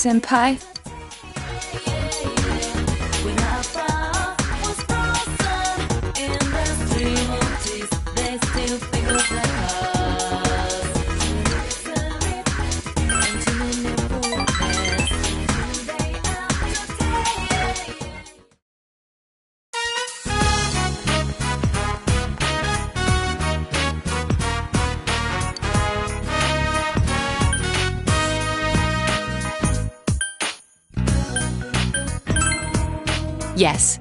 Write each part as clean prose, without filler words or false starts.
Senpai? Yes.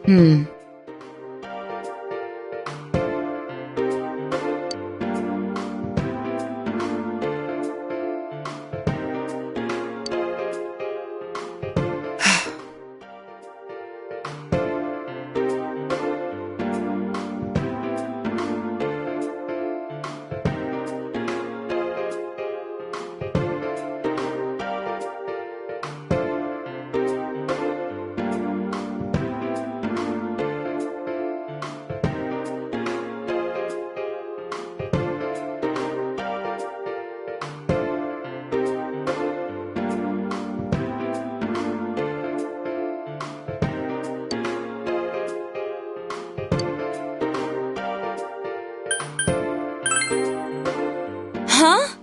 Hmm. Huh?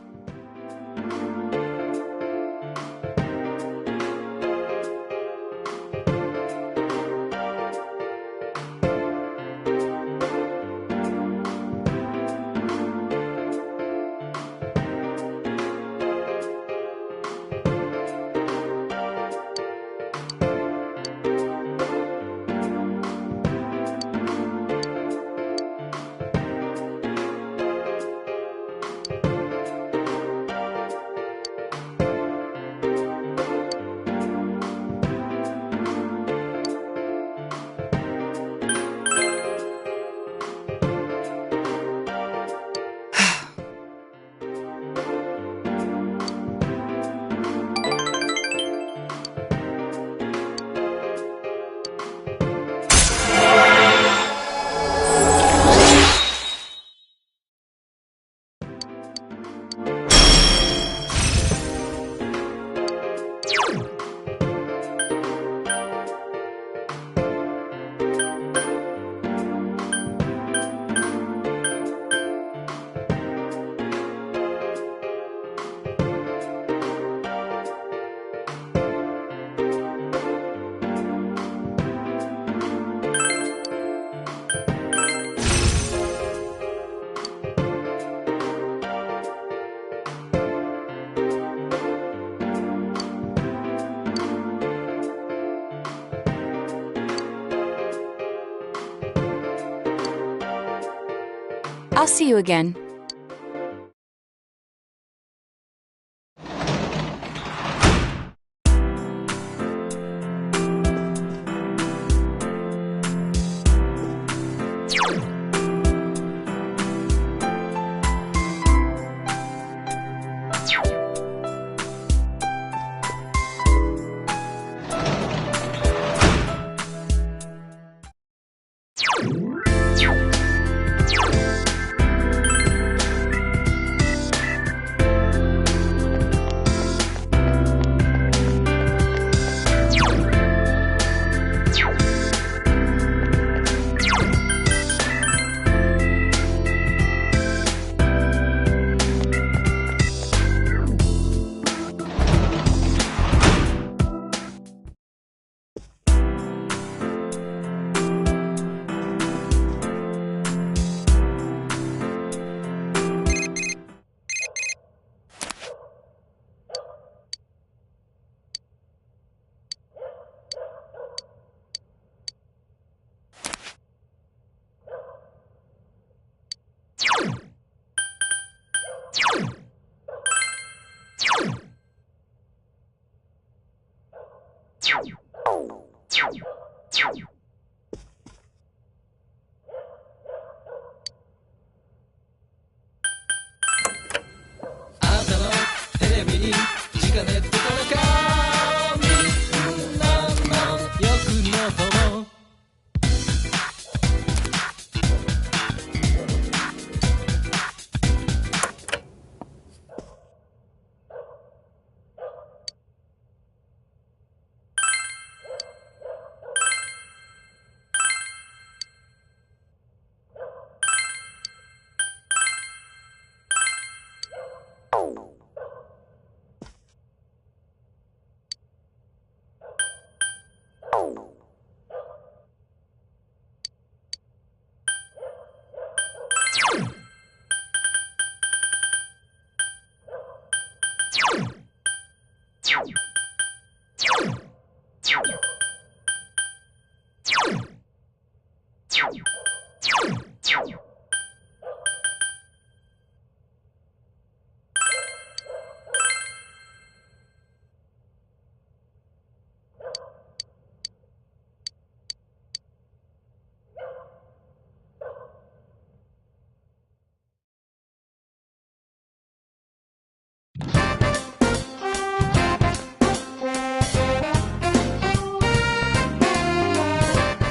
I'll see you again.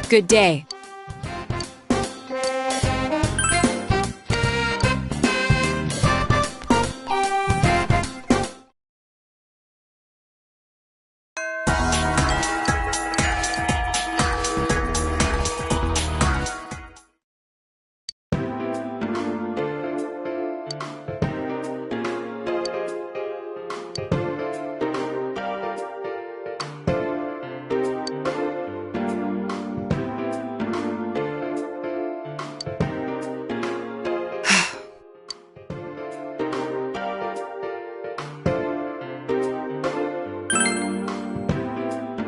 Good day.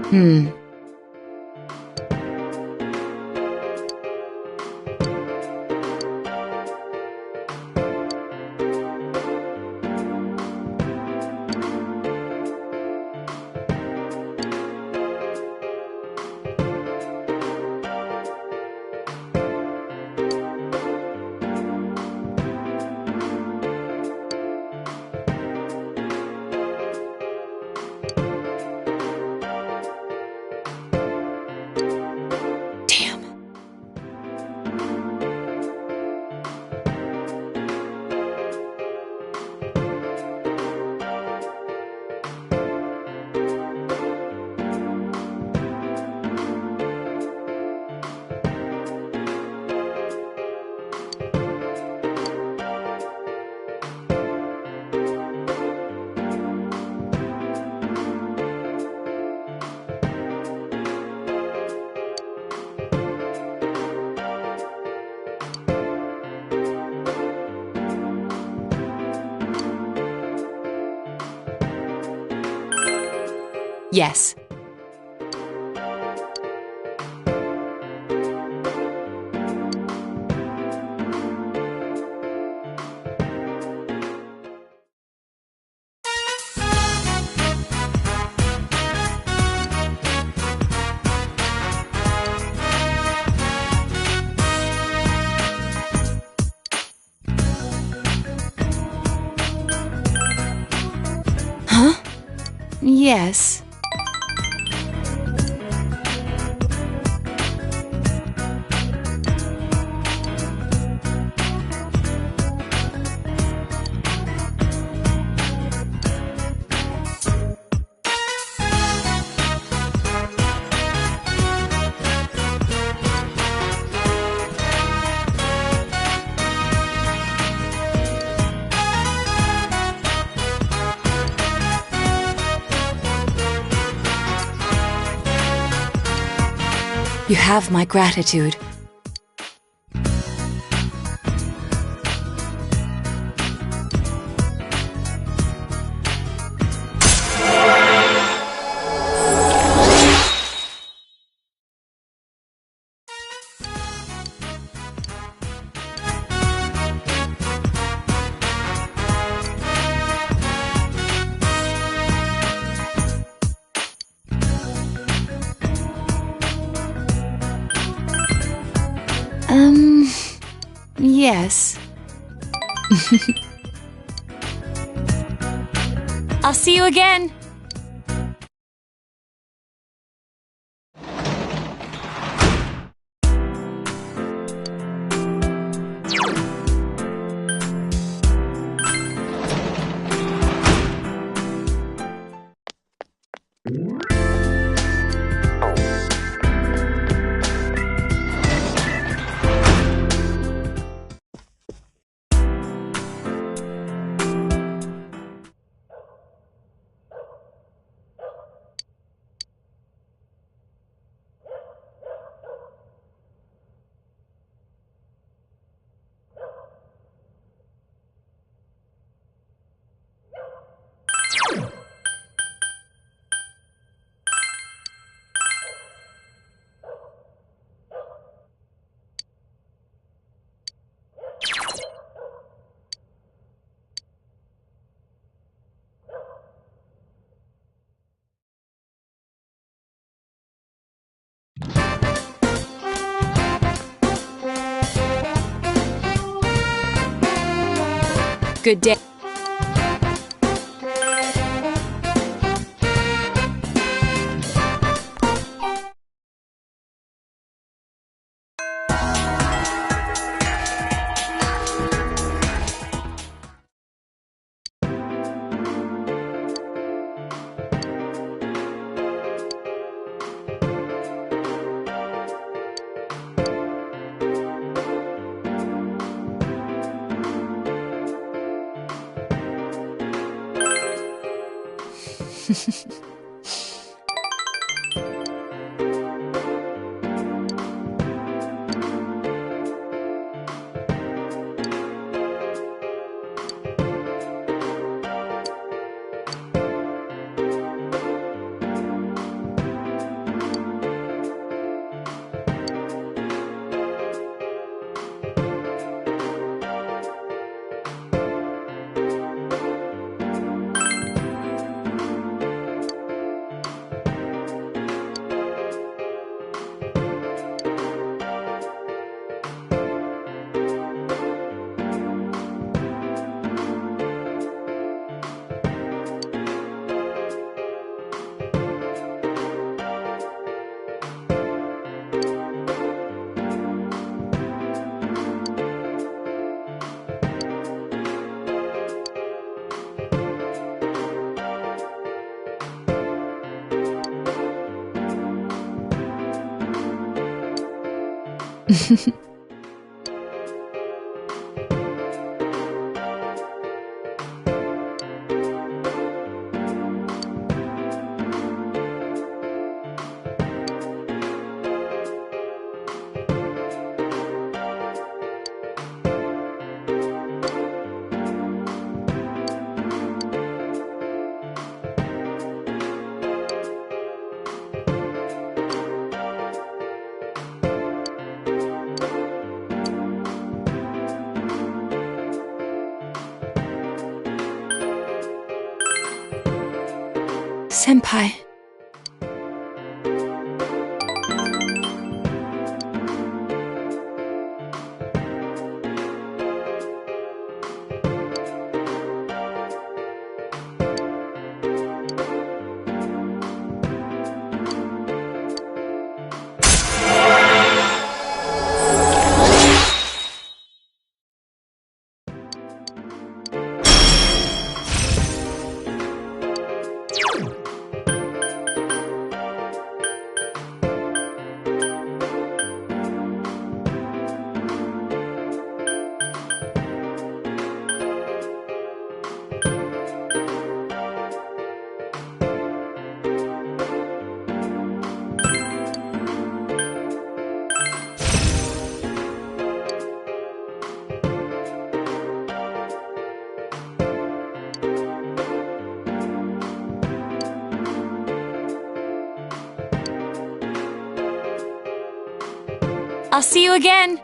Hmm. Yes. Huh? Yes. You have my gratitude. Yes. I'll see you again. Good day. Senpai. I'll see you again.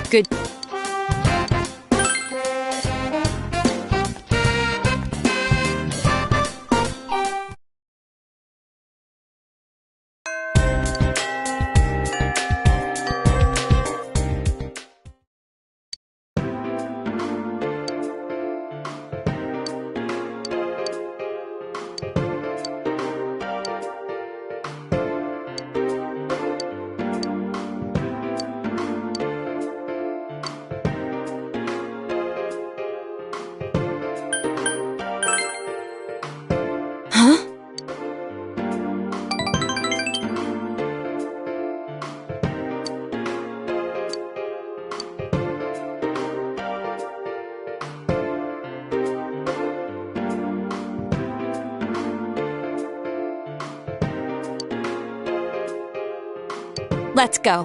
Good. Let's go.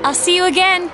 I'll see you again.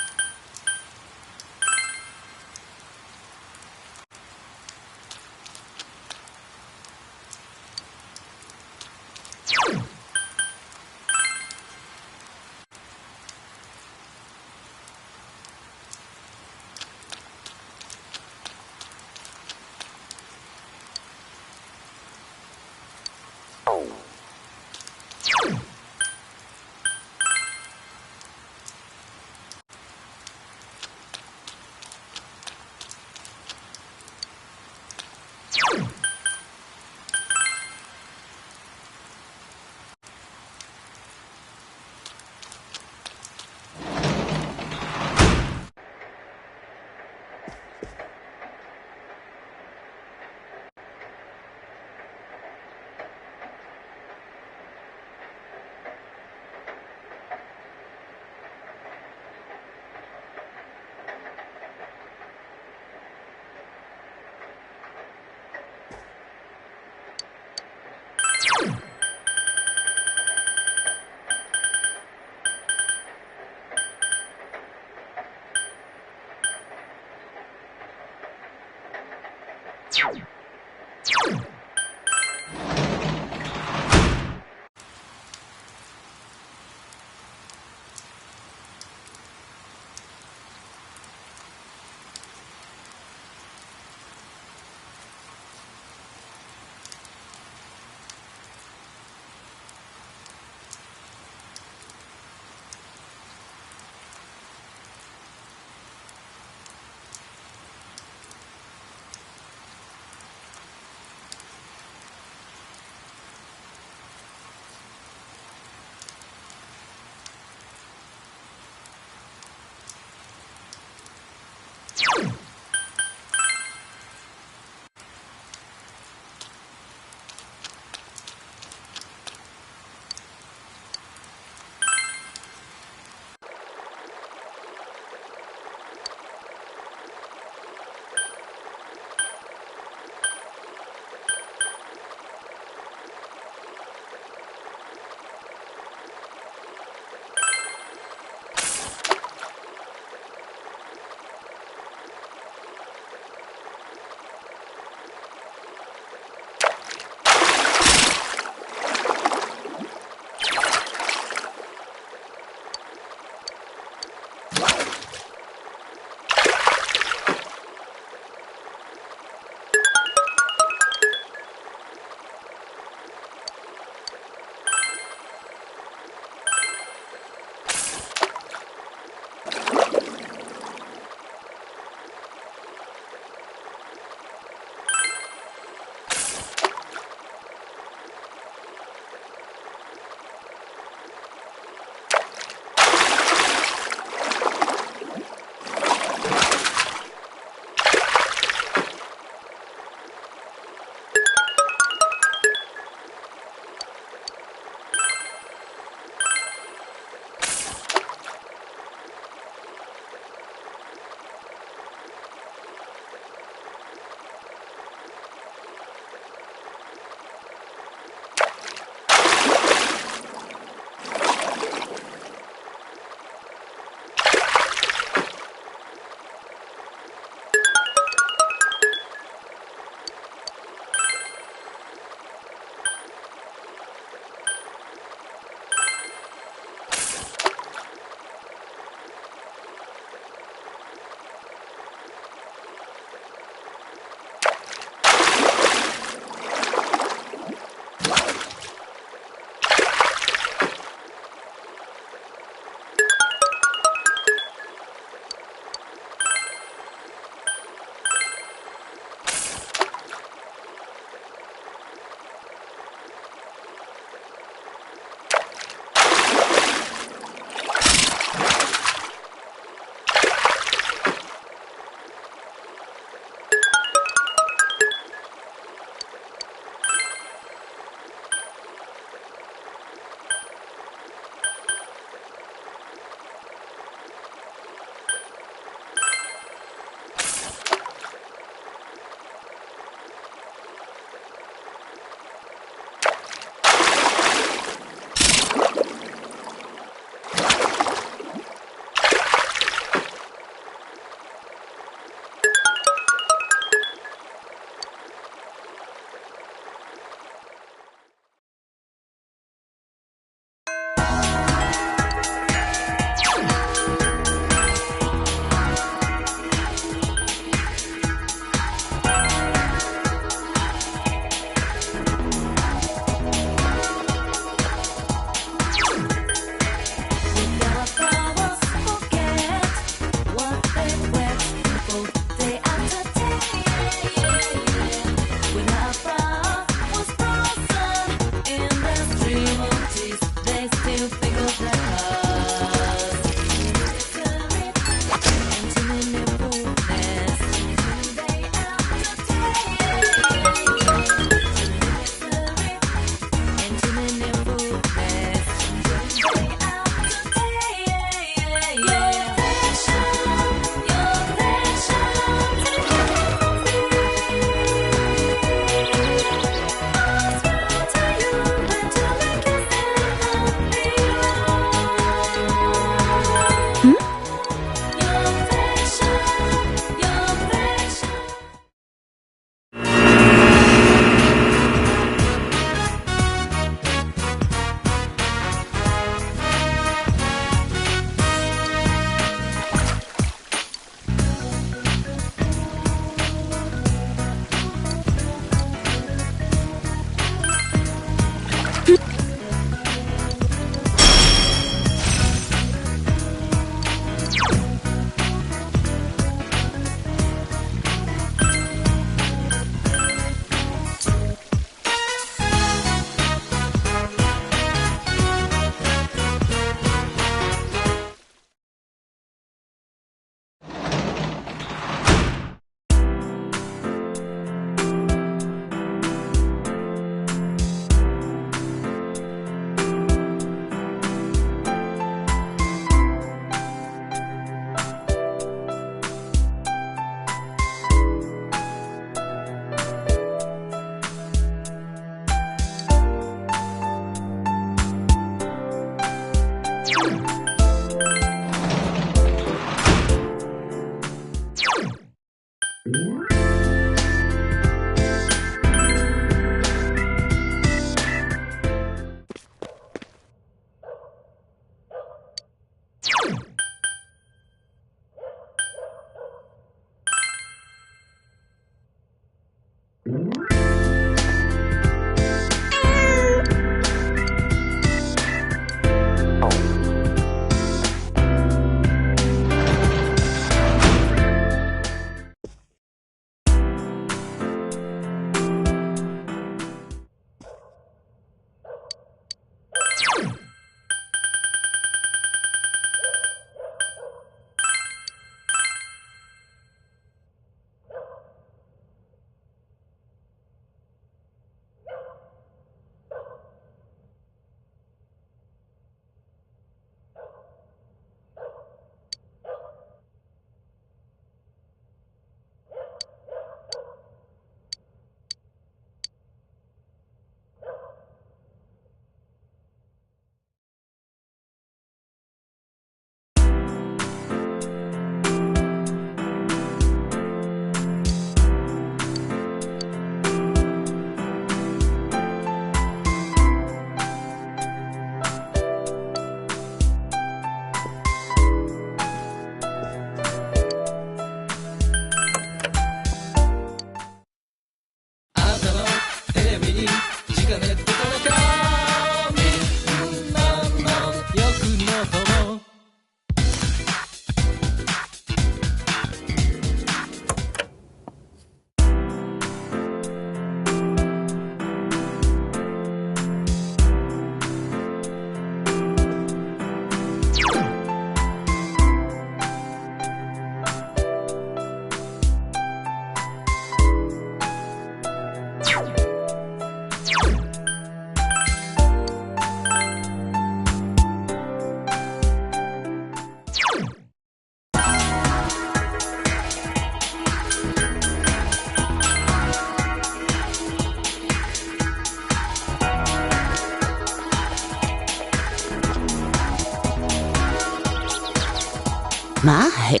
My.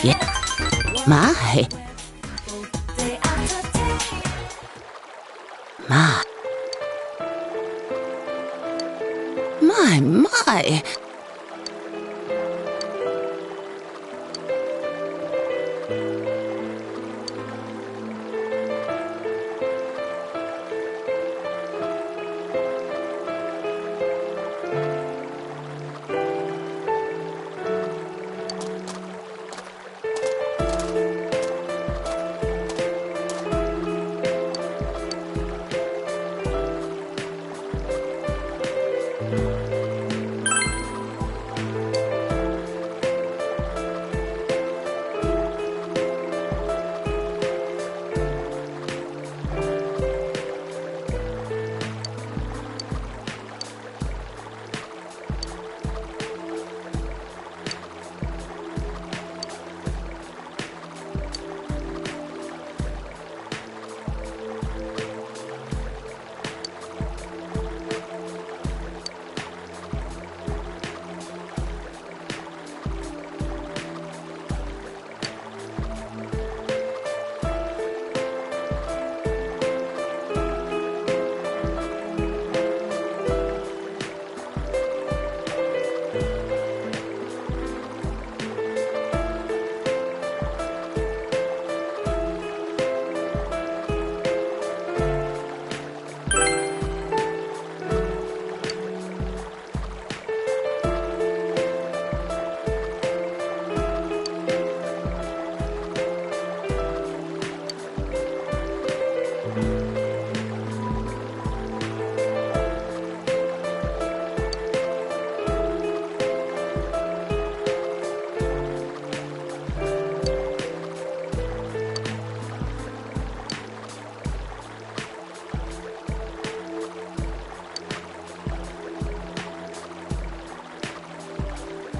Yeah. My. My. My.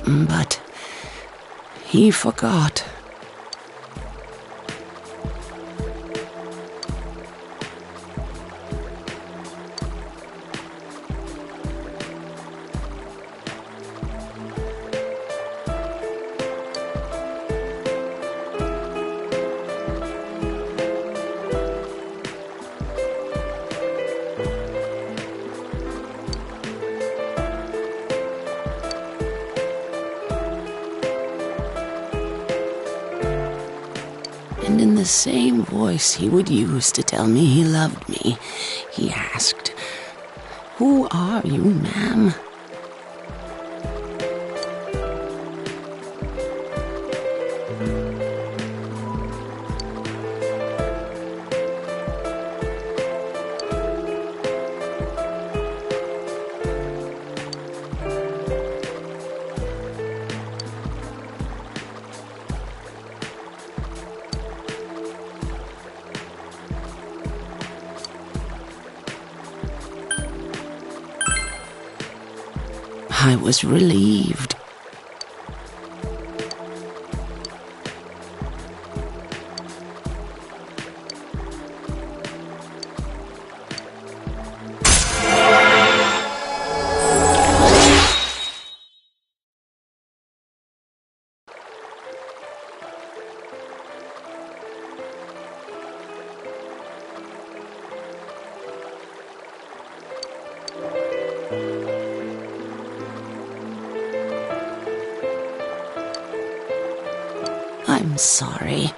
But he forgot. And in the same voice he would use to tell me he loved me, he asked, "Who are you, ma'am?" I was relieved. I'm sorry.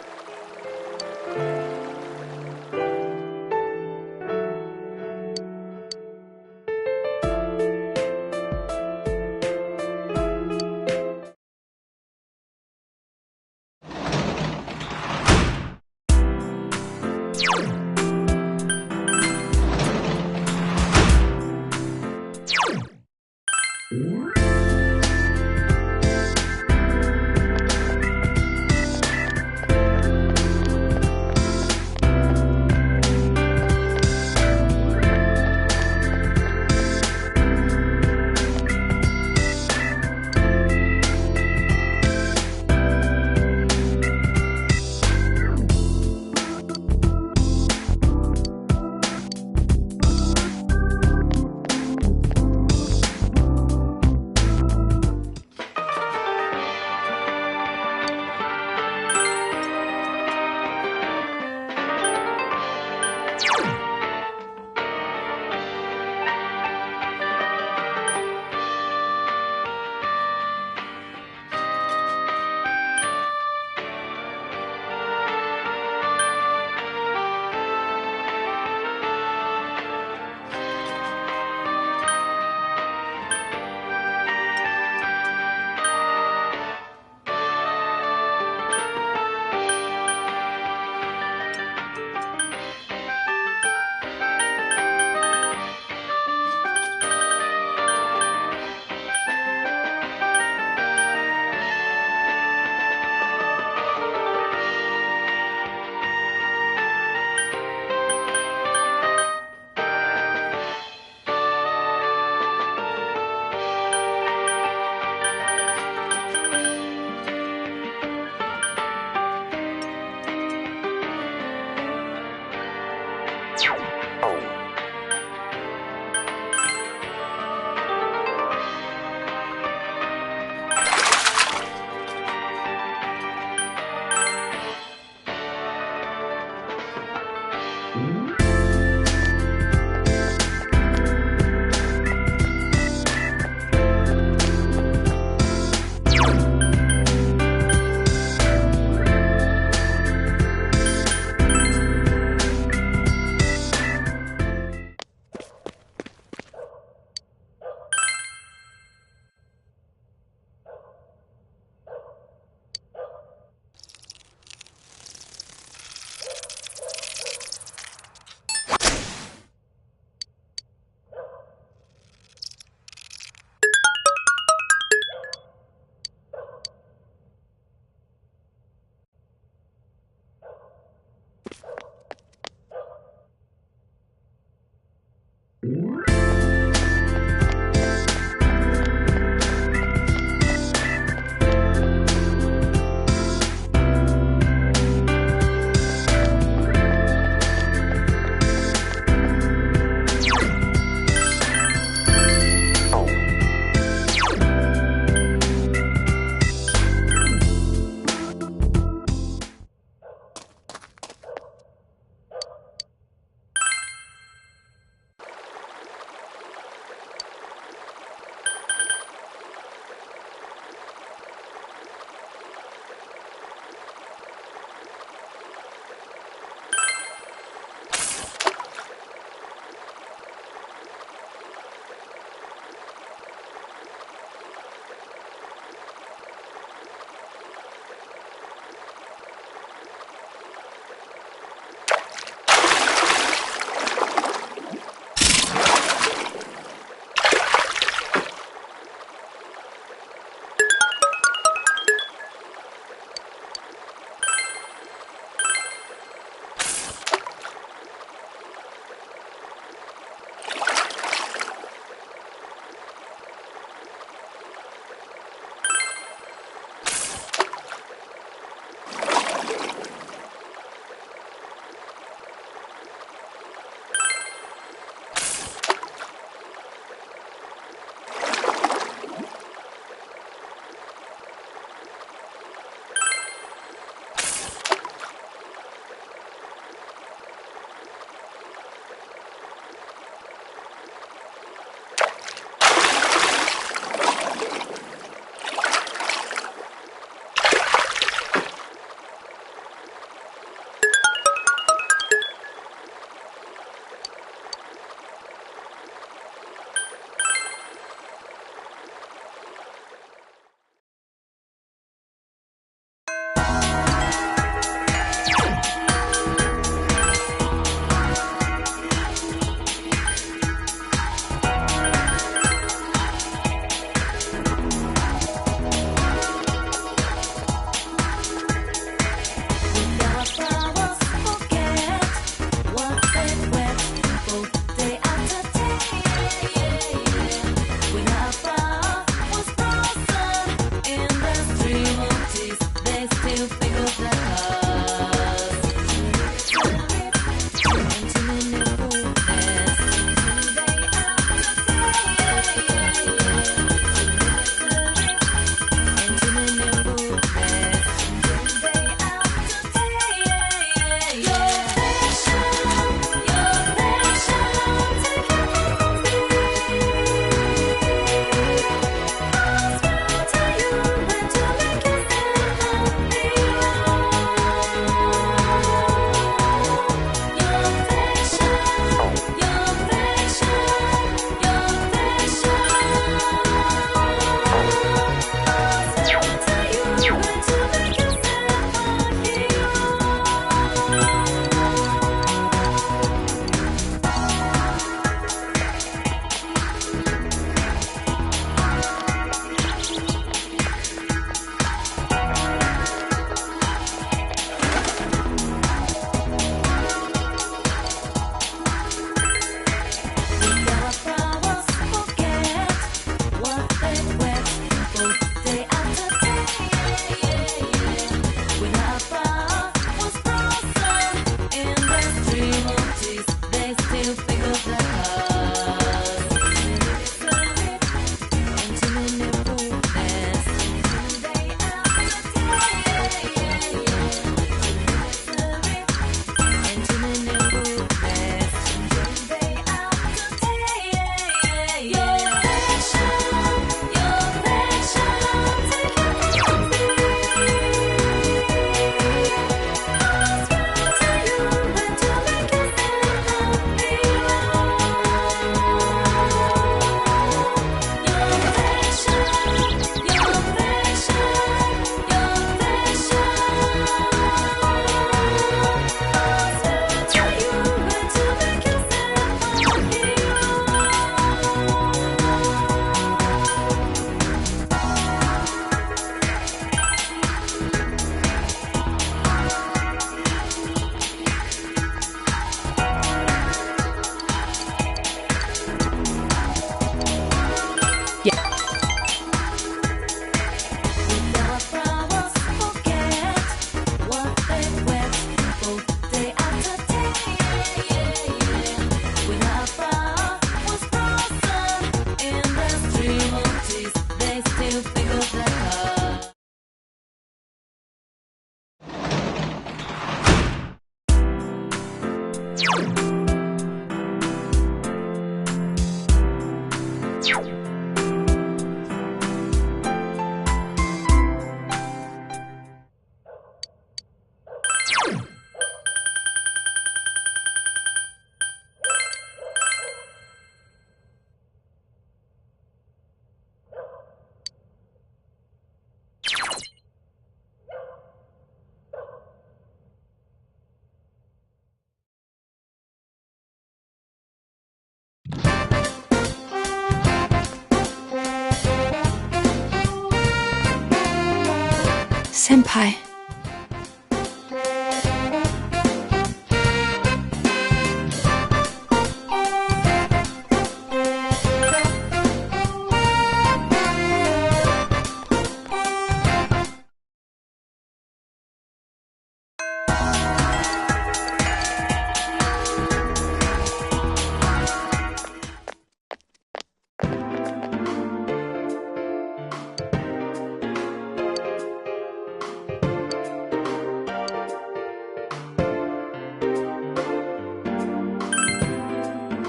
Senpai.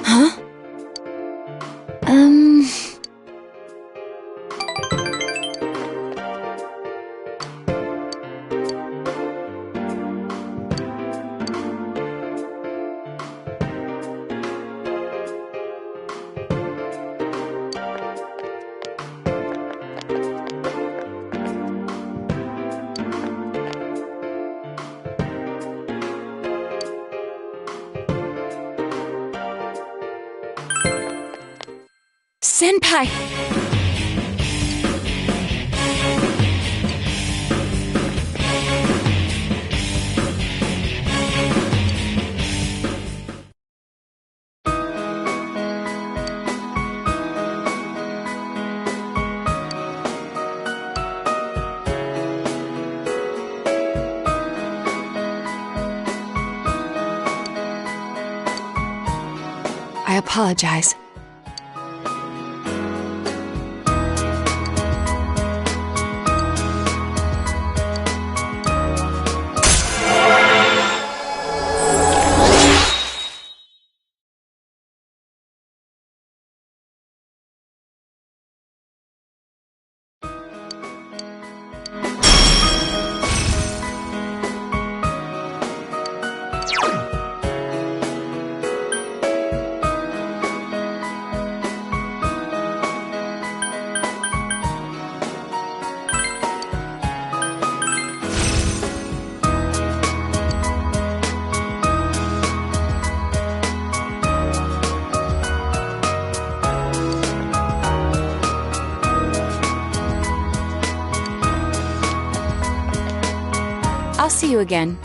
Huh? Senpai! I apologize. I'll see you again.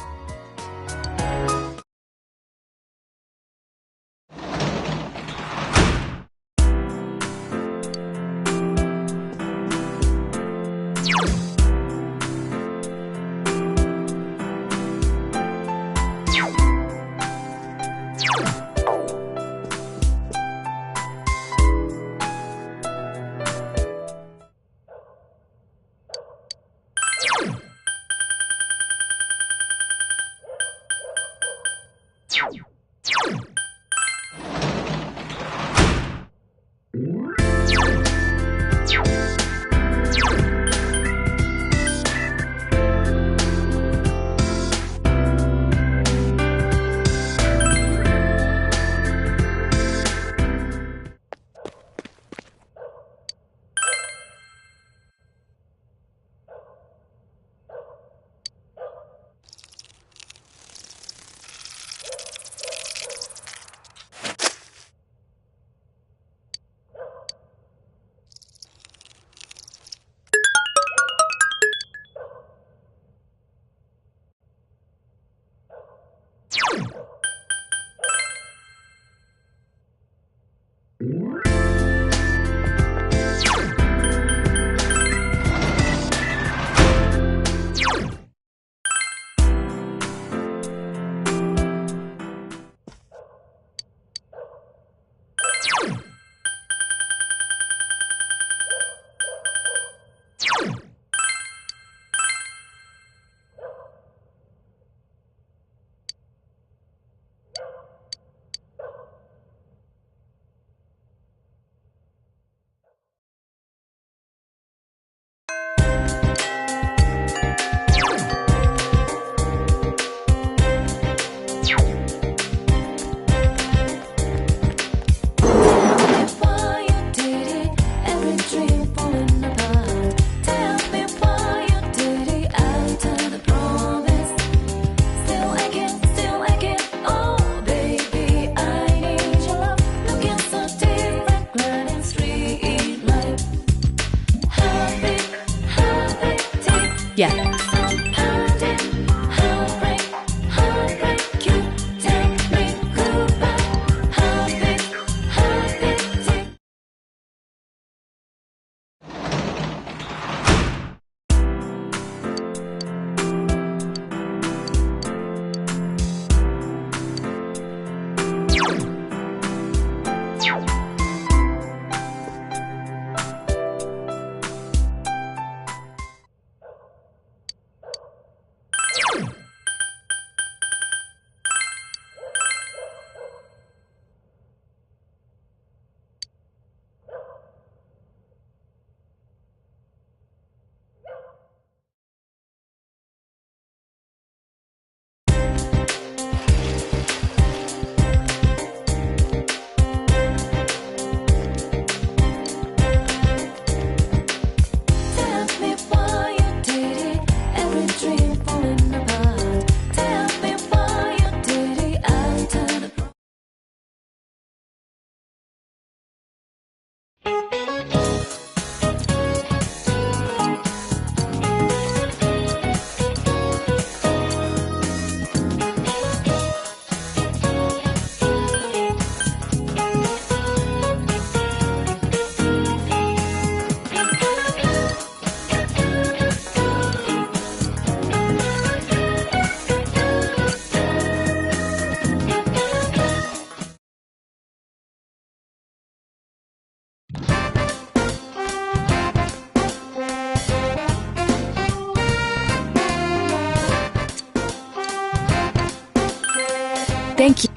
Thank you.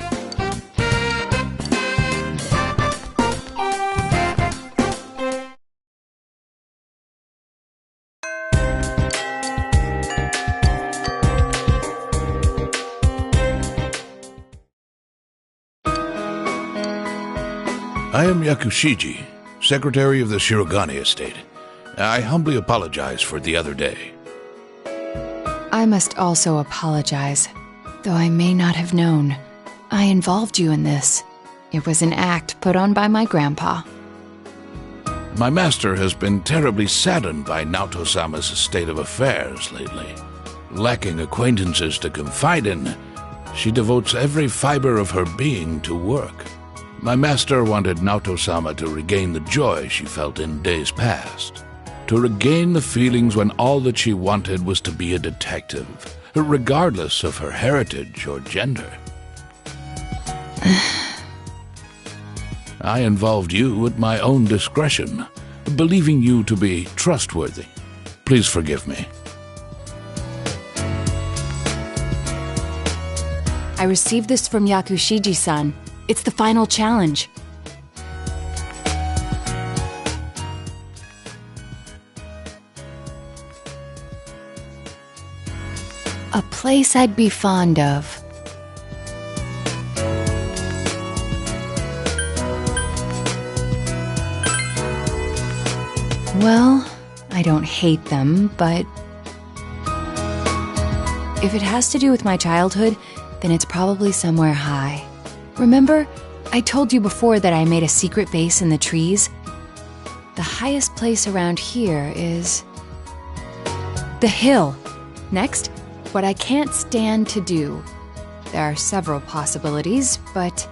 I am Yakushiji, Secretary of the Shirogane Estate. I humbly apologize for the other day. I must also apologize. Though I may not have known, I involved you in this. It was an act put on by my grandpa. My master has been terribly saddened by Naoto-sama's state of affairs lately. Lacking acquaintances to confide in, she devotes every fiber of her being to work. My master wanted Naoto-sama to regain the joy she felt in days past. To regain the feelings when all that she wanted was to be a detective, regardless of her heritage or gender. I involved you at my own discretion, believing you to be trustworthy. Please forgive me. I received this from Yakushiji-san. It's the final challenge. A place I'd be fond of. Well, I don't hate them, but if it has to do with my childhood, then it's probably somewhere high. Remember, I told you before that I made a secret base in the trees? The highest place around here is the hill. Next, what I can't stand to do. There are several possibilities, but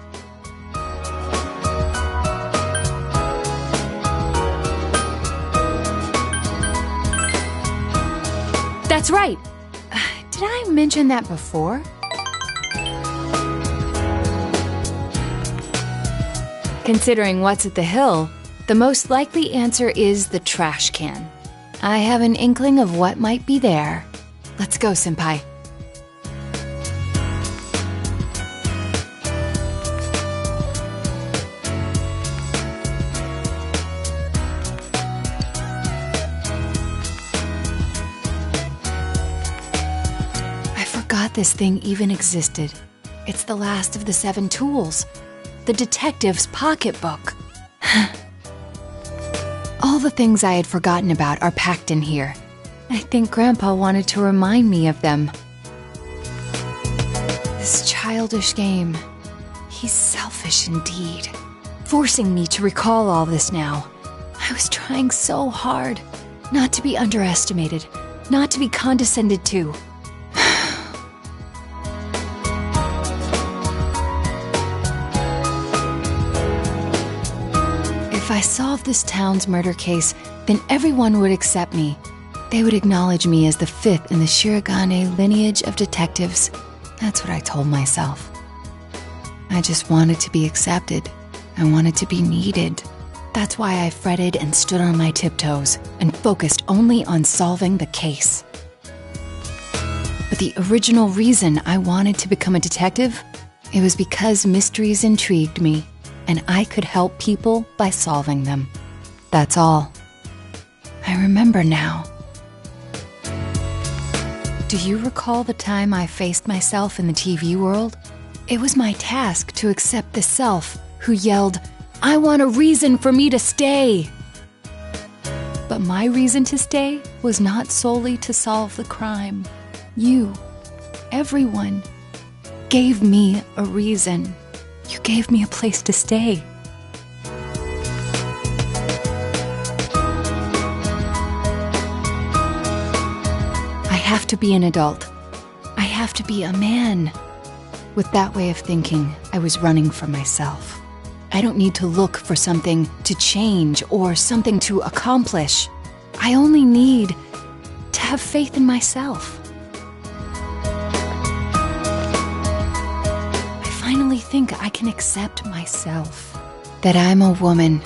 that's right! Did I mention that before? Considering what's at the hill, the most likely answer is the trash can. I have an inkling of what might be there. Let's go, Senpai. I forgot this thing even existed. It's the last of the 7 tools. The detective's pocketbook. All the things I had forgotten about are packed in here. I think Grandpa wanted to remind me of them. This childish game. He's selfish indeed. Forcing me to recall all this now. I was trying so hard. Not to be underestimated. Not to be condescended to. If I solved this town's murder case, then everyone would accept me. They would acknowledge me as the 5th in the Shirogane lineage of detectives. That's what I told myself. I just wanted to be accepted. I wanted to be needed. That's why I fretted and stood on my tiptoes and focused only on solving the case. But the original reason I wanted to become a detective, it was because mysteries intrigued me, and I could help people by solving them. That's all. I remember now. Do you recall the time I faced myself in the TV world? It was my task to accept the self who yelled, "I want a reason for me to stay!" But my reason to stay was not solely to solve the crime. You, everyone, gave me a reason. You gave me a place to stay. I have to be an adult. I have to be a man. With that way of thinking, I was running from myself. I don't need to look for something to change or something to accomplish. I only need to have faith in myself. I finally think I can accept myself. That I'm a woman.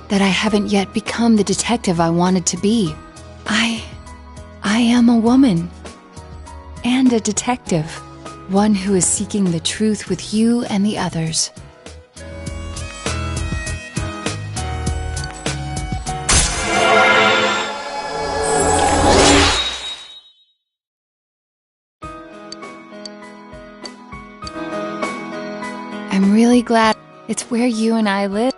That I haven't yet become the detective I wanted to be. I am a woman. And a detective. one who is seeking the truth with you and the others. I'm really glad it's where you and I live.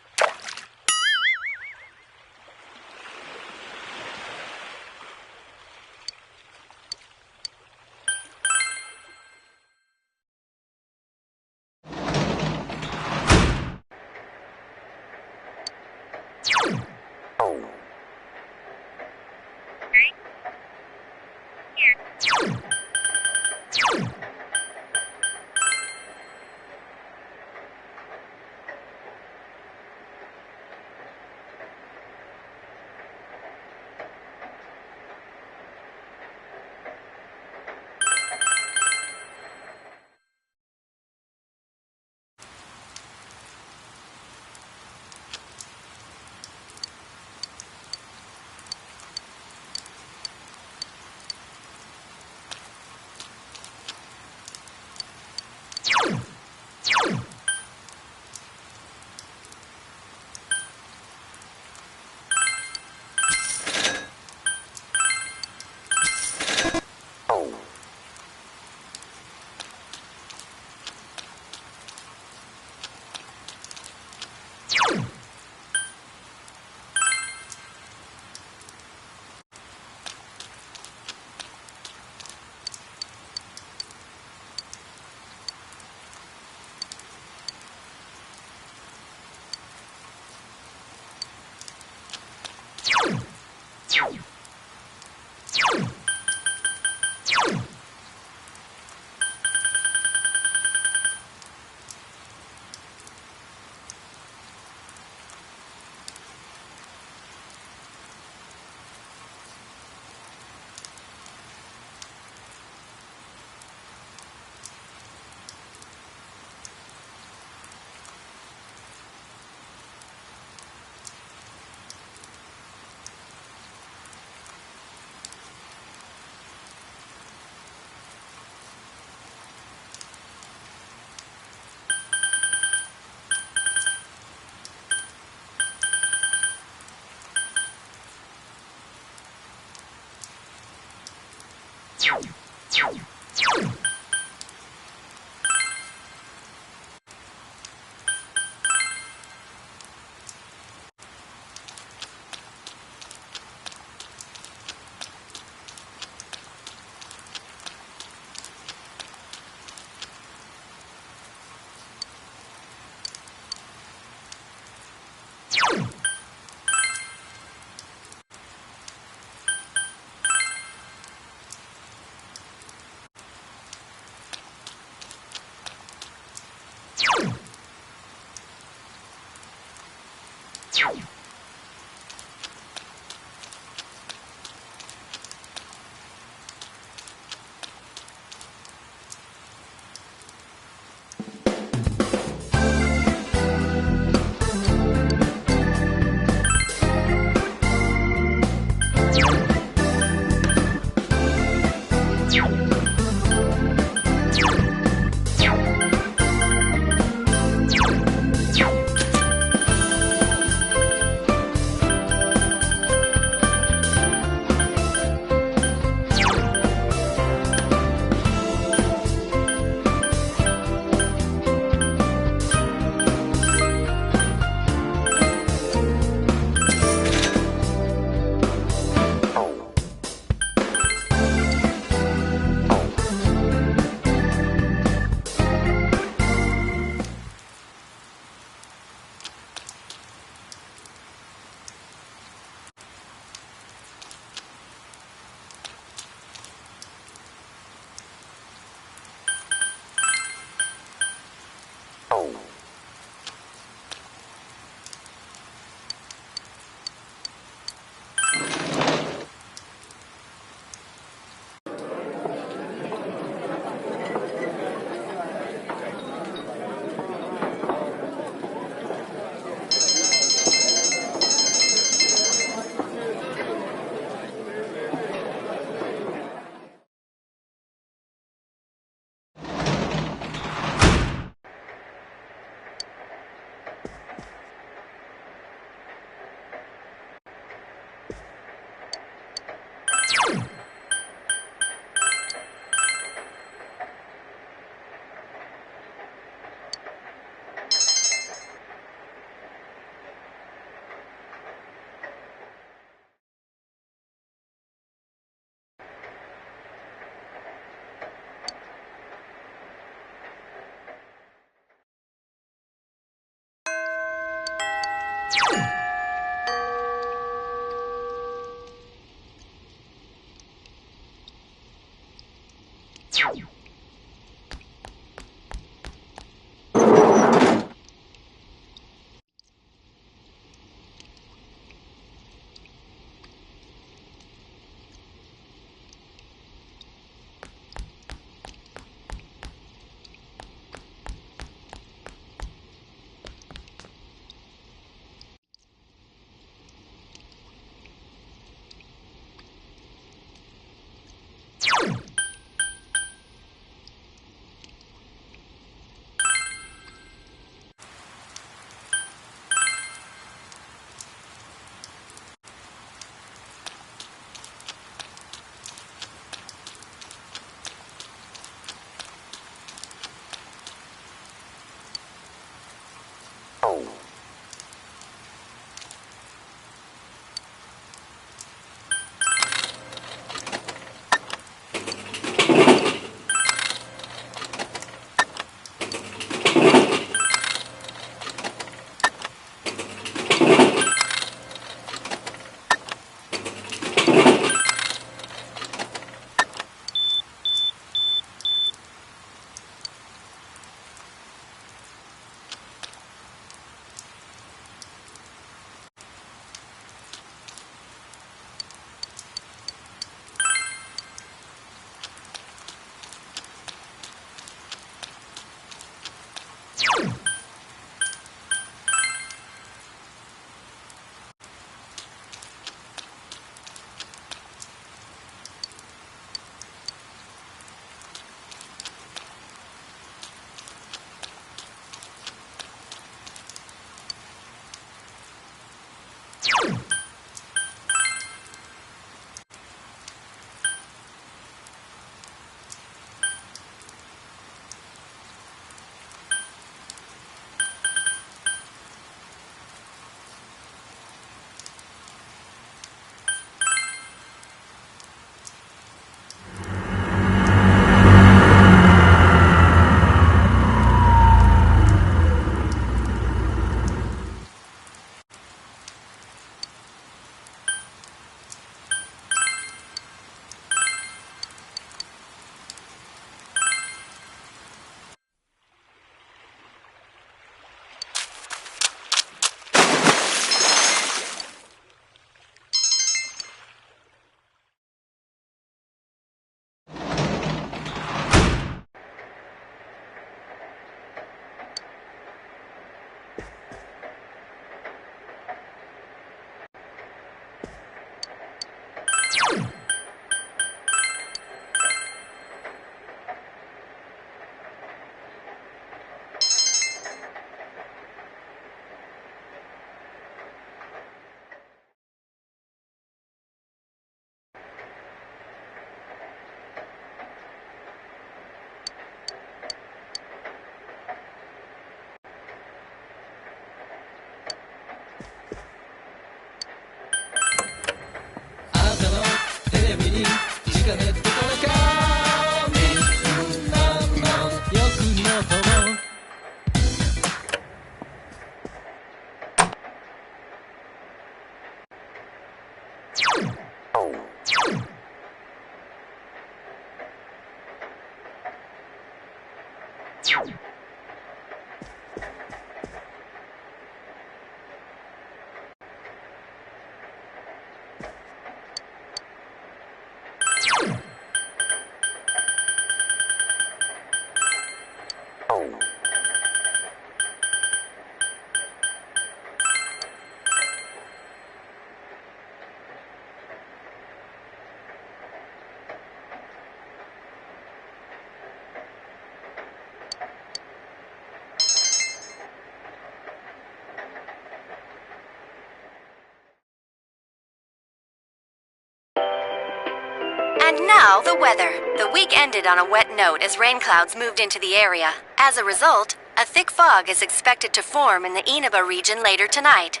And now, the weather. The week ended on a wet note as rain clouds moved into the area. As a result, a thick fog is expected to form in the Inaba region later tonight.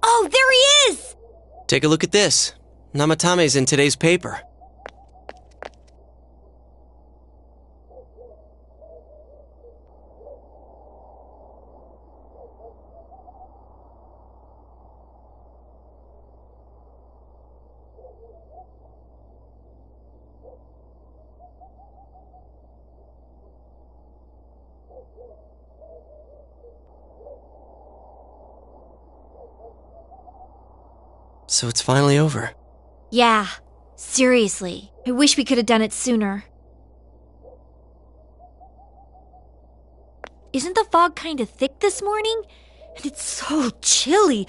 Oh, there he is! Take a look at this. Namatame's in today's paper. So it's finally over. Yeah, seriously. I wish we could have done it sooner. Isn't the fog kind of thick this morning? And it's so chilly.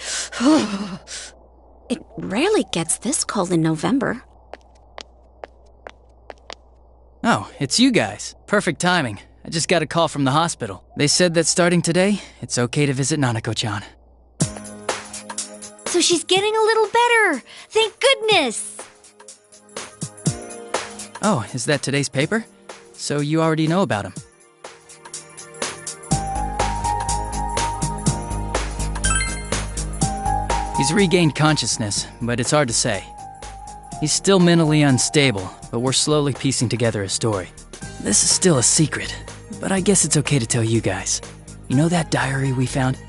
It rarely gets this cold in November. Oh, it's you guys. Perfect timing. I just got a call from the hospital. They said that starting today, it's okay to visit Nanako-chan. So she's getting a little better. Thank goodness. Oh, is that today's paper? So you already know about him. He's regained consciousness, but it's hard to say. He's still mentally unstable, but we're slowly piecing together his story. This is still a secret, but I guess it's okay to tell you guys. You know that diary we found?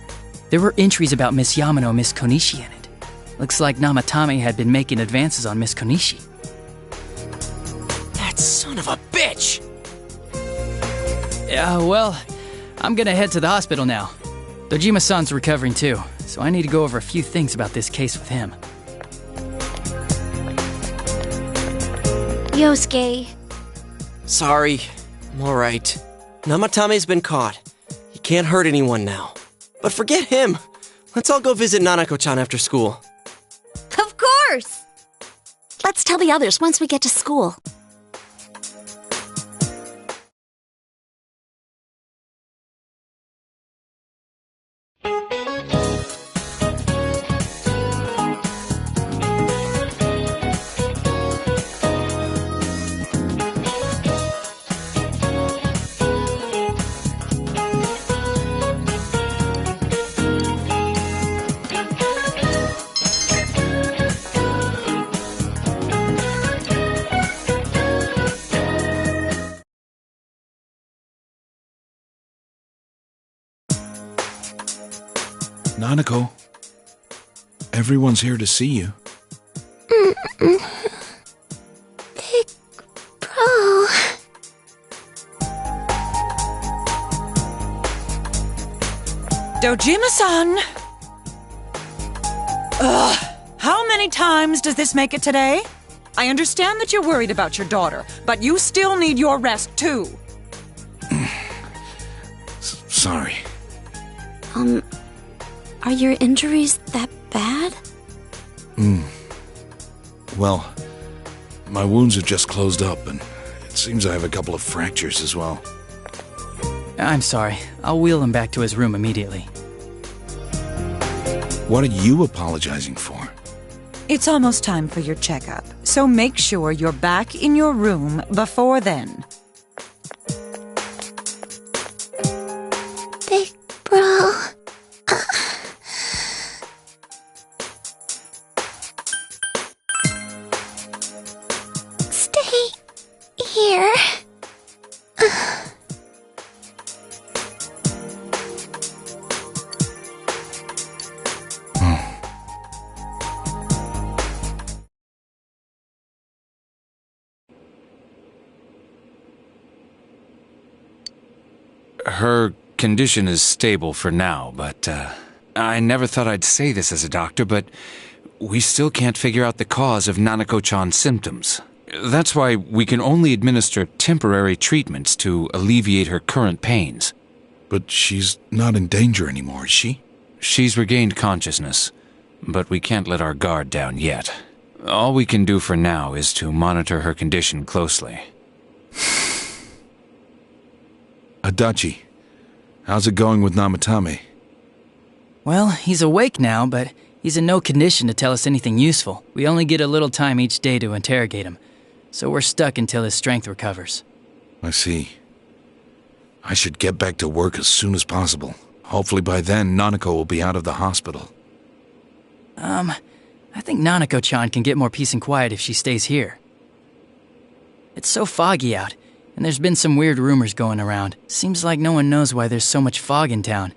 There were entries about Miss Yamano and Miss Konishi in it. Looks like Namatame had been making advances on Miss Konishi. That son of a bitch! Yeah, well, I'm gonna head to the hospital now. Dojima-san's recovering too, so I need to go over a few things about this case with him. Yosuke. Sorry. I'm alright. Namatame's been caught. He can't hurt anyone now. But forget him. Let's all go visit Nanako-chan after school. Of course! Let's tell the others once we get to school. Nanako, everyone's here to see you. Dojima-san! Ugh, how many times does this make it today? I understand that you're worried about your daughter, but you still need your rest, too. Sorry. Are your injuries that bad? Well, my wounds have just closed up, and it seems I have a couple of fractures as well. I'm sorry. I'll wheel him back to his room immediately. What are you apologizing for? It's almost time for your checkup, so make sure you're back in your room before then. Big bro. Stay here. Her condition is stable for now, but I never thought I'd say this as a doctor, but we still can't figure out the cause of Nanako-chan's symptoms. That's why we can only administer temporary treatments to alleviate her current pains. But she's not in danger anymore, is she? She's regained consciousness, but we can't let our guard down yet. All we can do for now is to monitor her condition closely. Adachi, how's it going with Namatame? Well, he's awake now, but he's in no condition to tell us anything useful. We only get a little time each day to interrogate him, so we're stuck until his strength recovers. I see. I should get back to work as soon as possible. Hopefully by then, Nanako will be out of the hospital. I think Nanako-chan can get more peace and quiet if she stays here. It's so foggy out, and there's been some weird rumors going around. Seems like no one knows why there's so much fog in town.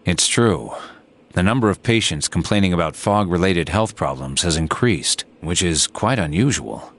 It's true. The number of patients complaining about fog-related health problems has increased, which is quite unusual.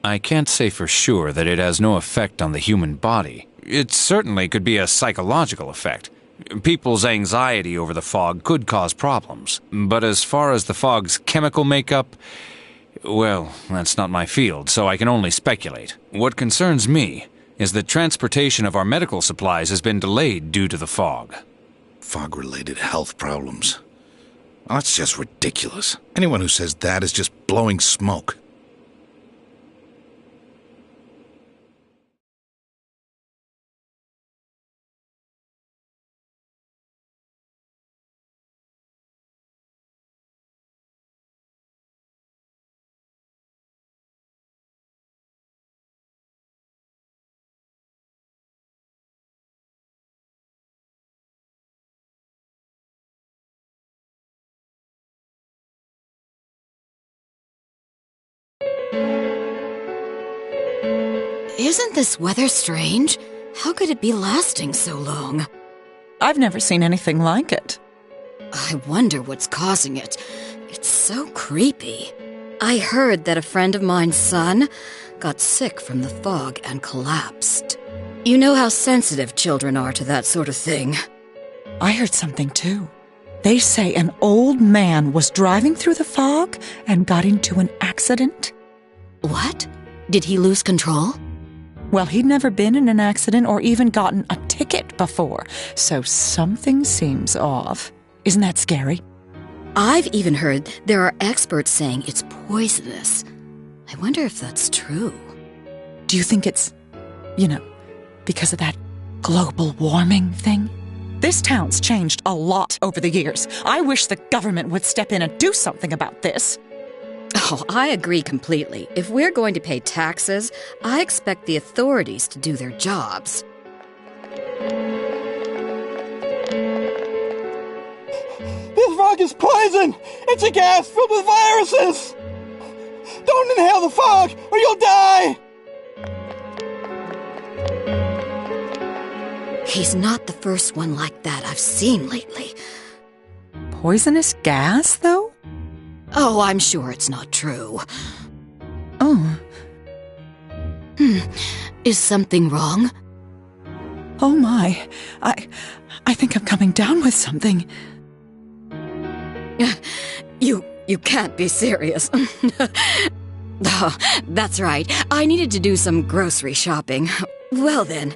I can't say for sure that it has no effect on the human body. It certainly could be a psychological effect. People's anxiety over the fog could cause problems. But as far as the fog's chemical makeup, well, that's not my field, so I can only speculate. What concerns me is that transportation of our medical supplies has been delayed due to the fog. Fog-related health problems. Well, that's just ridiculous. Anyone who says that is just blowing smoke. Isn't this weather strange? How could it be lasting so long? I've never seen anything like it. I wonder what's causing it. It's so creepy. I heard that a friend of mine's son got sick from the fog and collapsed. You know how sensitive children are to that sort of thing. I heard something too. They say an old man was driving through the fog and got into an accident. What? Did he lose control? Well, he'd never been in an accident or even gotten a ticket before, so something seems off. Isn't that scary? I've even heard there are experts saying it's poisonous. I wonder if that's true. Do you think it's, because of that global warming thing? This town's changed a lot over the years. I wish the government would step in and do something about this. Oh, I agree completely. If we're going to pay taxes, I expect the authorities to do their jobs. This fog is poison! It's a gas filled with viruses! Don't inhale the fog, or you'll die! He's not the first one like that I've seen lately. Poisonous gas, though? Oh, I'm sure it's not true. Oh. Is something wrong? Oh my. I think I'm coming down with something. You can't be serious. Oh, that's right. I needed to do some grocery shopping. Well then.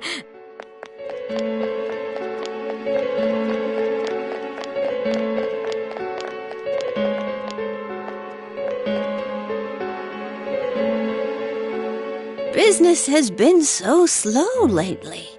Business has been so slow lately.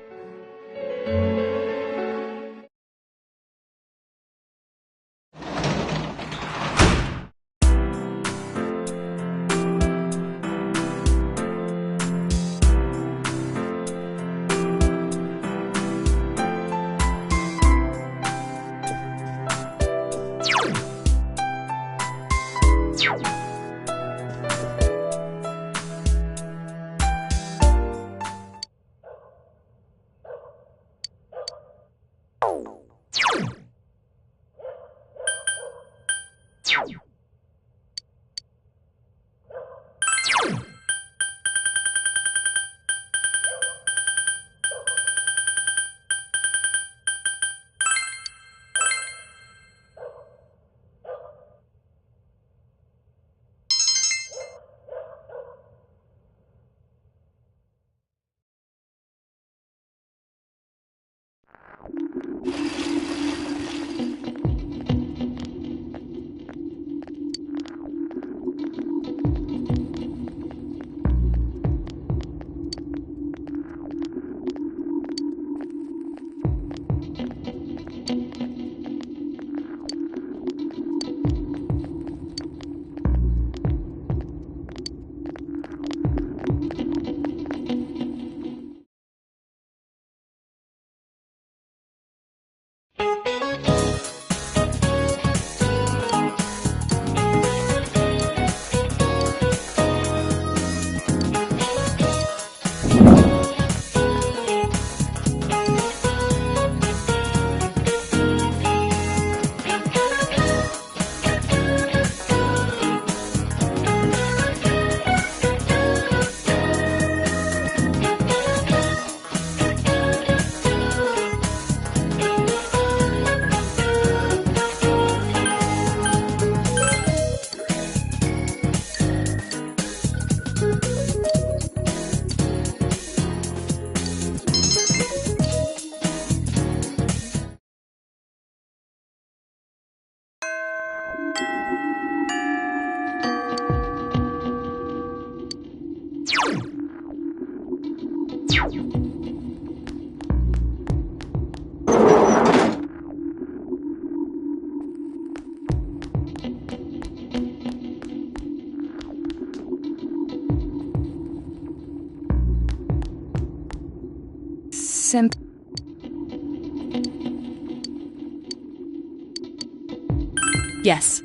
Yes.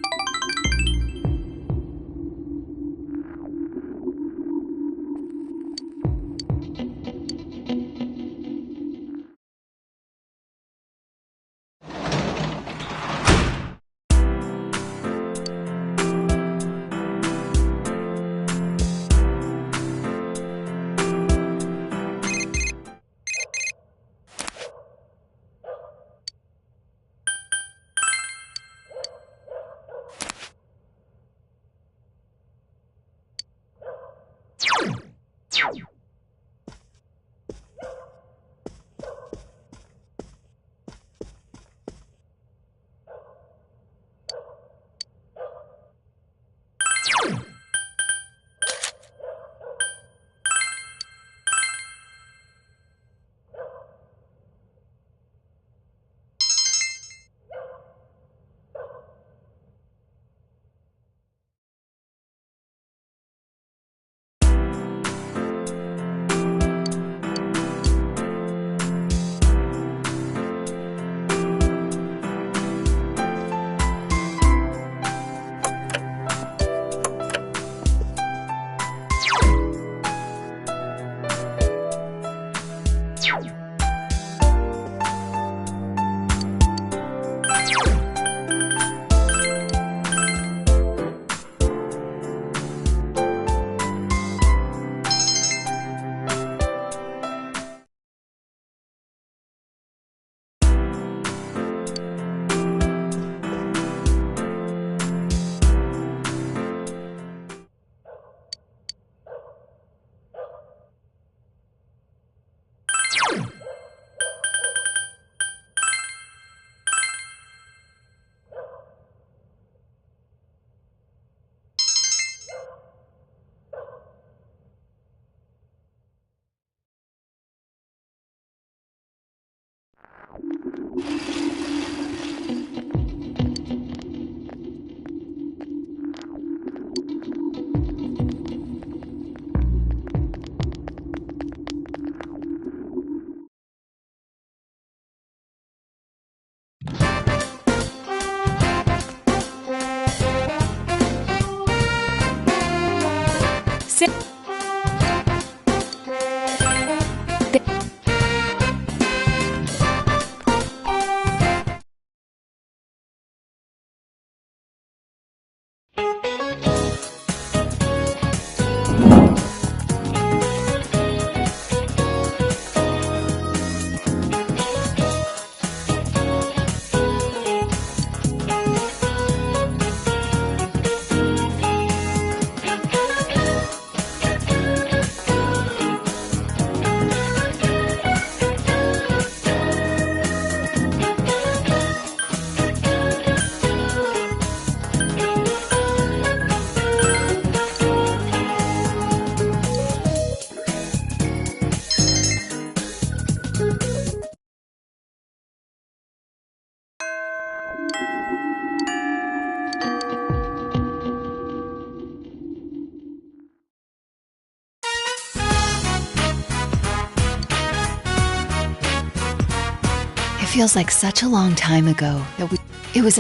feels like such a long time ago that it was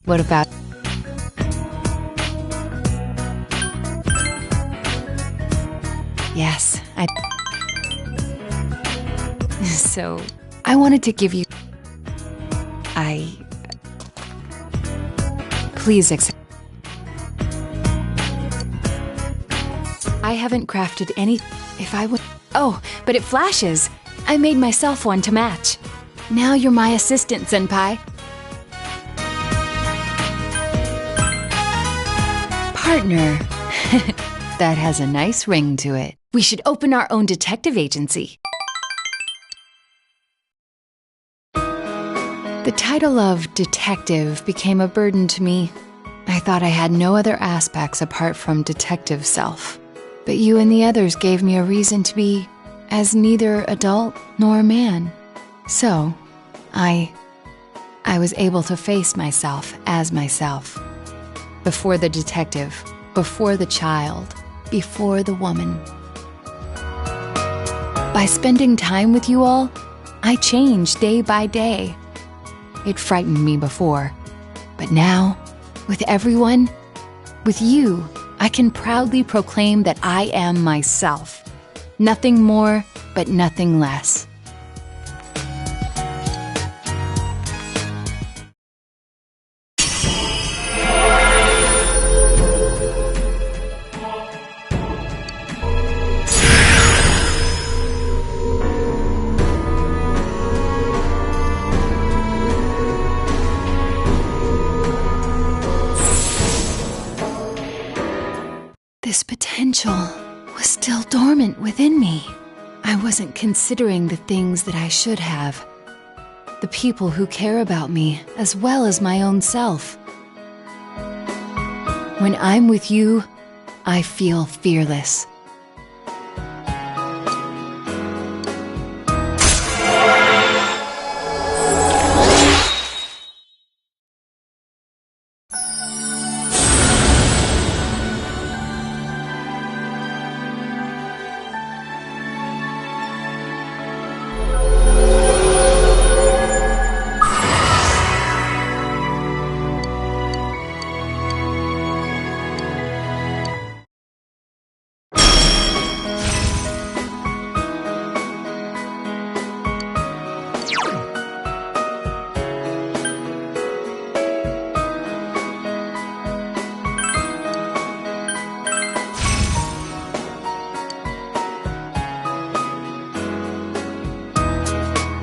What about... Yes, So, I wanted to give you... Please accept... I haven't crafted any... If I would... Oh, but it flashes! I made myself one to match. Now you're my assistant, Senpai. Partner. That has a nice ring to it. We should open our own detective agency. The title of detective became a burden to me. I thought I had no other aspects apart from detective self. But you and the others gave me a reason to be as neither adult nor man. So, I was able to face myself as myself. Before the detective, before the child, before the woman. By spending time with you all, I changed day by day. It frightened me before, but now, with everyone, with you, I can proudly proclaim that I am myself. Nothing more, but nothing less. This potential was still dormant within me. I wasn't considering the things that I should have. The people who care about me, as well as my own self. When I'm with you, I feel fearless.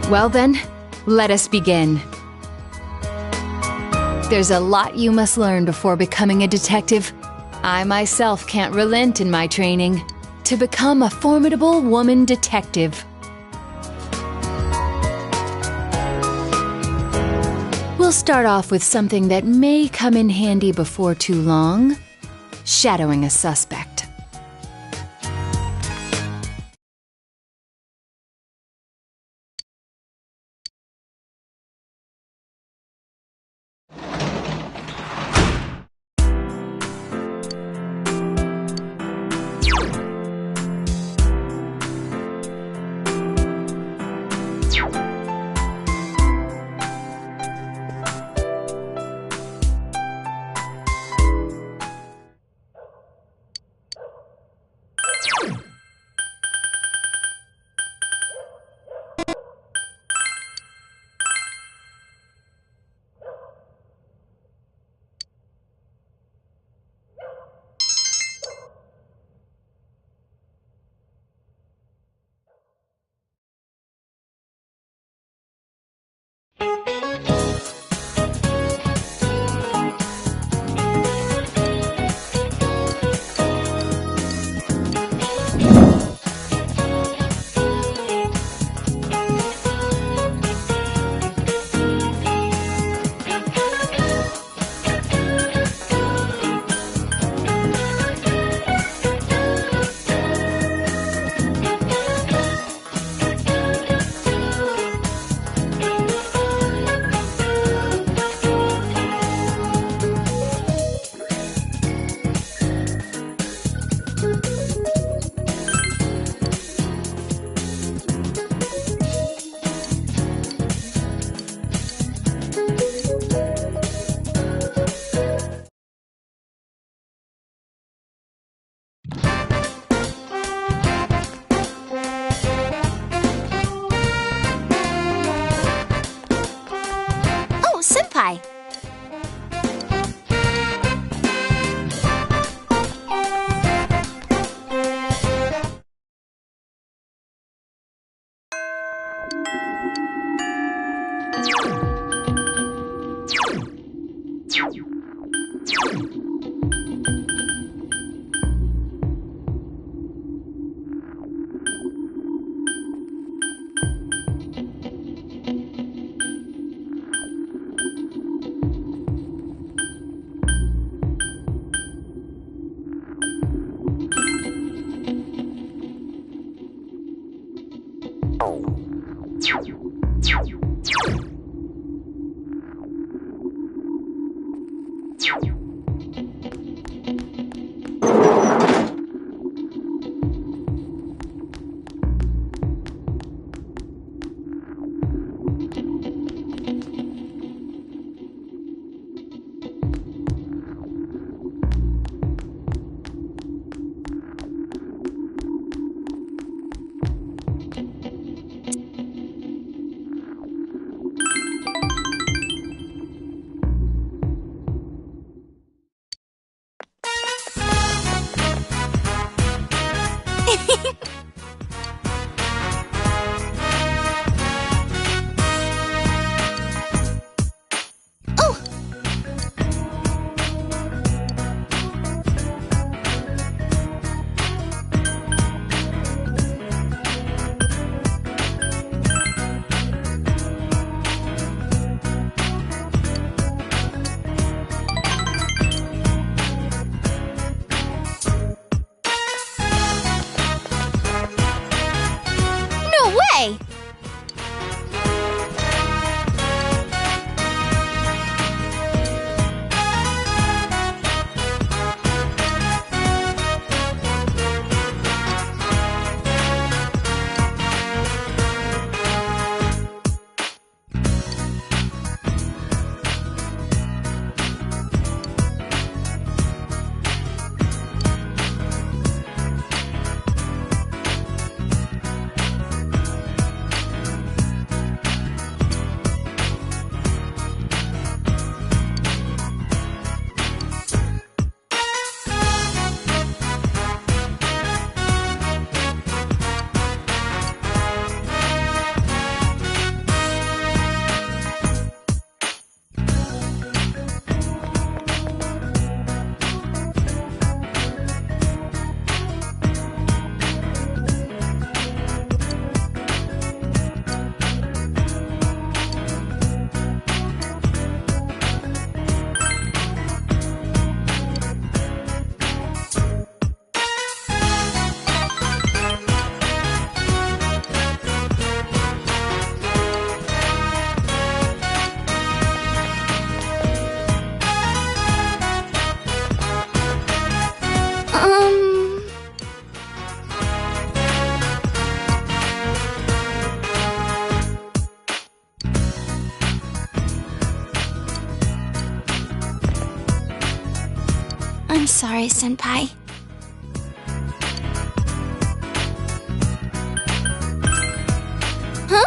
Well then, let us begin. There's a lot you must learn before becoming a detective. I myself can't relent in my training to become a formidable woman detective. We'll start off with something that may come in handy before too long: shadowing a suspect. Senpai. I'm sorry, Senpai. Huh?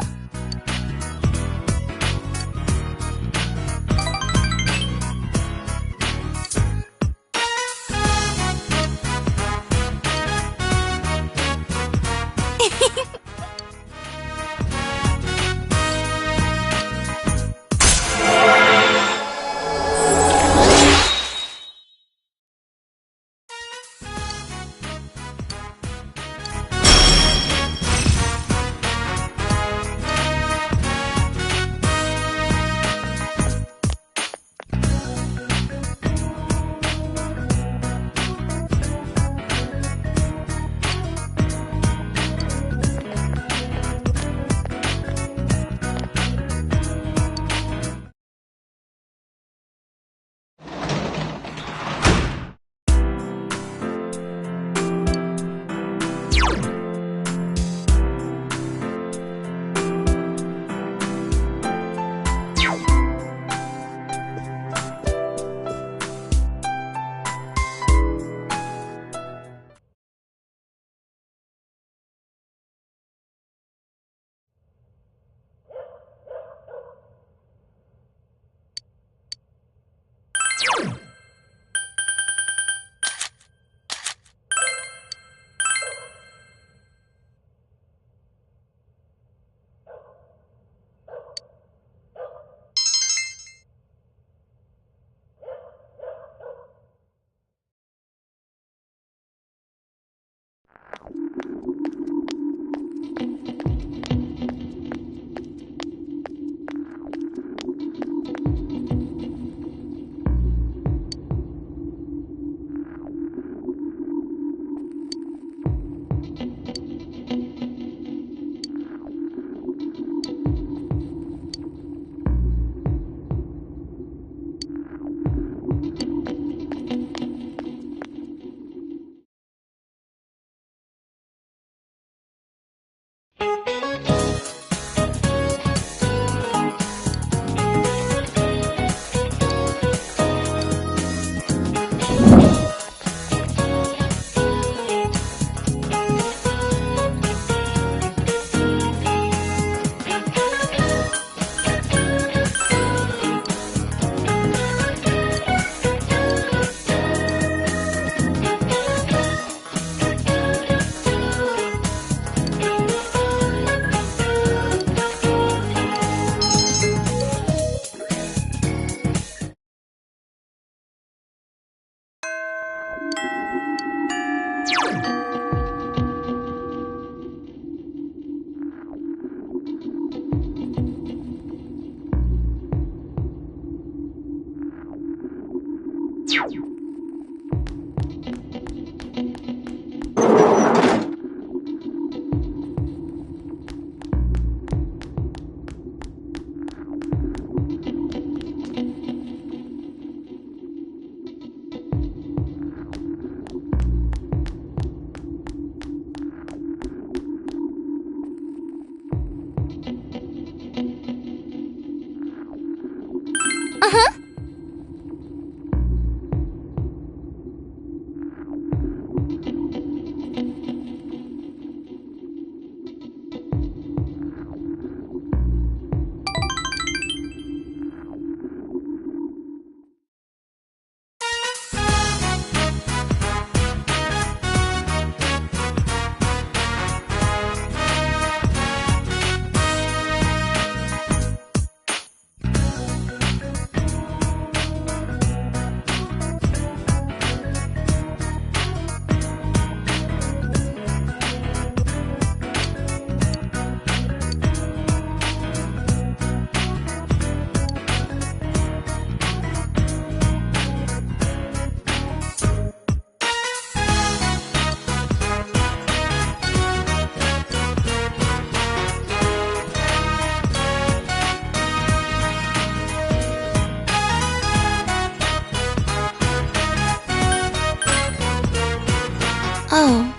Oh.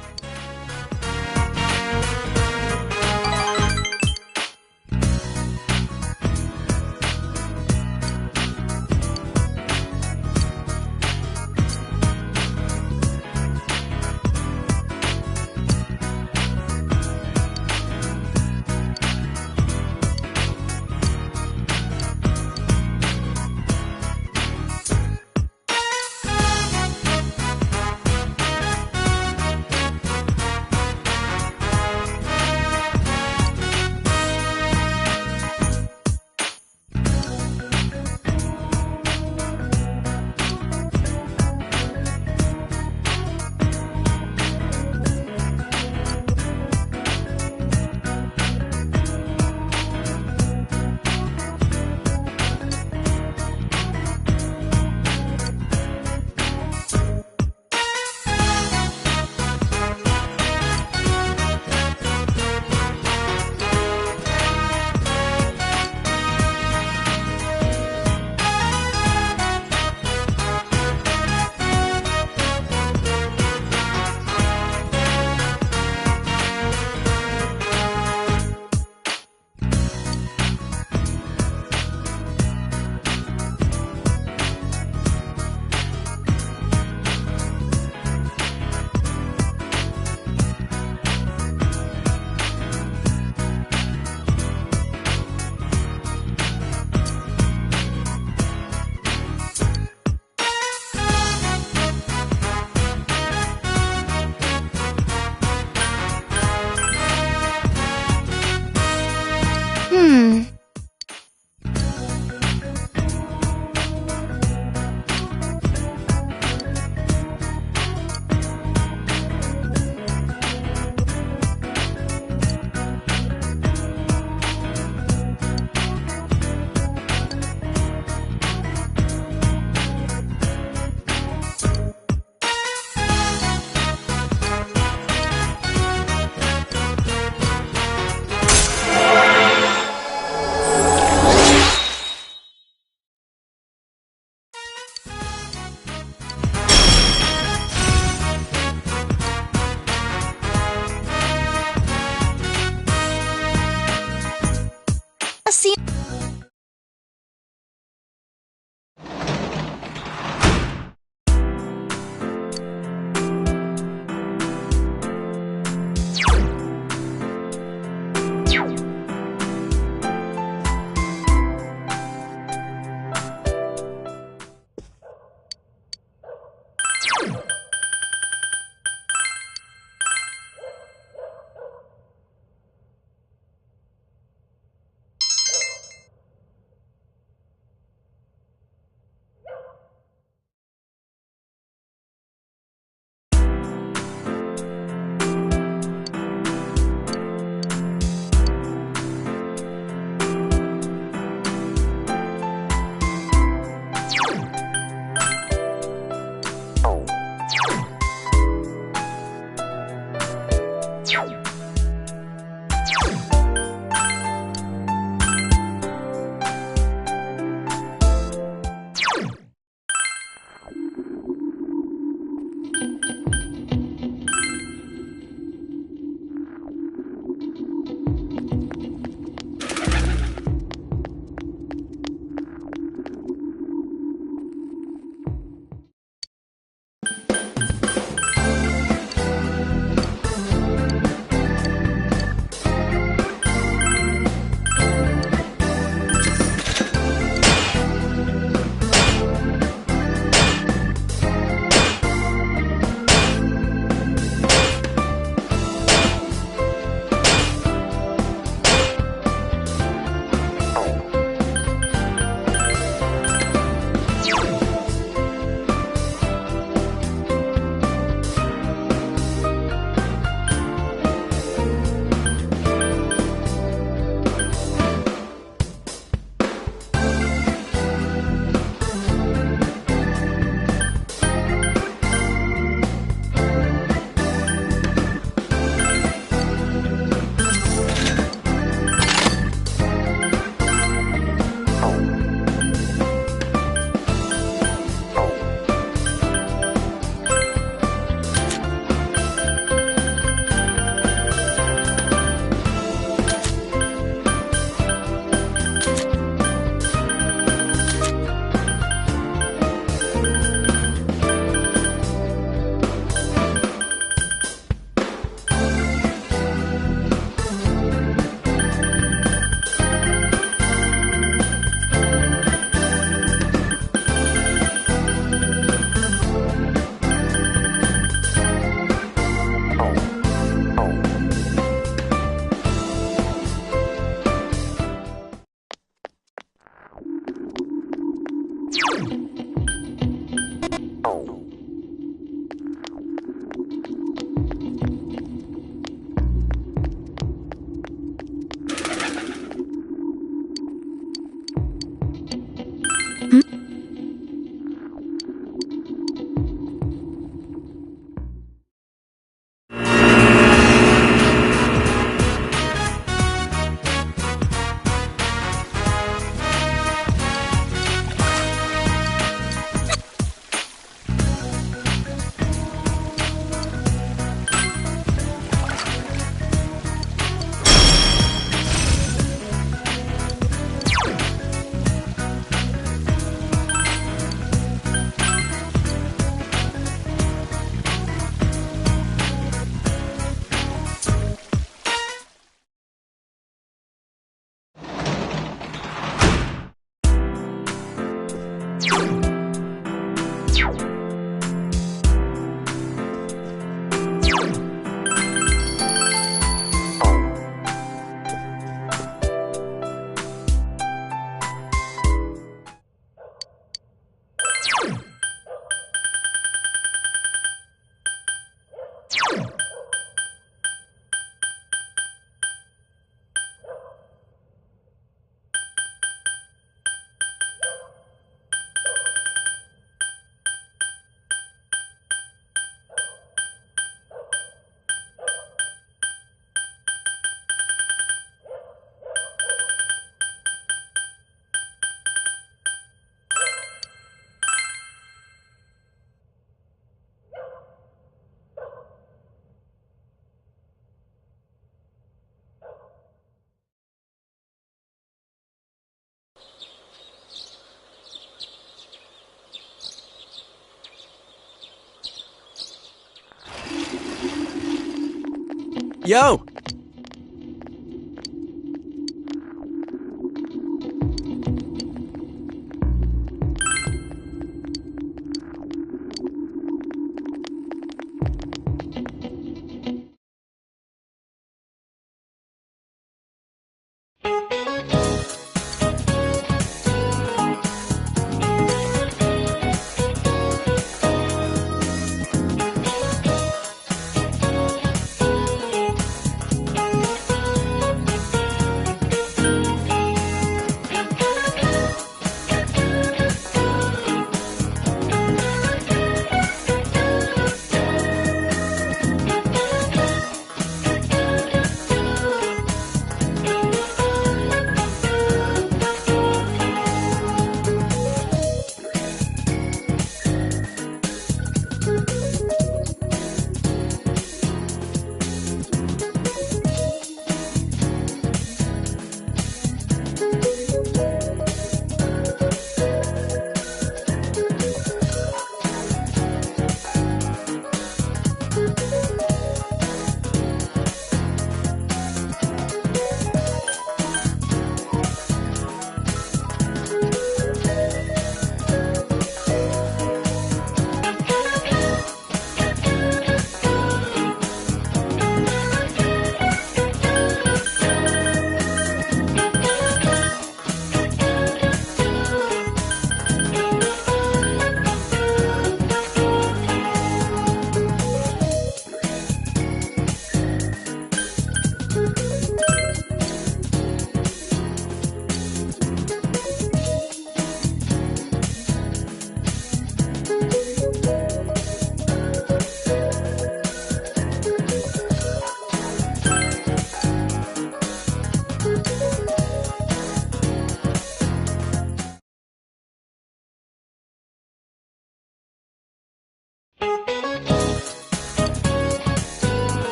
Yo!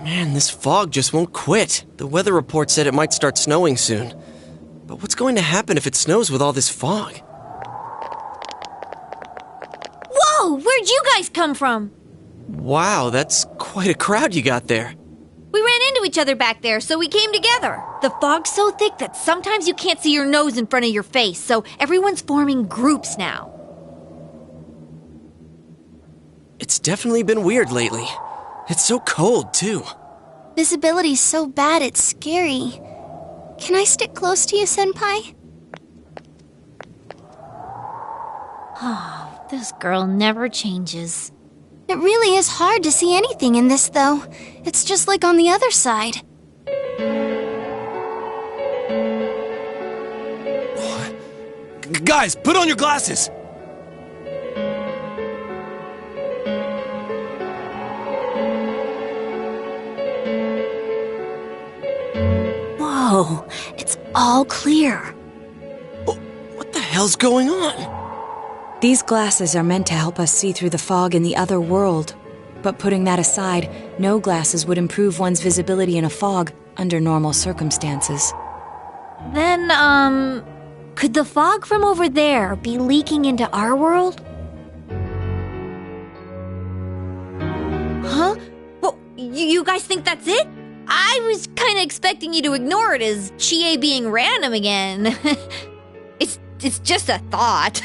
Man, this fog just won't quit. The weather report said it might start snowing soon. But what's going to happen if it snows with all this fog? Whoa! Where'd you guys come from? Wow, that's quite a crowd you got there. We ran into each other back there, so we came together. The fog's so thick that sometimes you can't see your nose in front of your face, so everyone's forming groups now. It's definitely been weird lately. It's so cold, too. Visibility's so bad it's scary. Can I stick close to you, Senpai? Oh, this girl never changes. It really is hard to see anything in this, though. It's just like on the other side. Guys, put on your glasses! Whoa, it's all clear. What the hell's going on? These glasses are meant to help us see through the fog in the other world. But putting that aside, no glasses would improve one's visibility in a fog under normal circumstances. Then, could the fog from over there be leaking into our world? Huh? Well, you guys think that's it? I was kind of expecting you to ignore it as Chie being random again. It's just a thought.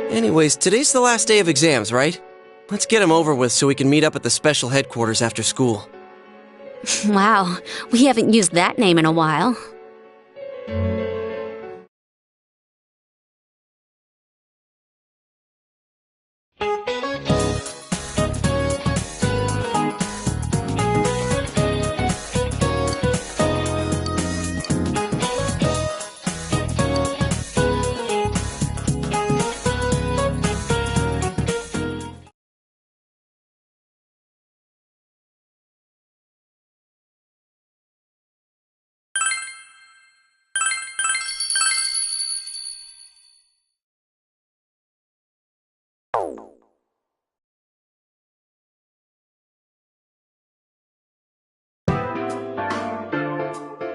Anyways, today's the last day of exams, right? Let's get them over with so we can meet up at the special headquarters after school. Wow, we haven't used that name in a while.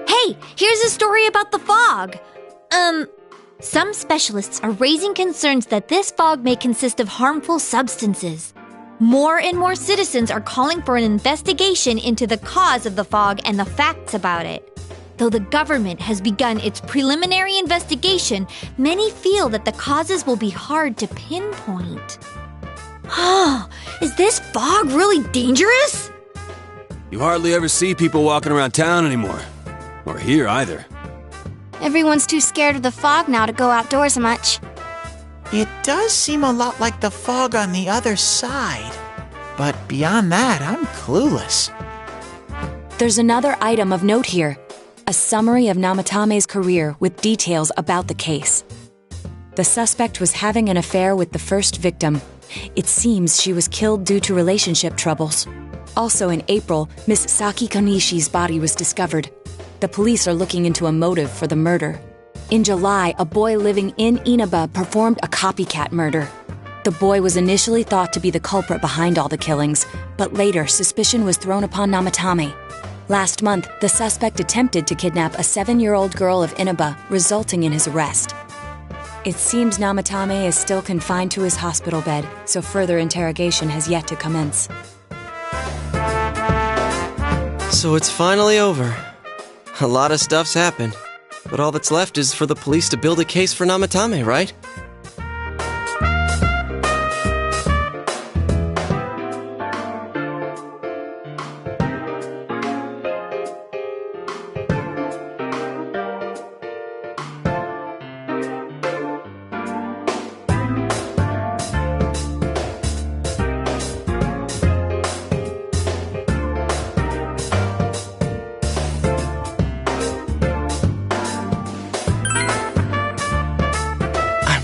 Hey, here's a story about the fog. Some specialists are raising concerns that this fog may consist of harmful substances. More and more citizens are calling for an investigation into the cause of the fog and the facts about it. Though the government has begun its preliminary investigation, many feel that the causes will be hard to pinpoint. Is this fog really dangerous? You hardly ever see people walking around town anymore. Or here either. Everyone's too scared of the fog now to go outdoors much. It does seem a lot like the fog on the other side. But beyond that, I'm clueless. There's another item of note here. A summary of Namatame's career with details about the case. The suspect was having an affair with the first victim. It seems she was killed due to relationship troubles. Also in April, Miss Saki Konishi's body was discovered. The police are looking into a motive for the murder. In July, a boy living in Inaba performed a copycat murder. The boy was initially thought to be the culprit behind all the killings, but later suspicion was thrown upon Namatame. Last month, the suspect attempted to kidnap a 7-year-old girl of Inaba, resulting in his arrest. It seems Namatame is still confined to his hospital bed, so further interrogation has yet to commence. So it's finally over. A lot of stuff's happened, but all that's left is for the police to build a case for Namatame, right?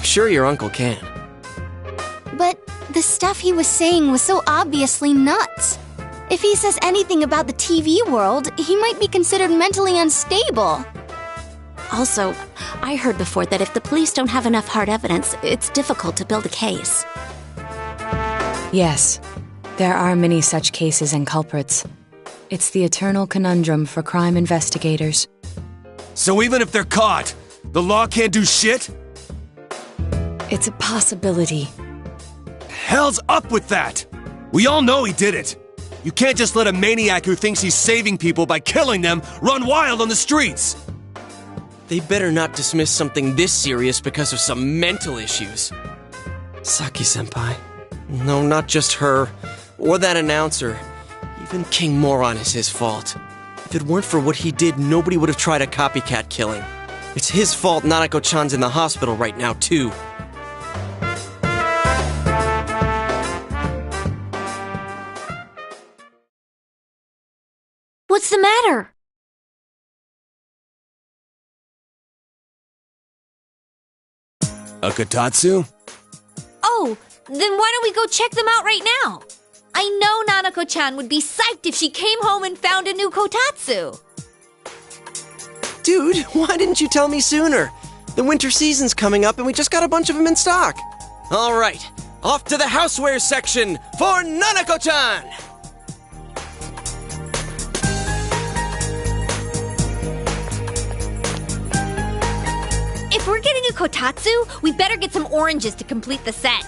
Sure your uncle can. But the stuff he was saying was so obviously nuts. If he says anything about the TV world, he might be considered mentally unstable. Also, I heard before that if the police don't have enough hard evidence, it's difficult to build a case. Yes, there are many such cases and culprits. It's the eternal conundrum for crime investigators. So even if they're caught, the law can't do shit? It's a possibility. Hell's up with that! We all know he did it! You can't just let a maniac who thinks he's saving people by killing them run wild on the streets! They better not dismiss something this serious because of some mental issues. Saki-senpai. No, not just her. Or that announcer. Even King Moron is his fault. If it weren't for what he did, nobody would have tried a copycat killing. It's his fault Nanako-chan's in the hospital right now, too. What's the matter? A Kotatsu? Oh, then why don't we go check them out right now? I know Nanako-chan would be psyched if she came home and found a new kotatsu. Dude, why didn't you tell me sooner? The winter season's coming up and we just got a bunch of them in stock. All right, off to the houseware section for Nanako-chan! If we're getting a kotatsu, we better get some oranges to complete the set.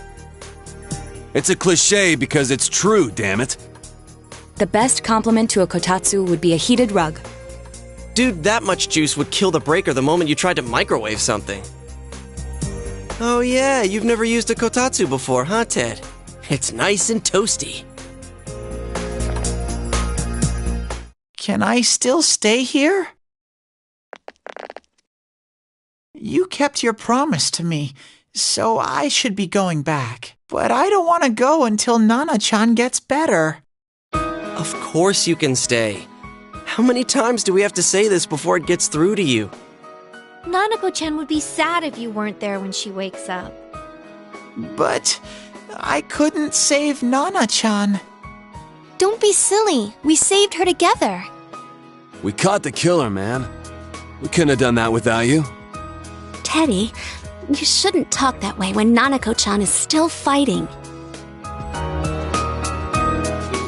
It's a cliche because it's true, damn it. The best compliment to a kotatsu would be a heated rug. Dude, that much juice would kill the breaker the moment you tried to microwave something. Oh yeah, you've never used a kotatsu before, huh, Ted? It's nice and toasty. Can I still stay here? You kept your promise to me, so I should be going back. But I don't want to go until Nana-chan gets better. Of course you can stay. How many times do we have to say this before it gets through to you? Nanako-chan would be sad if you weren't there when she wakes up. But I couldn't save Nana-chan. Don't be silly. We saved her together. We caught the killer, man. We couldn't have done that without you. Teddy, you shouldn't talk that way when Nanako-chan is still fighting.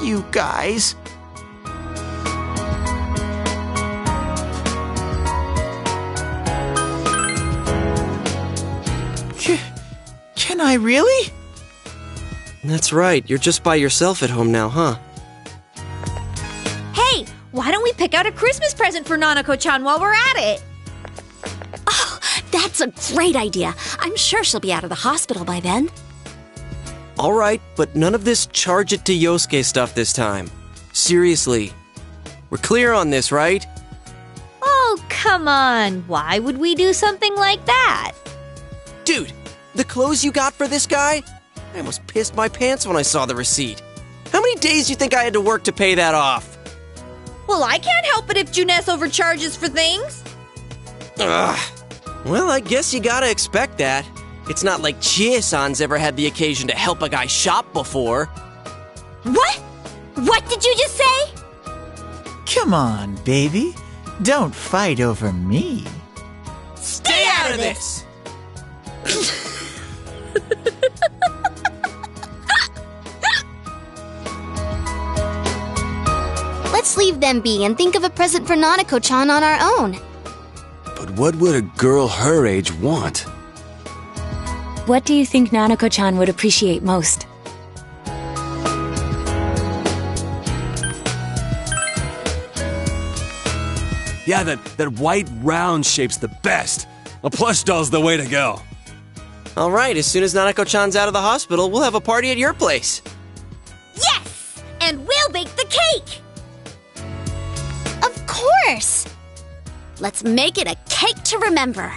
You guys. Can I really? That's right, you're just by yourself at home now, huh? Hey, why don't we pick out a Christmas present for Nanako-chan while we're at it? Oh, that's a great idea. I'm sure she'll be out of the hospital by then. All right, but none of this charge it to Yosuke stuff this time. Seriously. We're clear on this, right? Oh, come on. Why would we do something like that? Dude, the clothes you got for this guy? I almost pissed my pants when I saw the receipt. How many days do you think I had to work to pay that off? Well, I can't help it if Juness overcharges for things. Ugh. Well, I guess you gotta expect that. It's not like Chie-san's ever had the occasion to help a guy shop before. What? What did you just say? Come on, baby. Don't fight over me. Stay out of this! Let's leave them be and think of a present for Nanako-chan on our own. But what would a girl her age want? What do you think Nanako-chan would appreciate most? Yeah, that white round shape's the best. A plush doll's the way to go. All right, as soon as Nanako-chan's out of the hospital, we'll have a party at your place. Yes! And we'll bake the cake! Of course! Let's make it a cake to remember.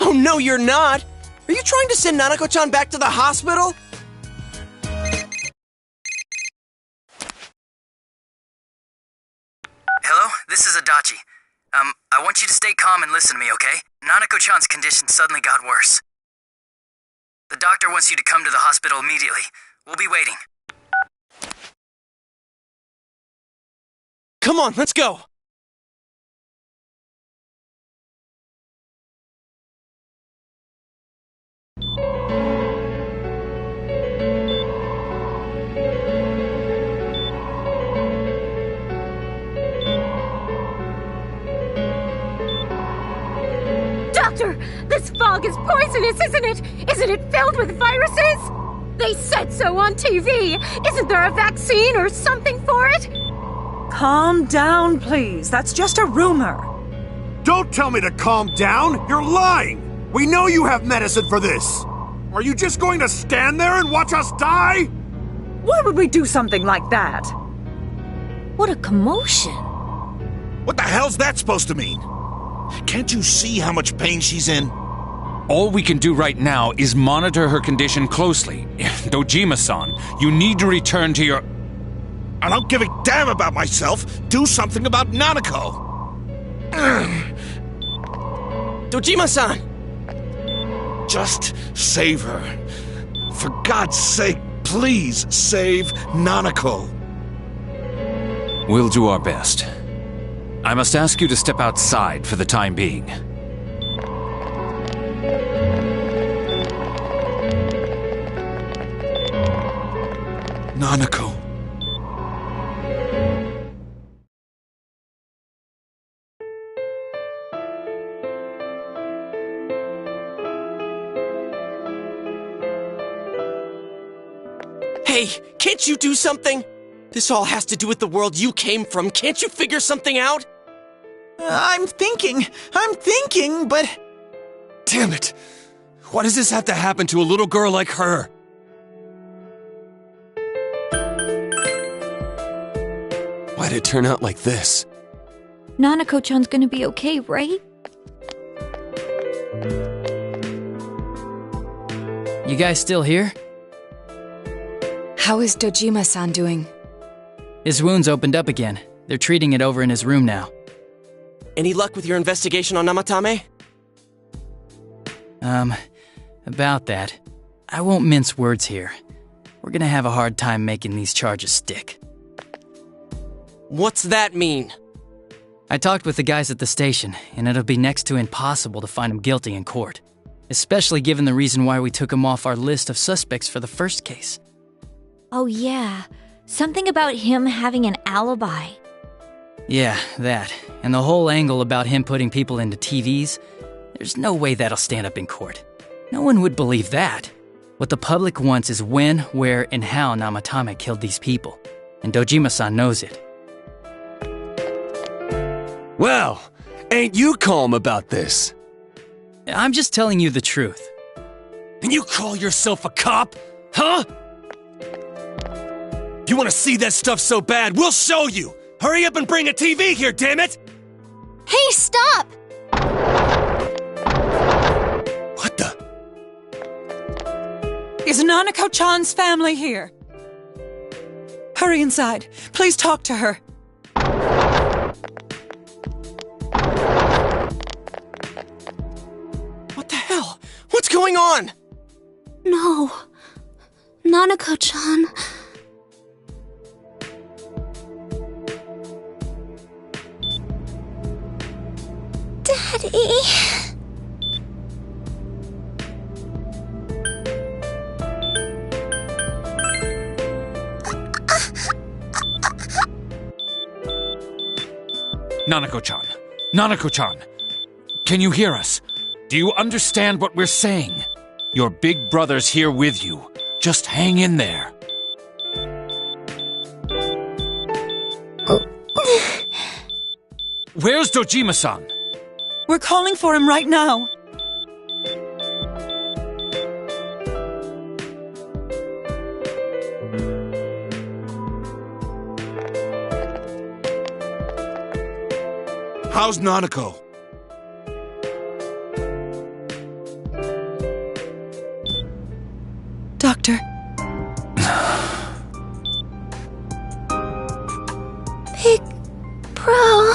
Oh, no, you're not! Are you trying to send Nanako-chan back to the hospital? Hello, this is Adachi. I want you to stay calm and listen to me, okay? Nanako-chan's condition suddenly got worse. The doctor wants you to come to the hospital immediately. We'll be waiting. Come on, let's go! Doctor, this fog is poisonous, isn't it? Isn't it filled with viruses? They said so on TV. Isn't there a vaccine or something for it? Calm down, please. That's just a rumor. Don't tell me to calm down! You're lying! We know you have medicine for this! Are you just going to stand there and watch us die? Why would we do something like that? What a commotion. What the hell's that supposed to mean? Can't you see how much pain she's in? All we can do right now is monitor her condition closely. Dojima-san, you need to return to your... I don't give a damn about myself. Do something about Nanako. Dojima-san! Just save her. For God's sake, please save Nanako. We'll do our best. I must ask you to step outside for the time being. Nanako. Hey, can't you do something? This all has to do with the world you came from. Can't you figure something out? I'm thinking, but... Damn it! Why does this have to happen to a little girl like her? Why'd it turn out like this? Nanako-chan's gonna be okay, right? You guys still here? How is Dojima-san doing? His wound's opened up again. They're treating it over in his room now. Any luck with your investigation on Namatame? About that. I won't mince words here. We're gonna have a hard time making these charges stick. What's that mean? I talked with the guys at the station, and it'll be next to impossible to find him guilty in court. Especially given the reason why we took him off our list of suspects for the first case. Oh yeah, something about him having an alibi. Yeah, that. And the whole angle about him putting people into TVs, there's no way that'll stand up in court. No one would believe that. What the public wants is when, where, and how Namatame killed these people. And Dojima-san knows it. Well, ain't you calm about this? I'm just telling you the truth. And you call yourself a cop? Huh? You want to see that stuff so bad, we'll show you! Hurry up and bring a TV here, damn it! Hey, stop! What the? Is Nanako-chan's family here? Hurry inside. Please talk to her. What the hell? What's going on? No. Nanako-chan. Daddy. Nanako-chan! Nanako-chan! Can you hear us? Do you understand what we're saying? Your big brother's here with you. Just hang in there. Where's Dojima-san? We're calling for him right now. How's Nanako? Doctor. Big bro.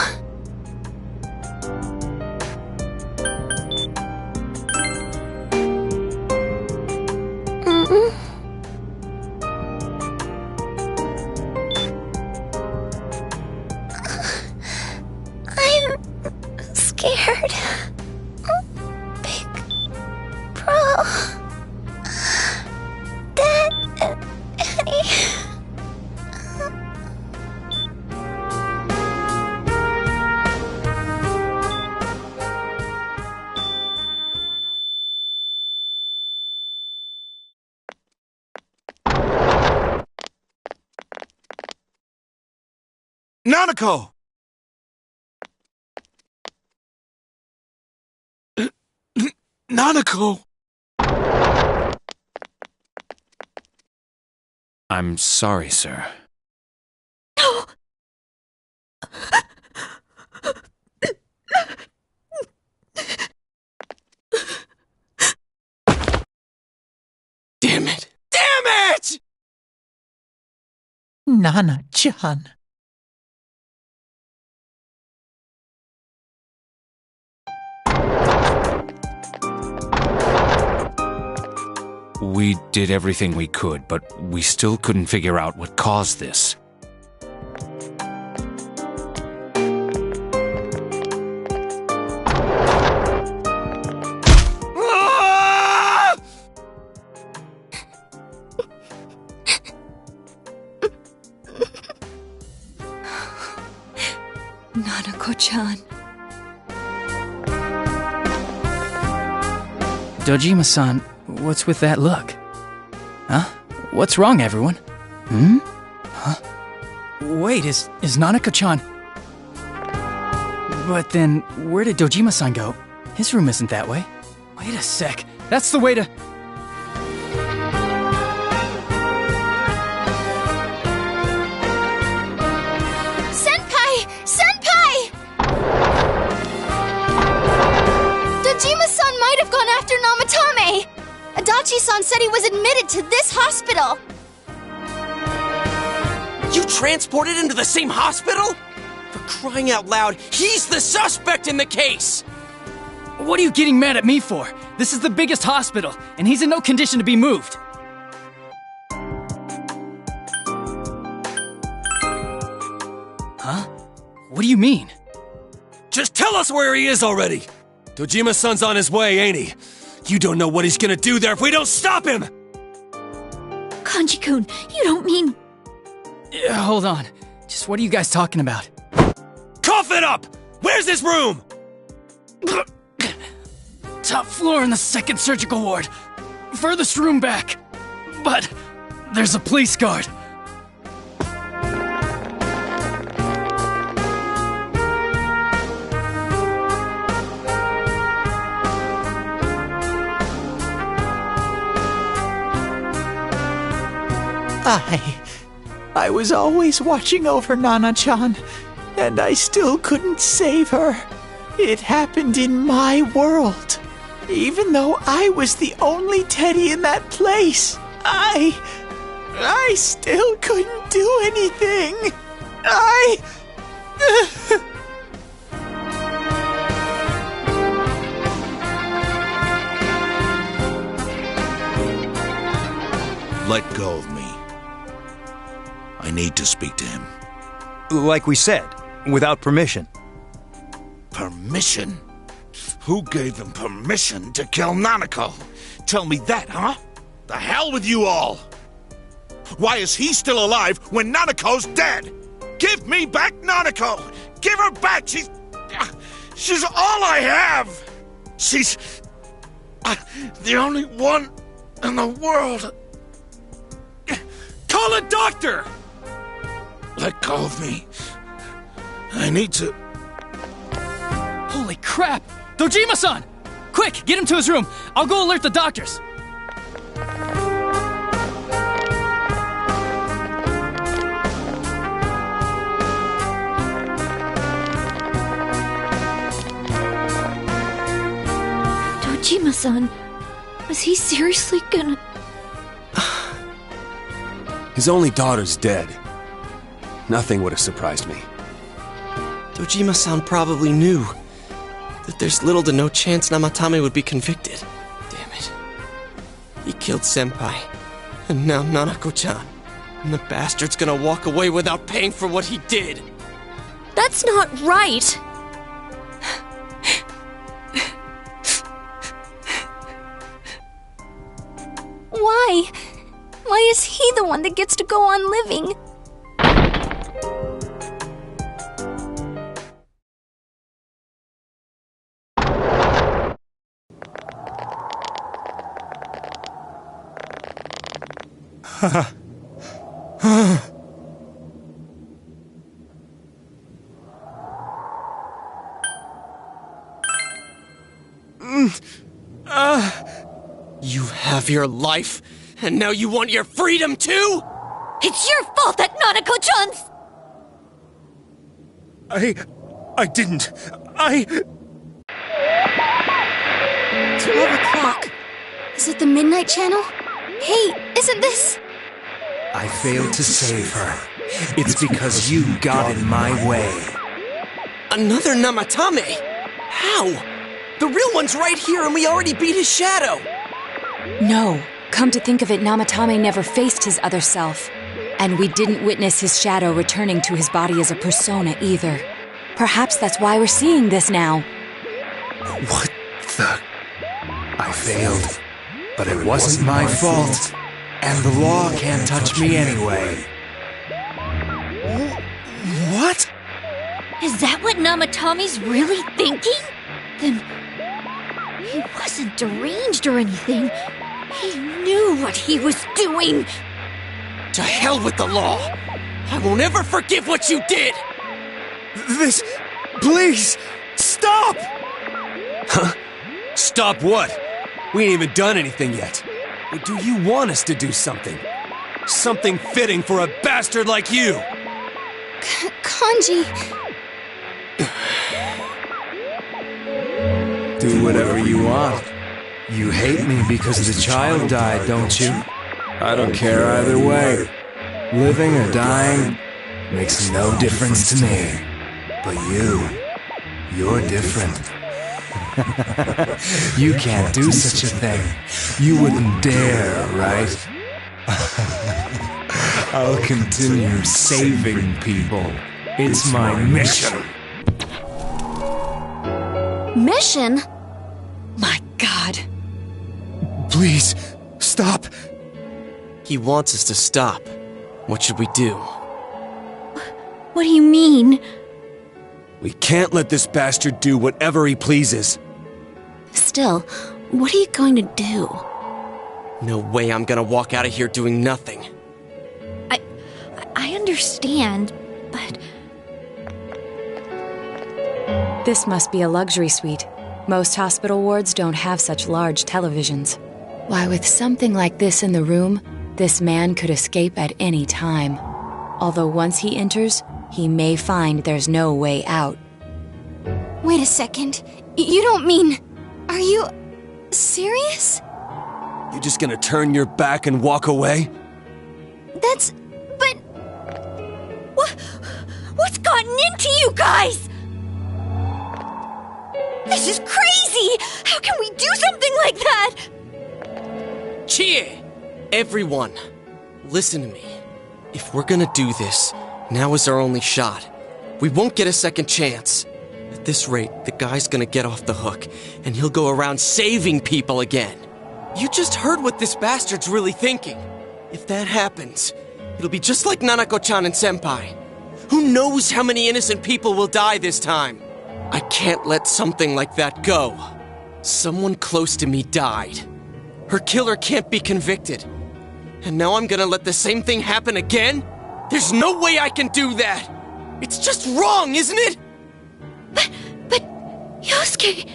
I'm scared. Big bro. Dad, Annie. Nanako! Nanako! I'm sorry, sir. Damn it! Damn it! Nana-chan. We did everything we could, but we still couldn't figure out what caused this. Nanako-chan. Dojima-san, what's with that look? Huh? What's wrong, everyone? Huh? Wait, is Nanako-chan... But then, where did Dojima-san go? His room isn't that way. Wait a sec. That's the way to... Dojima-san might have gone after Namatame! Adachi-san said he was admitted to this hospital! You transported him to the same hospital? For crying out loud, he's the suspect in the case! What are you getting mad at me for? This is the biggest hospital, and he's in no condition to be moved. Huh? What do you mean? Just tell us where he is already! Dojima-san's on his way, ain't he? You don't know what he's gonna do there if we don't stop him! Kanji-kun, you don't mean... Hold on. Just what are you guys talking about? Cough it up! Where's his room? Top floor in the second surgical ward. Furthest room back. But there's a police guard. I was always watching over Nana-chan, and I still couldn't save her. It happened in my world. Even though I was the only Teddy in that place, I still couldn't do anything. Let go of me. I need to speak to him. Like we said, without permission. Permission? Who gave them permission to kill Nanako? Tell me that, huh? The hell with you all! Why is he still alive when Nanako's dead? Give me back Nanako! Give her back! She's all I have! She's the only one in the world. Call a doctor! Let go of me. I need to... Holy crap! Dojima-san! Quick, get him to his room. I'll go alert the doctors. Dojima-san, was he seriously gonna... His only daughter's dead. Nothing would have surprised me. Dojima-san probably knew that there's little to no chance Namatame would be convicted. Damn it. He killed Senpai, and now Nanako-chan. And the bastard's gonna walk away without paying for what he did. That's not right! Why? Why is he the one that gets to go on living? You have your life, and now you want your freedom too? It's your fault that Nanako-chan's... I didn't. 12 o'clock. Is it the Midnight Channel? Hey, isn't this... I failed to save her. It's because you got in my way. Another Namatame? How? The real one's right here and we already beat his shadow! No. Come to think of it, Namatame never faced his other self. And we didn't witness his shadow returning to his body as a persona either. Perhaps that's why we're seeing this now. What the... I failed. But it wasn't my fault. And the law can't touch me anyway. What? Is that what Namatame's really thinking? Then... he wasn't deranged or anything. He knew what he was doing. To hell with the law! I won't ever forgive what you did! This... please! Stop! Huh? Stop what? We ain't even done anything yet. Or do you want us to do something? Something fitting for a bastard like you! Kanji... Do whatever you want. You hate me because the child died, don't you? I don't care either way. Living or dying makes no difference to me. But you're different. You can't do such a thing. You wouldn't dare, right? I'll continue saving people. It's my mission. Mission? My God. Please, stop. He wants us to stop. What should we do? What do you mean? We can't let this bastard do whatever he pleases. Still, what are you going to do? No way I'm gonna walk out of here doing nothing. I understand, but... This must be a luxury suite. Most hospital wards don't have such large televisions. Why, with something like this in the room, this man could escape at any time. Although once he enters, he may find there's no way out. Wait a second. You don't mean... Are you... serious? You just gonna turn your back and walk away? That's... but... What's gotten into you guys? This is crazy! How can we do something like that? Chie! Everyone, listen to me. If we're gonna do this, now is our only shot. We won't get a second chance. At this rate, the guy's gonna get off the hook, and he'll go around saving people again. You just heard what this bastard's really thinking. If that happens, it'll be just like Nanako-chan and Senpai. Who knows how many innocent people will die this time? I can't let something like that go. Someone close to me died. Her killer can't be convicted. And now I'm gonna let the same thing happen again? There's no way I can do that! It's just wrong, isn't it? But... Yosuke...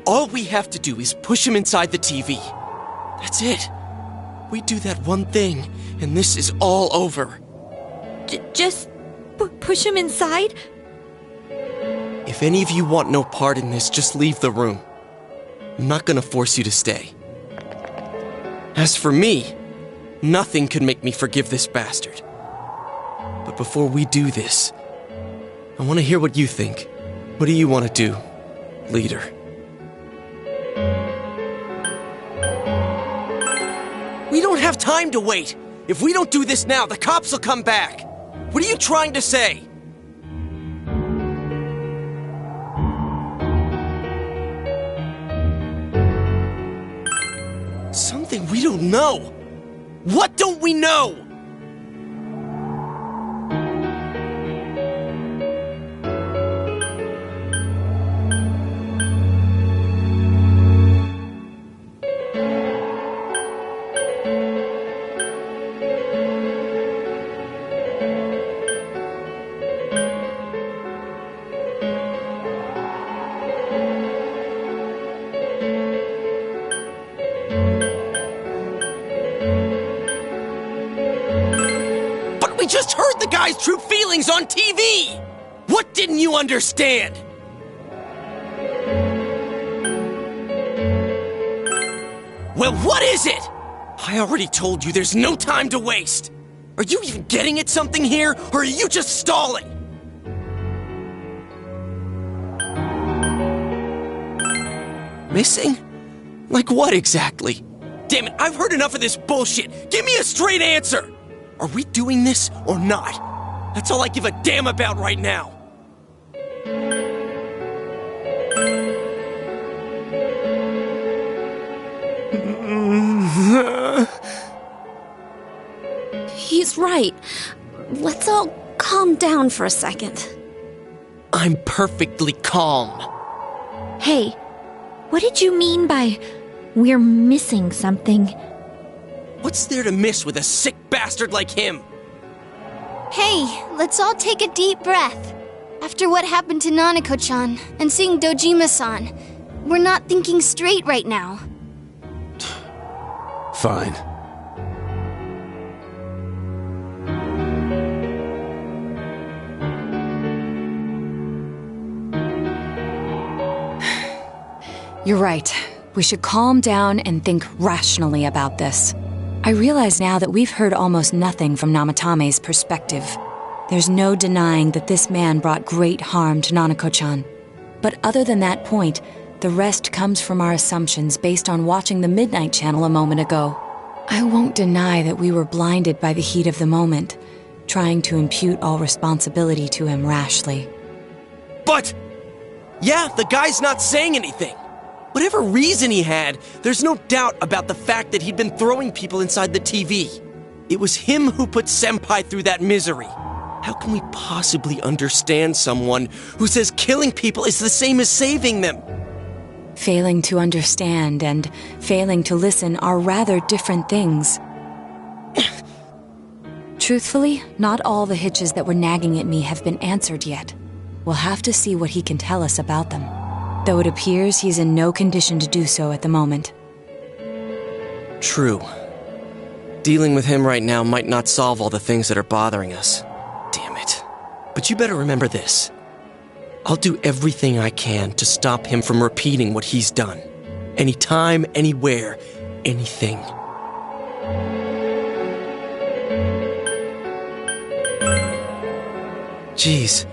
All we have to do is push him inside the TV. That's it. We do that one thing, and this is all over. Just... push him inside? If any of you want no part in this, just leave the room. I'm not gonna force you to stay. As for me, nothing could make me forgive this bastard. But before we do this, I want to hear what you think. What do you want to do, leader? We don't have time to wait! If we don't do this now, the cops will come back! What are you trying to say? Something we don't know! What don't we know? guy's true feelings on TV! What didn't you understand? Well, what is it? I already told you there's no time to waste. Are you even getting at something here, or are you just stalling? Missing? Like what exactly? Damn it, I've heard enough of this bullshit. Give me a straight answer. Are we doing this or not? That's all I give a damn about right now. He's right. Let's all calm down for a second. I'm perfectly calm. Hey, what did you mean by we're missing something? What's there to miss with a sick bastard like him? Hey, let's all take a deep breath. After what happened to Nanako-chan and seeing Dojima-san, we're not thinking straight right now. Fine. You're right. We should calm down and think rationally about this. I realize now that we've heard almost nothing from Namatame's perspective. There's no denying that this man brought great harm to Nanako-chan. But other than that point, the rest comes from our assumptions based on watching the Midnight Channel a moment ago. I won't deny that we were blinded by the heat of the moment, trying to impute all responsibility to him rashly. But, yeah, the guy's not saying anything. Whatever reason he had, there's no doubt about the fact that he'd been throwing people inside the TV. It was him who put Senpai through that misery. How can we possibly understand someone who says killing people is the same as saving them? Failing to understand and failing to listen are rather different things. Truthfully, not all the hitches that were nagging at me have been answered yet. We'll have to see what he can tell us about them. Though it appears he's in no condition to do so at the moment. True. Dealing with him right now might not solve all the things that are bothering us. Damn it. But you better remember this. I'll do everything I can to stop him from repeating what he's done. Anytime, anywhere, anything. Jeez,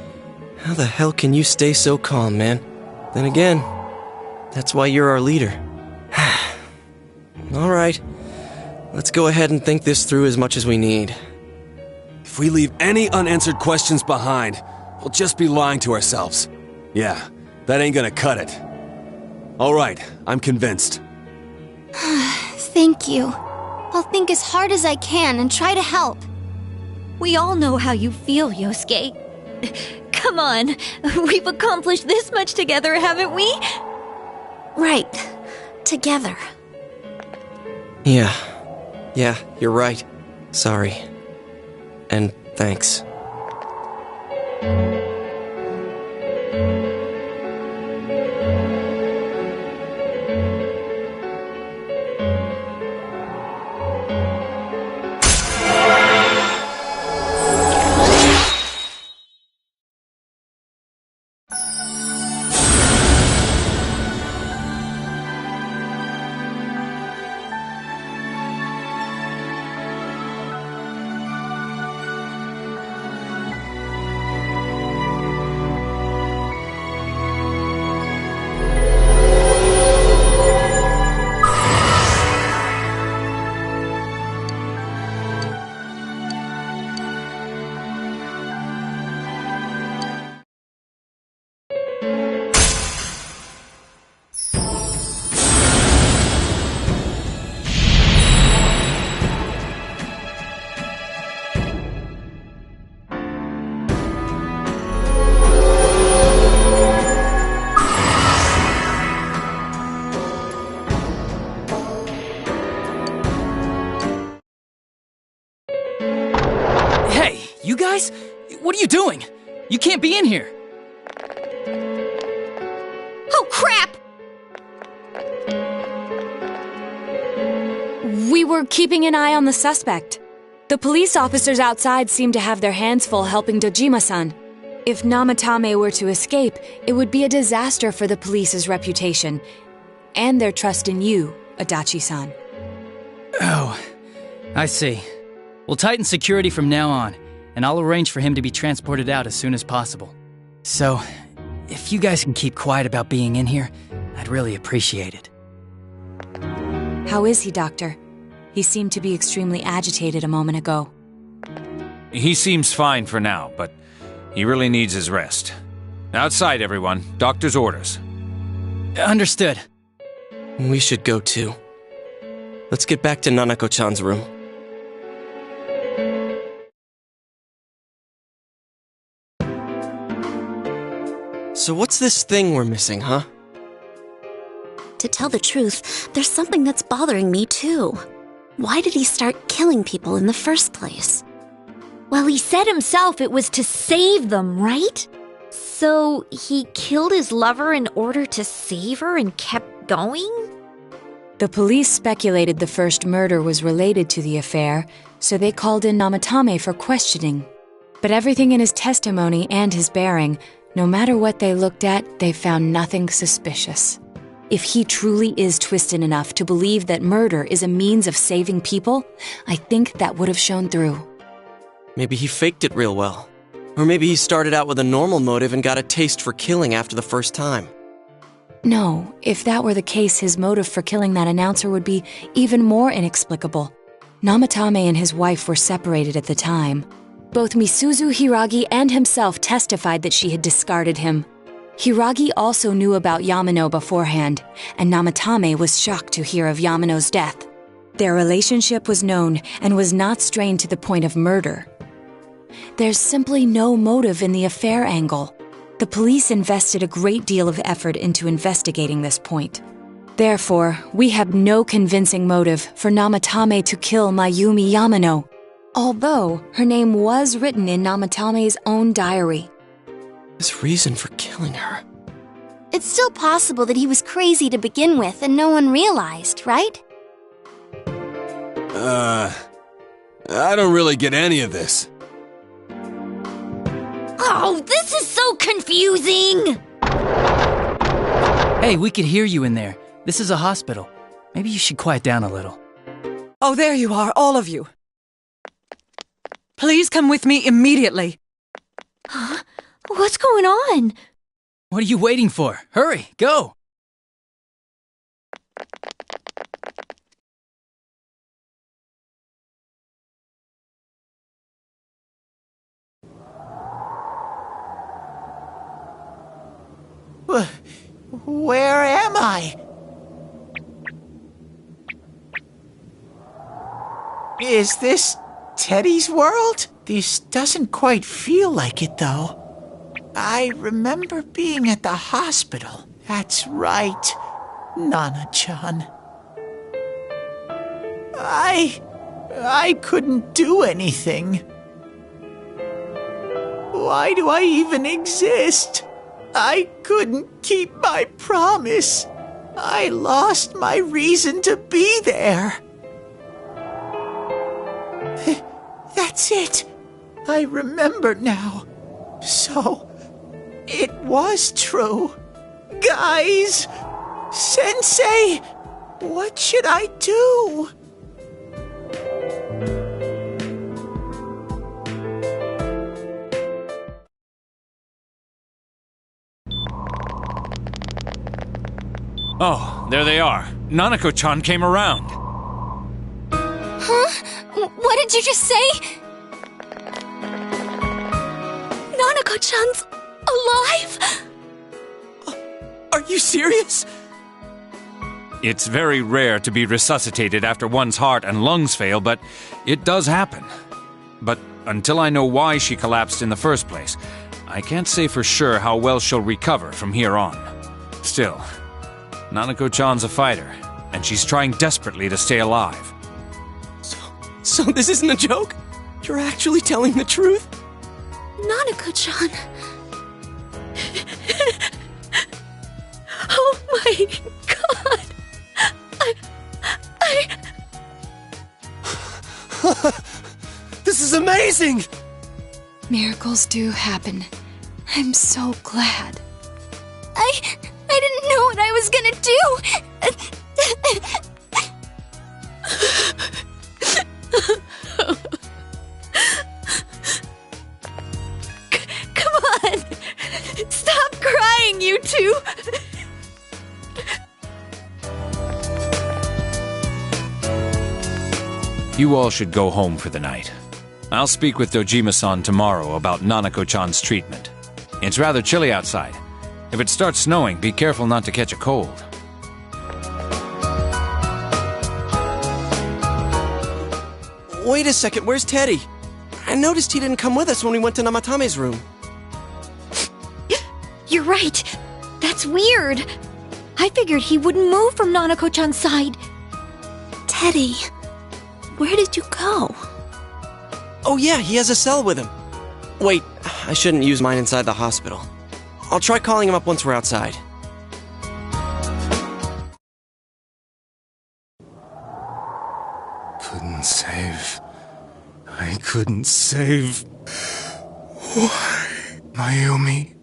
how the hell can you stay so calm, man? Then again, that's why you're our leader. All right, let's go ahead and think this through as much as we need. If we leave any unanswered questions behind, we'll just be lying to ourselves. Yeah, that ain't gonna cut it. All right, I'm convinced. Thank you. I'll think as hard as I can and try to help. We all know how you feel, Yosuke. Come on, we've accomplished this much together, haven't we? Right. Together. Yeah, you're right. Sorry. And thanks. You guys? What are you doing? You can't be in here. Oh, crap! We were keeping an eye on the suspect. The police officers outside seem to have their hands full helping Dojima-san. If Namatame were to escape, it would be a disaster for the police's reputation, and their trust in you, Adachi-san. Oh, I see. We'll tighten security from now on, and I'll arrange for him to be transported out as soon as possible. So, if you guys can keep quiet about being in here, I'd really appreciate it. How is he, Doctor? He seemed to be extremely agitated a moment ago. He seems fine for now, but he really needs his rest. Outside, everyone. Doctor's orders. Understood. We should go too. Let's get back to Nanako-chan's room. So what's this thing we're missing, huh? To tell the truth, there's something that's bothering me too. Why did he start killing people in the first place? Well, he said himself it was to save them, right? So he killed his lover in order to save her and kept going? The police speculated the first murder was related to the affair, so they called in Namatame for questioning. But everything in his testimony and his bearing, no matter what they looked at, they found nothing suspicious. If he truly is twisted enough to believe that murder is a means of saving people, I think that would have shown through. Maybe he faked it real well. Or maybe he started out with a normal motive and got a taste for killing after the first time. No, if that were the case, his motive for killing that announcer would be even more inexplicable. Namatame and his wife were separated at the time. Both Misuzu Hiragi and himself testified that she had discarded him. Hiragi also knew about Yamano beforehand, and Namatame was shocked to hear of Yamano's death. Their relationship was known and was not strained to the point of murder. There's simply no motive in the affair angle. The police invested a great deal of effort into investigating this point. Therefore, we have no convincing motive for Namatame to kill Mayumi Yamano, although her name was written in Namatame's own diary. His reason for killing her. It's still possible that he was crazy to begin with and no one realized, right? I don't really get any of this. Oh, this is so confusing! Hey, we could hear you in there. This is a hospital. Maybe you should quiet down a little. Oh, there you are, all of you. Please come with me immediately. Huh? What's going on? What are you waiting for? Hurry, go! Where am I? Is this Teddy's world? This doesn't quite feel like it, though. I remember being at the hospital. That's right, Nana-chan. I couldn't do anything. Why do I even exist? I couldn't keep my promise. I lost my reason to be there. That's it. I remember now. So, it was true. Guys! Sensei! What should I do? Oh, there they are. Nanako-chan came around. Huh? What did you just say? Nanako-chan's alive? Are you serious? It's very rare to be resuscitated after one's heart and lungs fail, but it does happen. But until I know why she collapsed in the first place, I can't say for sure how well she'll recover from here on. Still, Nanako-chan's a fighter, and she's trying desperately to stay alive. So this isn't a joke? You're actually telling the truth? Nanako-chan. Oh my god. amazing! Miracles do happen. I'm so glad. I didn't know what I was gonna do. Come on! Stop crying, you two! You all should go home for the night. I'll speak with Dojima-san tomorrow about Nanako-chan's treatment. It's rather chilly outside. If it starts snowing, be careful not to catch a cold. Wait a second, where's Teddy? I noticed he didn't come with us when we went to Namatame's room. You're right. That's weird. I figured he wouldn't move from Nanako-chan's side. Teddy, where did you go? Oh yeah, he has a cell with him. Wait, I shouldn't use mine inside the hospital. I'll try calling him up once we're outside. Couldn't save. I couldn't save. Why? Mayumi.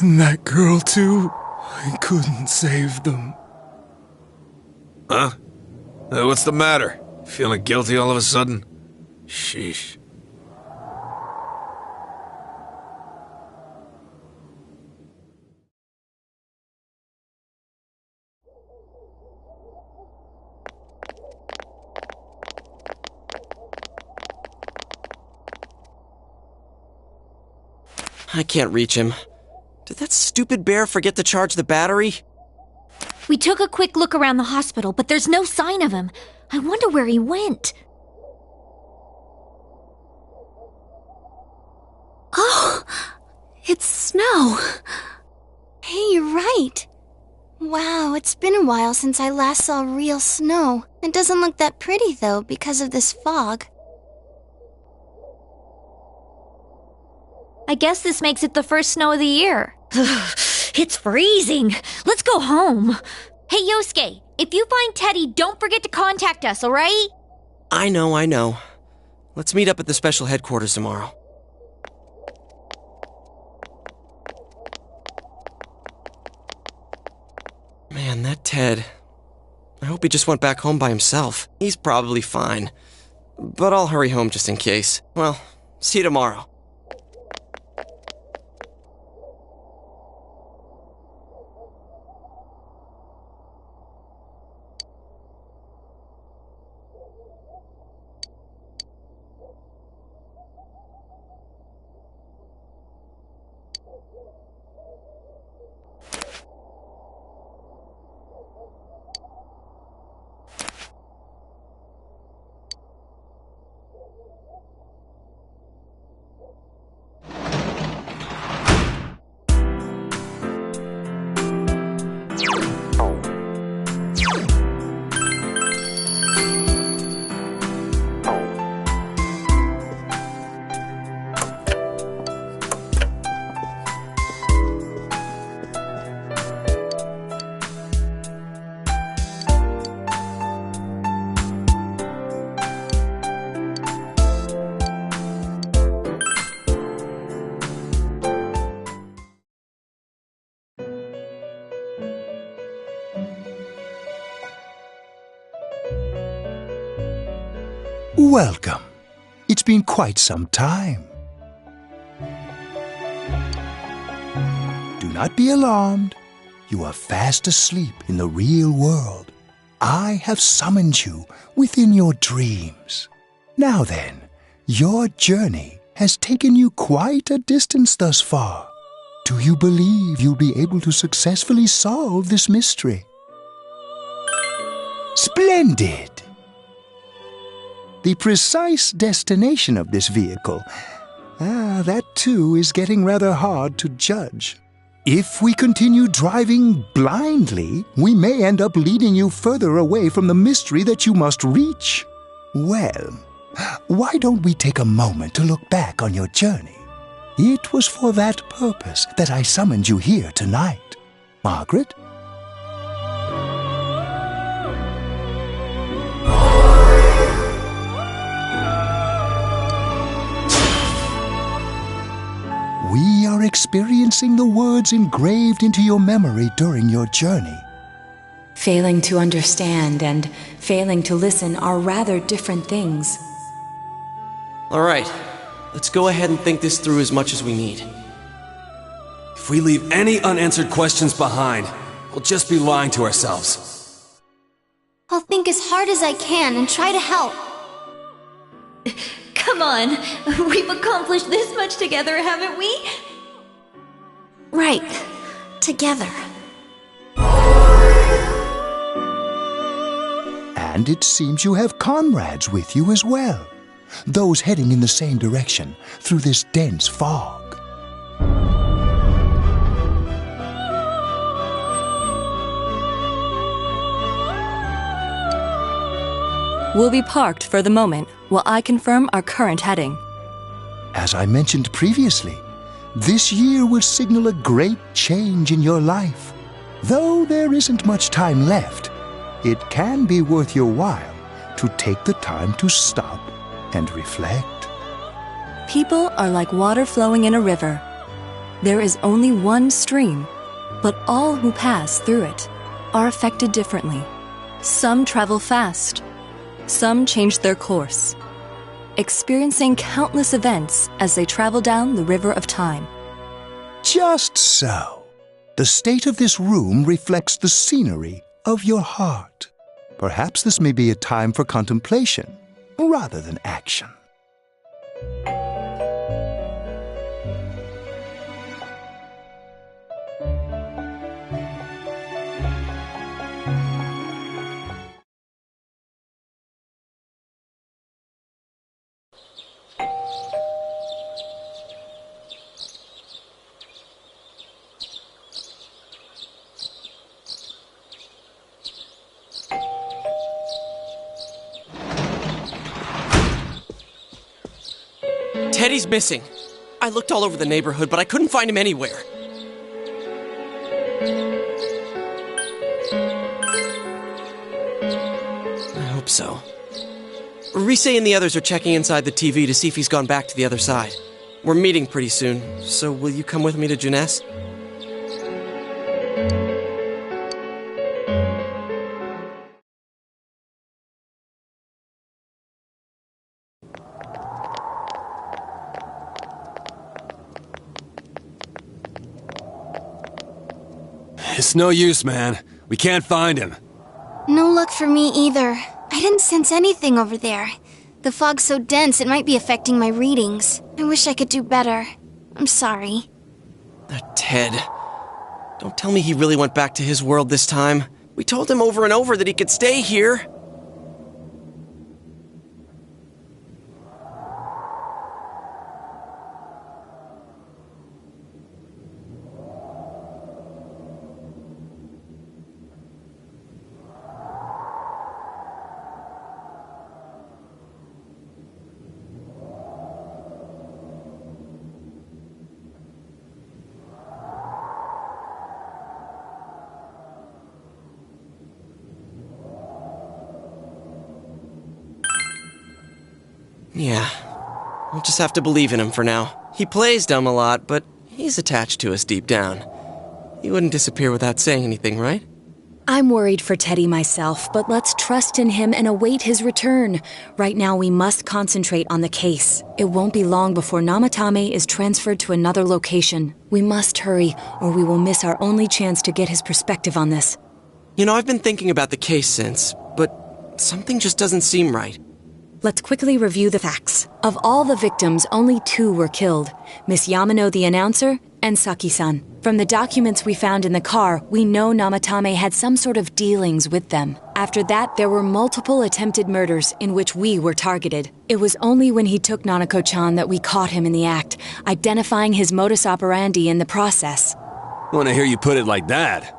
And that girl too. I couldn't save them. Huh? What's the matter? Feeling guilty all of a sudden? Sheesh. I can't reach him. Did that stupid bear forget to charge the battery? We took a quick look around the hospital, but there's no sign of him. I wonder where he went. Oh, it's snow. Hey, you're right. Wow, it's been a while since I last saw real snow. It doesn't look that pretty, though, because of this fog. I guess this makes it the first snow of the year. It's freezing. Let's go home. Hey, Yosuke, if you find Teddy, don't forget to contact us, alright? I know. Let's meet up at the special headquarters tomorrow. Man, that Ted. I hope he just went back home by himself. He's probably fine. But I'll hurry home just in case. Well, see you tomorrow. Welcome. It's been quite some time. Do not be alarmed. You are fast asleep in the real world. I have summoned you within your dreams. Now then, your journey has taken you quite a distance thus far. Do you believe you'll be able to successfully solve this mystery? Splendid! The precise destination of this vehicle, that too is getting rather hard to judge. If we continue driving blindly, we may end up leading you further away from the mystery that you must reach. Well, why don't we take a moment to look back on your journey? It was for that purpose that I summoned you here tonight. Margaret? We are experiencing the words engraved into your memory during your journey. Failing to understand and failing to listen are rather different things. Alright, let's go ahead and think this through as much as we need. If we leave any unanswered questions behind, we'll just be lying to ourselves. I'll think as hard as I can and try to help. Come on, we've accomplished this much together, haven't we? Right. Together. And it seems you have comrades with you as well. Those heading in the same direction through this dense fog. We'll be parked for the moment while I confirm our current heading. As I mentioned previously, this year will signal a great change in your life. Though there isn't much time left, it can be worth your while to take the time to stop and reflect. People are like water flowing in a river. There is only one stream, but all who pass through it are affected differently. Some travel fast. Some change their course, experiencing countless events as they travel down the river of time. Just so. The state of this room reflects the scenery of your heart. Perhaps this may be a time for contemplation rather than action. Teddy's missing. I looked all over the neighborhood, but I couldn't find him anywhere. I hope so. Rise and the others are checking inside the TV to see if he's gone back to the other side. We're meeting pretty soon, so will you come with me to Jeunesse? It's no use, man. We can't find him. No luck for me either. I didn't sense anything over there. The fog's so dense it might be affecting my readings. I wish I could do better. I'm sorry. Ted. Don't tell me he really went back to his world this time. We told him over and over that he could stay here. Yeah, we'll just have to believe in him for now. He plays dumb a lot, but he's attached to us deep down. He wouldn't disappear without saying anything, right? I'm worried for Teddy myself, but let's trust in him and await his return. Right now, we must concentrate on the case. It won't be long before Namatame is transferred to another location. We must hurry, or we will miss our only chance to get his perspective on this. You know, I've been thinking about the case since, but something just doesn't seem right. Let's quickly review the facts. Of all the victims, only 2 were killed. Miss Yamano, the announcer, and Saki-san. From the documents we found in the car, we know Namatame had some sort of dealings with them. After that, there were multiple attempted murders in which we were targeted. It was only when he took Nanako-chan that we caught him in the act, identifying his modus operandi in the process. When I hear you put it like that,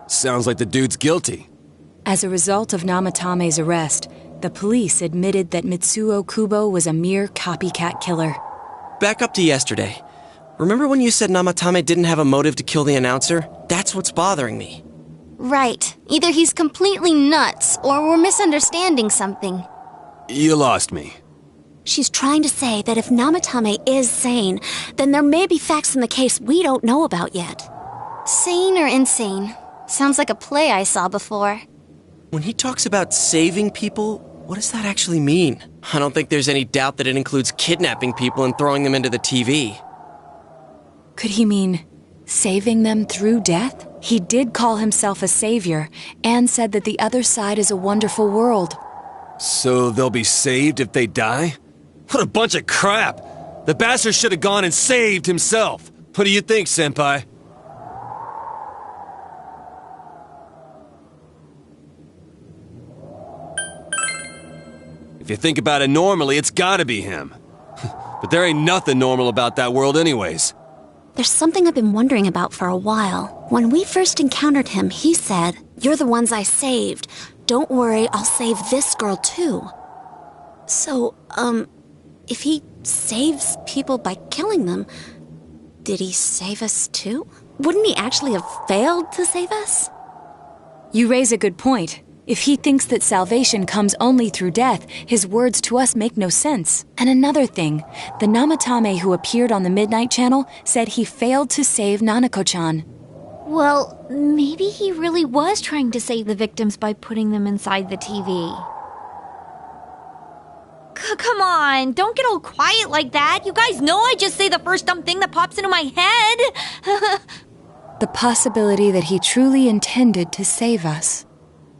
sounds like the dude's guilty. As a result of Namatame's arrest, the police admitted that Mitsuo Kubo was a mere copycat killer. Back up to yesterday. Remember when you said Namatame didn't have a motive to kill the announcer? That's what's bothering me. Right. Either he's completely nuts, or we're misunderstanding something. You lost me. She's trying to say that if Namatame is sane, then there may be facts in the case we don't know about yet. Sane or insane? Sounds like a play I saw before. When he talks about saving people, what does that actually mean? I don't think there's any doubt that it includes kidnapping people and throwing them into the TV. Could he mean saving them through death? He did call himself a savior and said that the other side is a wonderful world. So they'll be saved if they die? What a bunch of crap! The bastard should have gone and saved himself. What do you think, Senpai? If you think about it normally, it's gotta be him. But there ain't nothing normal about that world anyways. There's something I've been wondering about for a while. When we first encountered him, he said, "You're the ones I saved. Don't worry, I'll save this girl too." So, if he saves people by killing them, did he save us too? Wouldn't he actually have failed to save us? You raise a good point. If he thinks that salvation comes only through death, his words to us make no sense. And another thing, the Namatame who appeared on the Midnight Channel said he failed to save Nanako-chan. Well, maybe he really was trying to save the victims by putting them inside the TV. Come on, don't get all quiet like that. You guys know I just say the first dumb thing that pops into my head. The possibility that he truly intended to save us.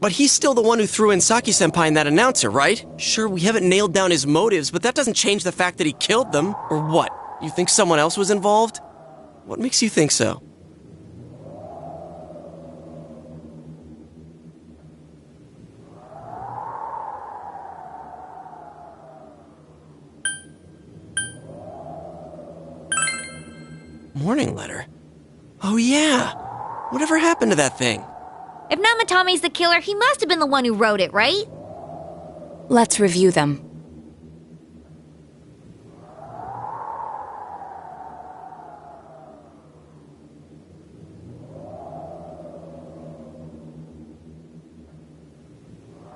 But he's still the one who threw in Saki-senpai and that announcer, right? Sure, we haven't nailed down his motives, but that doesn't change the fact that he killed them. Or what? You think someone else was involved? What makes you think so? Morning letter? Oh yeah! Whatever happened to that thing? If Namatame's the killer, he must have been the one who wrote it, right? Let's review them.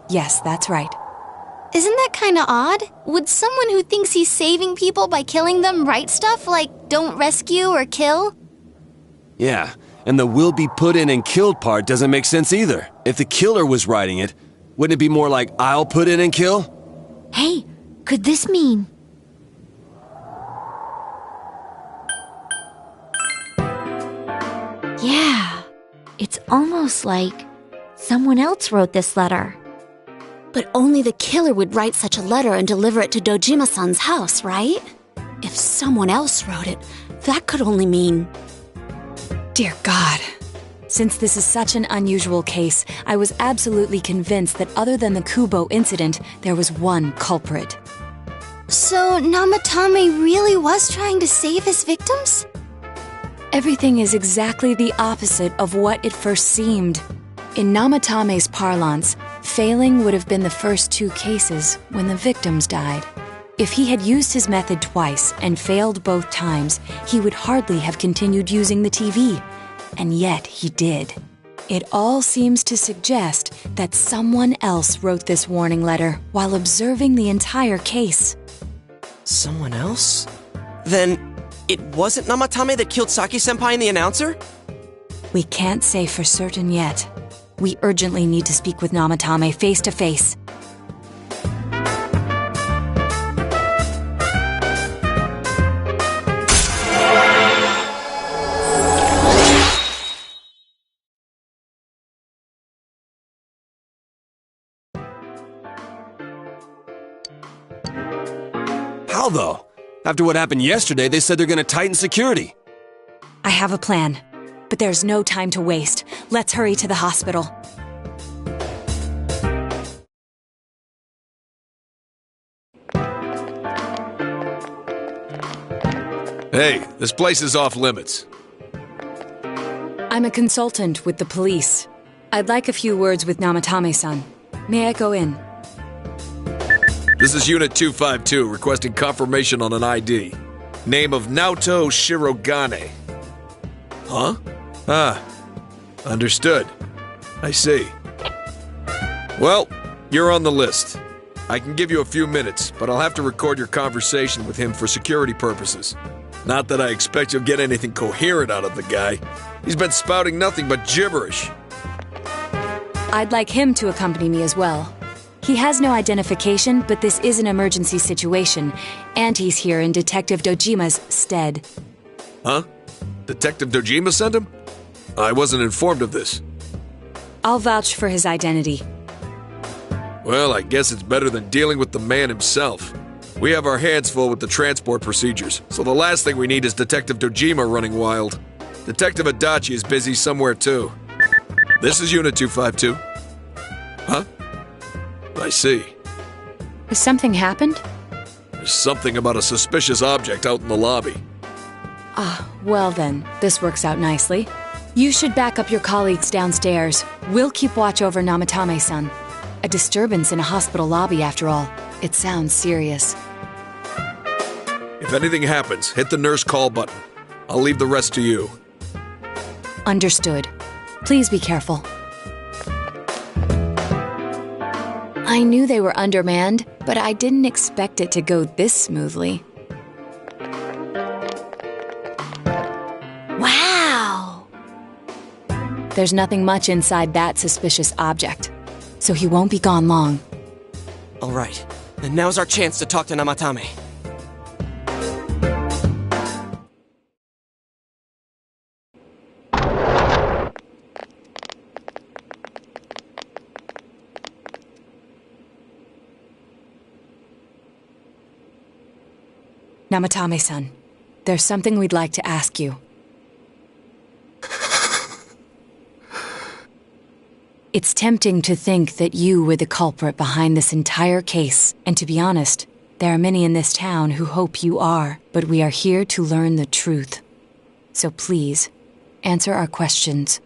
Yes, that's right. Isn't that kinda odd? Would someone who thinks he's saving people by killing them write stuff like, "Don't rescue or kill"? Yeah, and the "will be put in and killed" part doesn't make sense either. If the killer was writing it, wouldn't it be more like, "I'll put in and kill"? Hey, could this mean... Yeah, it's almost like someone else wrote this letter. But only the killer would write such a letter and deliver it to Dojima-san's house, right? If someone else wrote it, that could only mean... Dear God. Since this is such an unusual case, I was absolutely convinced that other than the Kubo incident, there was one culprit. So Namatame really was trying to save his victims? Everything is exactly the opposite of what it first seemed. In Namatame's parlance, failing would have been the first two cases when the victims died. If he had used his method twice and failed both times, he would hardly have continued using the TV. And yet he did. It all seems to suggest that someone else wrote this warning letter while observing the entire case. Someone else? Then it wasn't Namatame that killed Saki-senpai and the announcer? We can't say for certain yet. We urgently need to speak with Namatame face to face. How though? After what happened yesterday, they said they're gonna tighten security. I have a plan, but there's no time to waste. Let's hurry to the hospital. Hey, this place is off limits. I'm a consultant with the police. I'd like a few words with Namatame-san. May I go in? This is Unit 252, requesting confirmation on an ID. Name of Naoto Shirogane. Huh? Ah, understood. I see. Well, you're on the list. I can give you a few minutes, but I'll have to record your conversation with him for security purposes. Not that I expect you'll get anything coherent out of the guy. He's been spouting nothing but gibberish. I'd like him to accompany me as well. He has no identification, but this is an emergency situation, and he's here in Detective Dojima's stead. Huh? Detective Dojima sent him? I wasn't informed of this. I'll vouch for his identity. Well, I guess it's better than dealing with the man himself. We have our hands full with the transport procedures, so the last thing we need is Detective Dojima running wild. Detective Adachi is busy somewhere too. This is Unit 252. Huh? I see. Has something happened? There's something about a suspicious object out in the lobby. Ah, well then, this works out nicely. You should back up your colleagues downstairs. We'll keep watch over Namatame-san. A disturbance in a hospital lobby, after all. It sounds serious. If anything happens, hit the nurse call button. I'll leave the rest to you. Understood. Please be careful. I knew they were undermanned, but I didn't expect it to go this smoothly. Wow! There's nothing much inside that suspicious object, so he won't be gone long. All right, and now's our chance to talk to Namatame. Namatame-san, there's something we'd like to ask you. It's tempting to think that you were the culprit behind this entire case, and to be honest, there are many in this town who hope you are, but we are here to learn the truth. So please, answer our questions.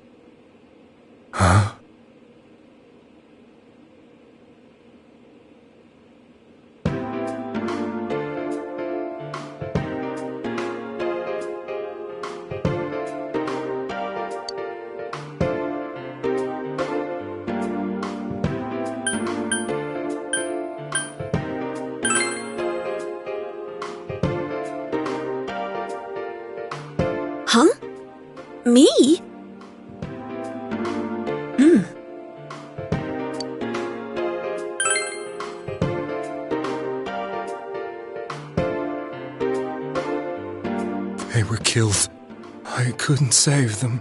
Huh? Huh? Me? They were killed. I couldn't save them.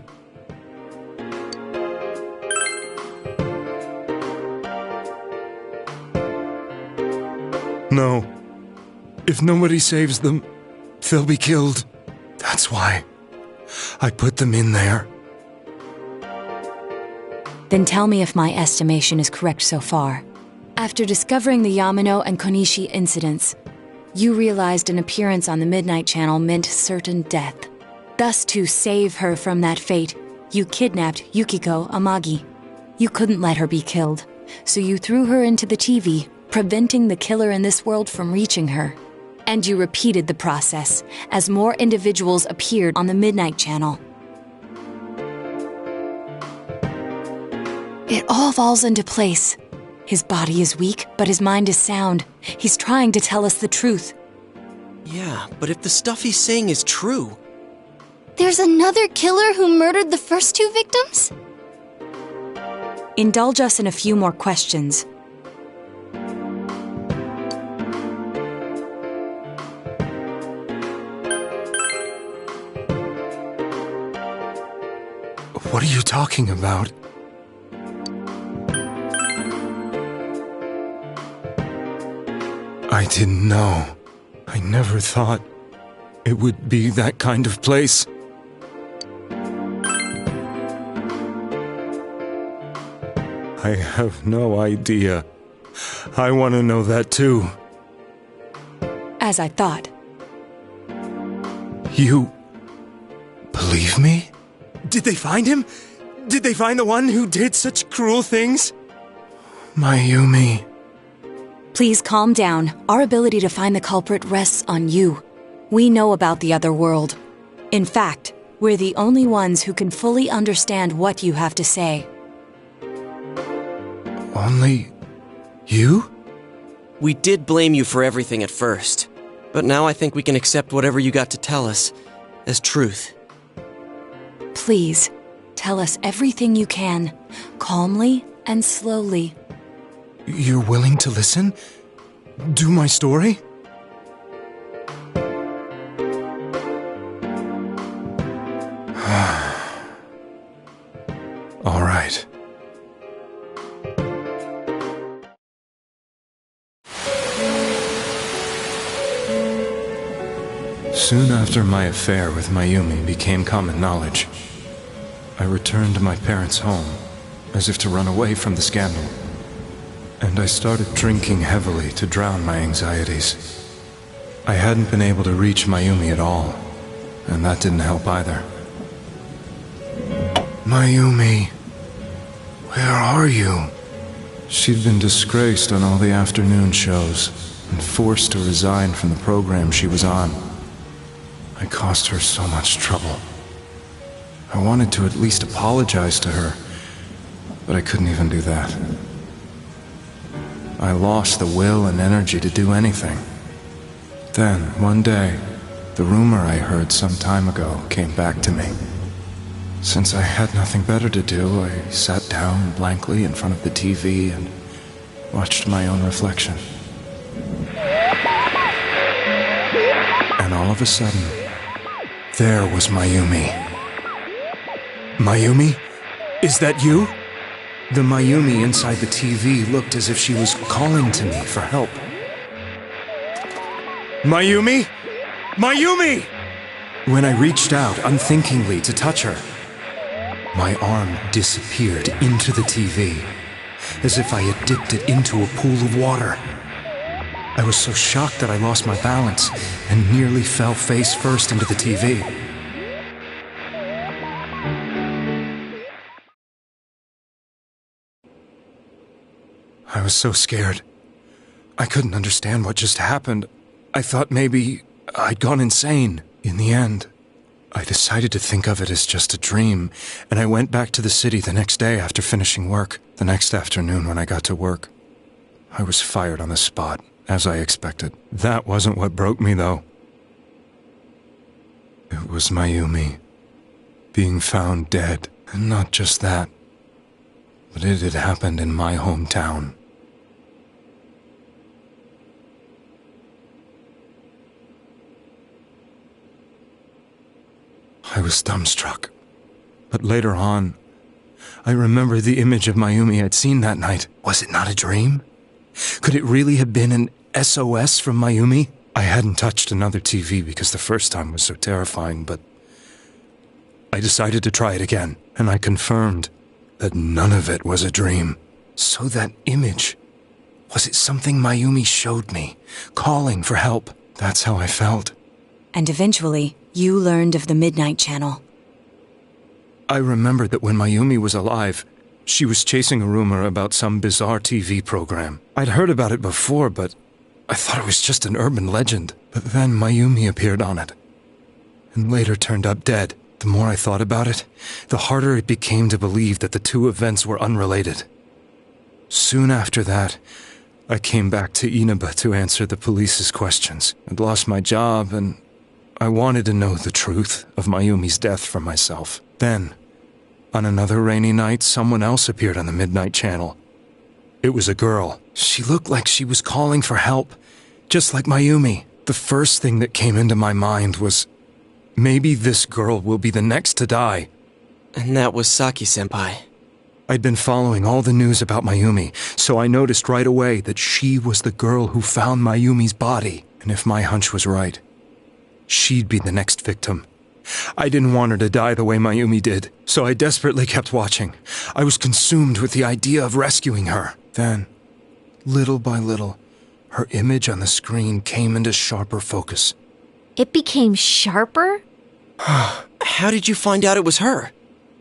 No. If nobody saves them, they'll be killed. That's why I put them in there. Then tell me if my estimation is correct so far. After discovering the Yamano and Konishi incidents, you realized an appearance on the Midnight Channel meant certain death. Thus, to save her from that fate, you kidnapped Yukiko Amagi. You couldn't let her be killed, so you threw her into the TV, preventing the killer in this world from reaching her. And you repeated the process, as more individuals appeared on the Midnight Channel. It all falls into place. His body is weak, but his mind is sound. He's trying to tell us the truth. Yeah, but if the stuff he's saying is true... There's another killer who murdered the first two victims? Indulge us in a few more questions. What are you talking about? I didn't know. I never thought it would be that kind of place. I have no idea. I want to know that too. As I thought. You believe me? Did they find him? Did they find the one who did such cruel things? Mayumi. Please calm down. Our ability to find the culprit rests on you. We know about the other world. In fact, we're the only ones who can fully understand what you have to say. Only you? We did blame you for everything at first, but now I think we can accept whatever you got to tell us as truth. Please, tell us everything you can, calmly and slowly. You're willing to listen? Do my story? All right. Soon after my affair with Mayumi became common knowledge, I returned to my parents' home, as if to run away from the scandal. And I started drinking heavily to drown my anxieties. I hadn't been able to reach Mayumi at all, and that didn't help either. Mayumi, where are you? She'd been disgraced on all the afternoon shows and forced to resign from the program she was on. I caused her so much trouble. I wanted to at least apologize to her, but I couldn't even do that. I lost the will and energy to do anything. Then, one day, the rumor I heard some time ago came back to me. Since I had nothing better to do, I sat down blankly in front of the TV and watched my own reflection. And all of a sudden, there was Mayumi. Mayumi? Is that you? The Mayumi inside the TV looked as if she was calling to me for help. Mayumi? Mayumi! When I reached out unthinkingly to touch her, my arm disappeared into the TV, as if I had dipped it into a pool of water. I was so shocked that I lost my balance and nearly fell face first into the TV. I was so scared. I couldn't understand what just happened. I thought maybe I'd gone insane. In the end, I decided to think of it as just a dream, and I went back to the city the next day after finishing work. The next afternoon when I got to work, I was fired on the spot, as I expected. That wasn't what broke me, though. It was Mayumi being found dead. And not just that, but it had happened in my hometown. I was dumbstruck. But later on, I remembered the image of Mayumi I'd seen that night. Was it not a dream? Could it really have been an SOS from Mayumi? I hadn't touched another TV because the first time was so terrifying, but I decided to try it again, and I confirmed that none of it was a dream. So that image, was it something Mayumi showed me, calling for help? That's how I felt. And eventually, you learned of the Midnight Channel. I remembered that when Mayumi was alive, she was chasing a rumor about some bizarre TV program. I'd heard about it before, but I thought it was just an urban legend. But then Mayumi appeared on it, and later turned up dead. The more I thought about it, the harder it became to believe that the two events were unrelated. Soon after that, I came back to Inaba to answer the police's questions. I'd lost my job, and I wanted to know the truth of Mayumi's death for myself. Then, on another rainy night, someone else appeared on the Midnight Channel. It was a girl. She looked like she was calling for help, just like Mayumi. The first thing that came into my mind was, maybe this girl will be the next to die. And that was Saki-senpai. I'd been following all the news about Mayumi, so I noticed right away that she was the girl who found Mayumi's body. And if my hunch was right, she'd be the next victim. I didn't want her to die the way Mayumi did, so I desperately kept watching. I was consumed with the idea of rescuing her. Then, little by little, her image on the screen came into sharper focus. It became sharper? How did you find out it was her?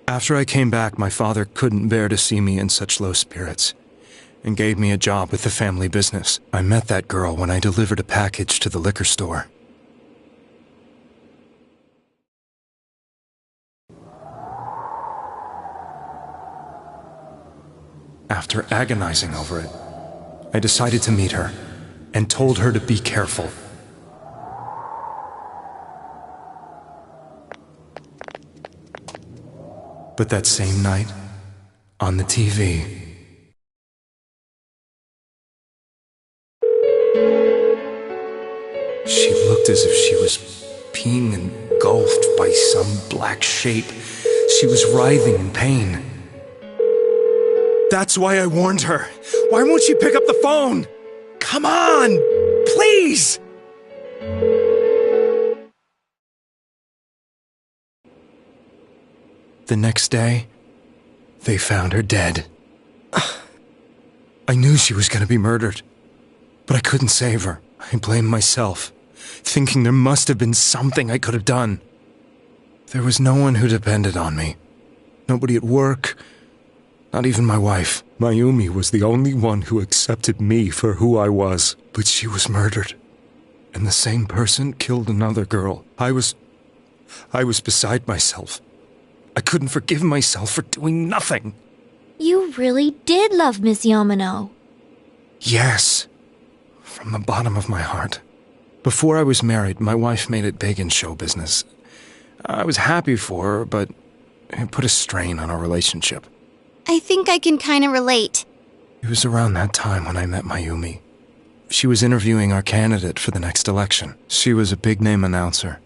After I came back, my father couldn't bear to see me in such low spirits, and gave me a job with the family business. I met that girl when I delivered a package to the liquor store. After agonizing over it, I decided to meet her. and told her to be careful. But that same night, on the TV, she looked as if she was being engulfed by some black shape. She was writhing in pain. That's why I warned her. Why won't she pick up the phone? Come on! Please! The next day, they found her dead. I knew she was going to be murdered, but I couldn't save her. I blamed myself, thinking there must have been something I could have done. There was no one who depended on me. Nobody at work, not even my wife. Mayumi was the only one who accepted me for who I was, but she was murdered. And the same person killed another girl. I was beside myself. I couldn't forgive myself for doing nothing. You really did love Miss Yamano. Yes, from the bottom of my heart. Before I was married, my wife made it big in show business. I was happy for her, but it put a strain on our relationship. I think I can kind of relate. It was around that time when I met Mayumi. She was interviewing our candidate for the next election. She was a big-name announcer,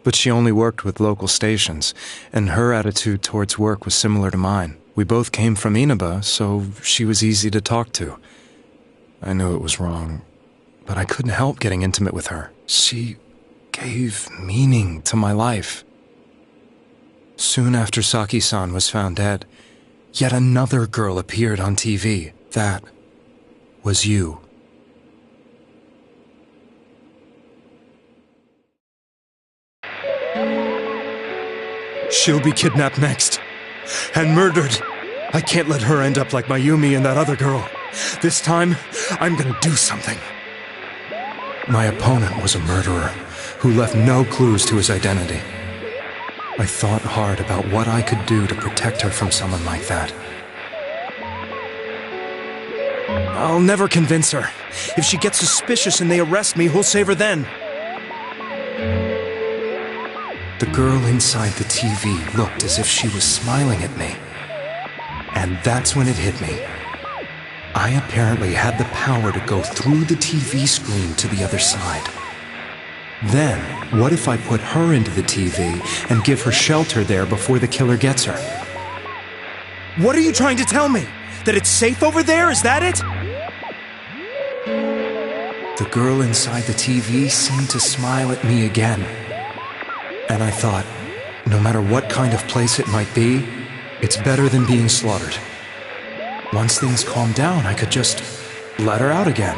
but she only worked with local stations, and her attitude towards work was similar to mine. We both came from Inaba, so she was easy to talk to. I knew it was wrong, but I couldn't help getting intimate with her. She gave meaning to my life. Soon after Saki-san was found dead, yet another girl appeared on TV. That was you. She'll be kidnapped next. And murdered. I can't let her end up like Mayumi and that other girl. This time, I'm gonna do something. My opponent was a murderer who left no clues to his identity. I thought hard about what I could do to protect her from someone like that. I'll never convince her. If she gets suspicious and they arrest me, who'll save her then? The girl inside the TV looked as if she was smiling at me. And that's when it hit me. I apparently had the power to go through the TV screen to the other side. Then, what if I put her into the TV and give her shelter there before the killer gets her? What are you trying to tell me? That it's safe over there? Is that it? The girl inside the TV seemed to smile at me again. And I thought, no matter what kind of place it might be, it's better than being slaughtered. Once things calmed down, I could just let her out again.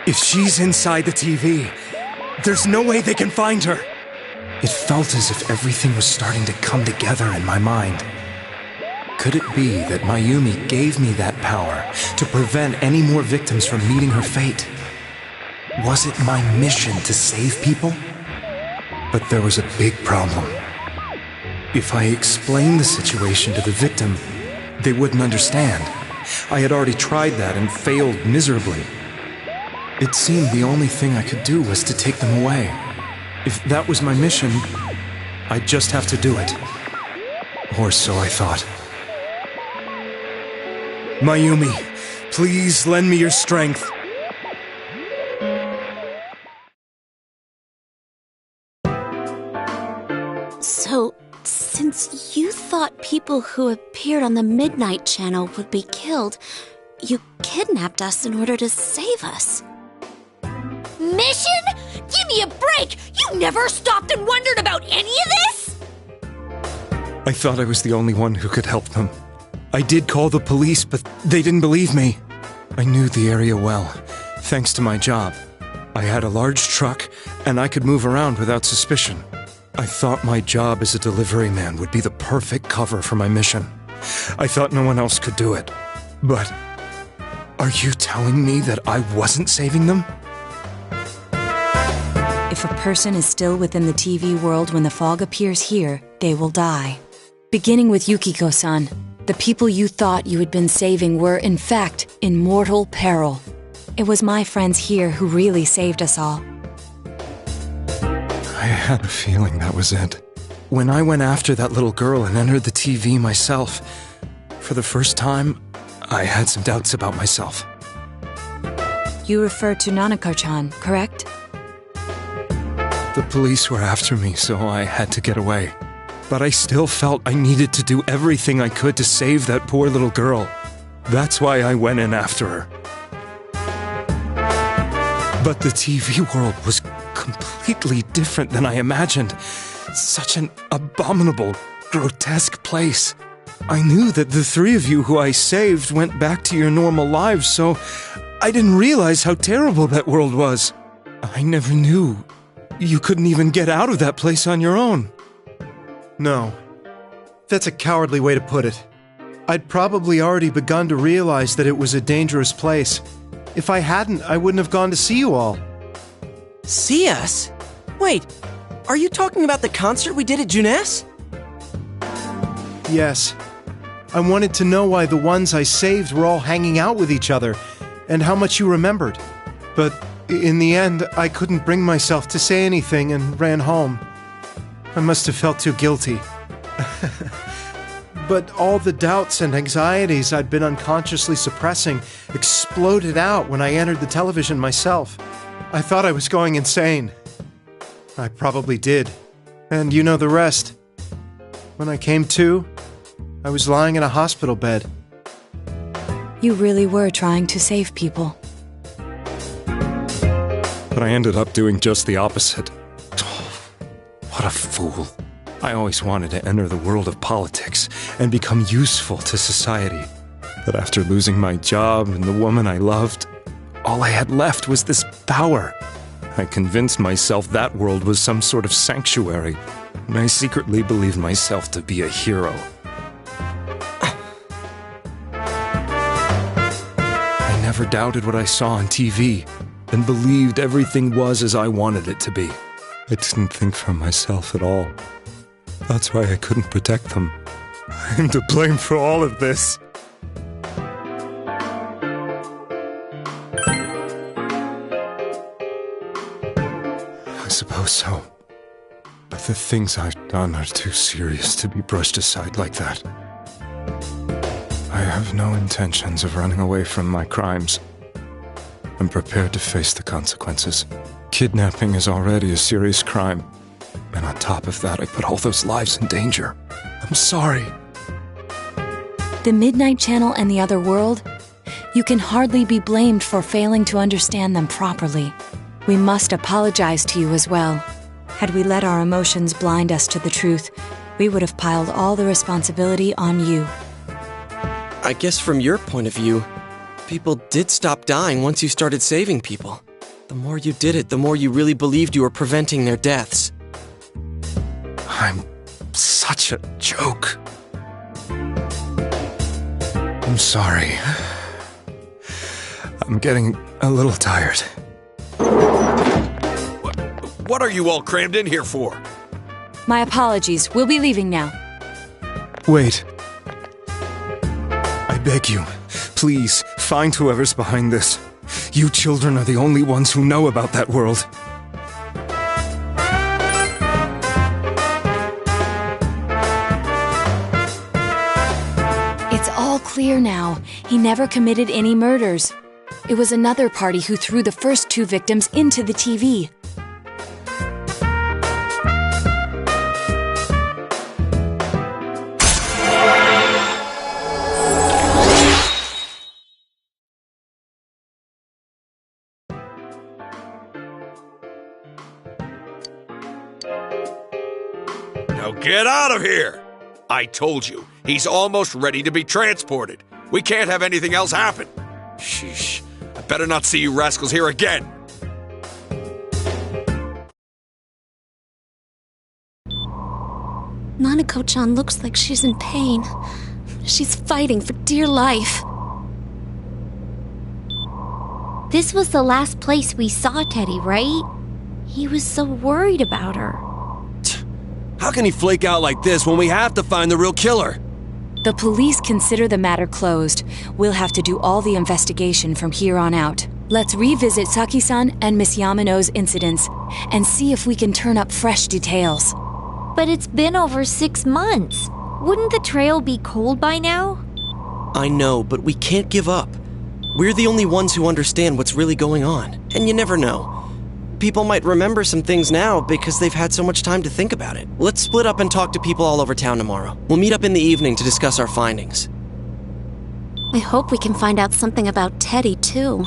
If she's inside the TV, there's no way they can find her. It felt as if everything was starting to come together in my mind. Could it be that Mayumi gave me that power to prevent any more victims from meeting her fate? Was it my mission to save people? But there was a big problem. If I explained the situation to the victim, they wouldn't understand. I had already tried that and failed miserably. It seemed the only thing I could do was to take them away. If that was my mission, I'd just have to do it. Or so I thought. Mayumi, please lend me your strength. So, since you thought people who appeared on the Midnight Channel would be killed, you kidnapped us in order to save us. Mission? Give me a break! You never stopped and wondered about any of this? I thought I was the only one who could help them. I did call the police, but they didn't believe me. I knew the area well, thanks to my job. I had a large truck, and I could move around without suspicion. I thought my job as a delivery man would be the perfect cover for my mission. I thought no one else could do it. But are you telling me that I wasn't saving them? If a person is still within the TV world when the fog appears here, they will die. Beginning with Yukiko-san, the people you thought you had been saving were, in fact, in mortal peril. It was my friends here who really saved us all. I had a feeling that was it. When I went after that little girl and entered the TV myself, for the first time, I had some doubts about myself. You refer to Nanako-chan, correct? The police were after me, so I had to get away. But I still felt I needed to do everything I could to save that poor little girl. That's why I went in after her. But the TV world was completely different than I imagined. Such an abominable, grotesque place. I knew that the three of you who I saved went back to your normal lives, so I didn't realize how terrible that world was. I never knew you couldn't even get out of that place on your own. No. That's a cowardly way to put it. I'd probably already begun to realize that it was a dangerous place. If I hadn't, I wouldn't have gone to see you all. See us? Wait, are you talking about the concert we did at Juness? Yes. I wanted to know why the ones I saved were all hanging out with each other, and how much you remembered. But in the end, I couldn't bring myself to say anything and ran home. I must have felt too guilty. But all the doubts and anxieties I'd been unconsciously suppressing exploded out when I entered the television myself. I thought I was going insane. I probably did. And you know the rest. When I came to, I was lying in a hospital bed. You really were trying to save people. But I ended up doing just the opposite. What a fool. I always wanted to enter the world of politics and become useful to society. But after losing my job and the woman I loved, all I had left was this power. I convinced myself that world was some sort of sanctuary, and I secretly believed myself to be a hero. I never doubted what I saw on TV, and believed everything was as I wanted it to be. I didn't think for myself at all. That's why I couldn't protect them. I'm to blame for all of this. I suppose so. But the things I've done are too serious to be brushed aside like that. I have no intentions of running away from my crimes. I'm prepared to face the consequences. Kidnapping is already a serious crime. And on top of that, I put all those lives in danger. I'm sorry. The Midnight Channel and the other world? You can hardly be blamed for failing to understand them properly. We must apologize to you as well. Had we let our emotions blind us to the truth, we would have piled all the responsibility on you. I guess from your point of view, people did stop dying once you started saving people. The more you did it, the more you really believed you were preventing their deaths. I'm such a joke. I'm sorry. I'm getting a little tired. What are you all crammed in here for? My apologies. We'll be leaving now. Wait. I beg you, please, find whoever's behind this. You children are the only ones who know about that world. It's all clear now. He never committed any murders. It was another party who threw the first two victims into the TV. Now get out of here! I told you, he's almost ready to be transported. We can't have anything else happen. Sheesh, I better not see you rascals here again. Nanako-chan looks like she's in pain. She's fighting for dear life. This was the last place we saw Teddy, right? He was so worried about her. How can he flake out like this when we have to find the real killer? The police consider the matter closed. We'll have to do all the investigation from here on out. Let's revisit Saki-san and Miss Yamano's incidents and see if we can turn up fresh details. But it's been over 6 months. Wouldn't the trail be cold by now? I know, but we can't give up. We're the only ones who understand what's really going on, and you never know. People might remember some things now because they've had so much time to think about it. Let's split up and talk to people all over town tomorrow. We'll meet up in the evening to discuss our findings. I hope we can find out something about Teddy, too.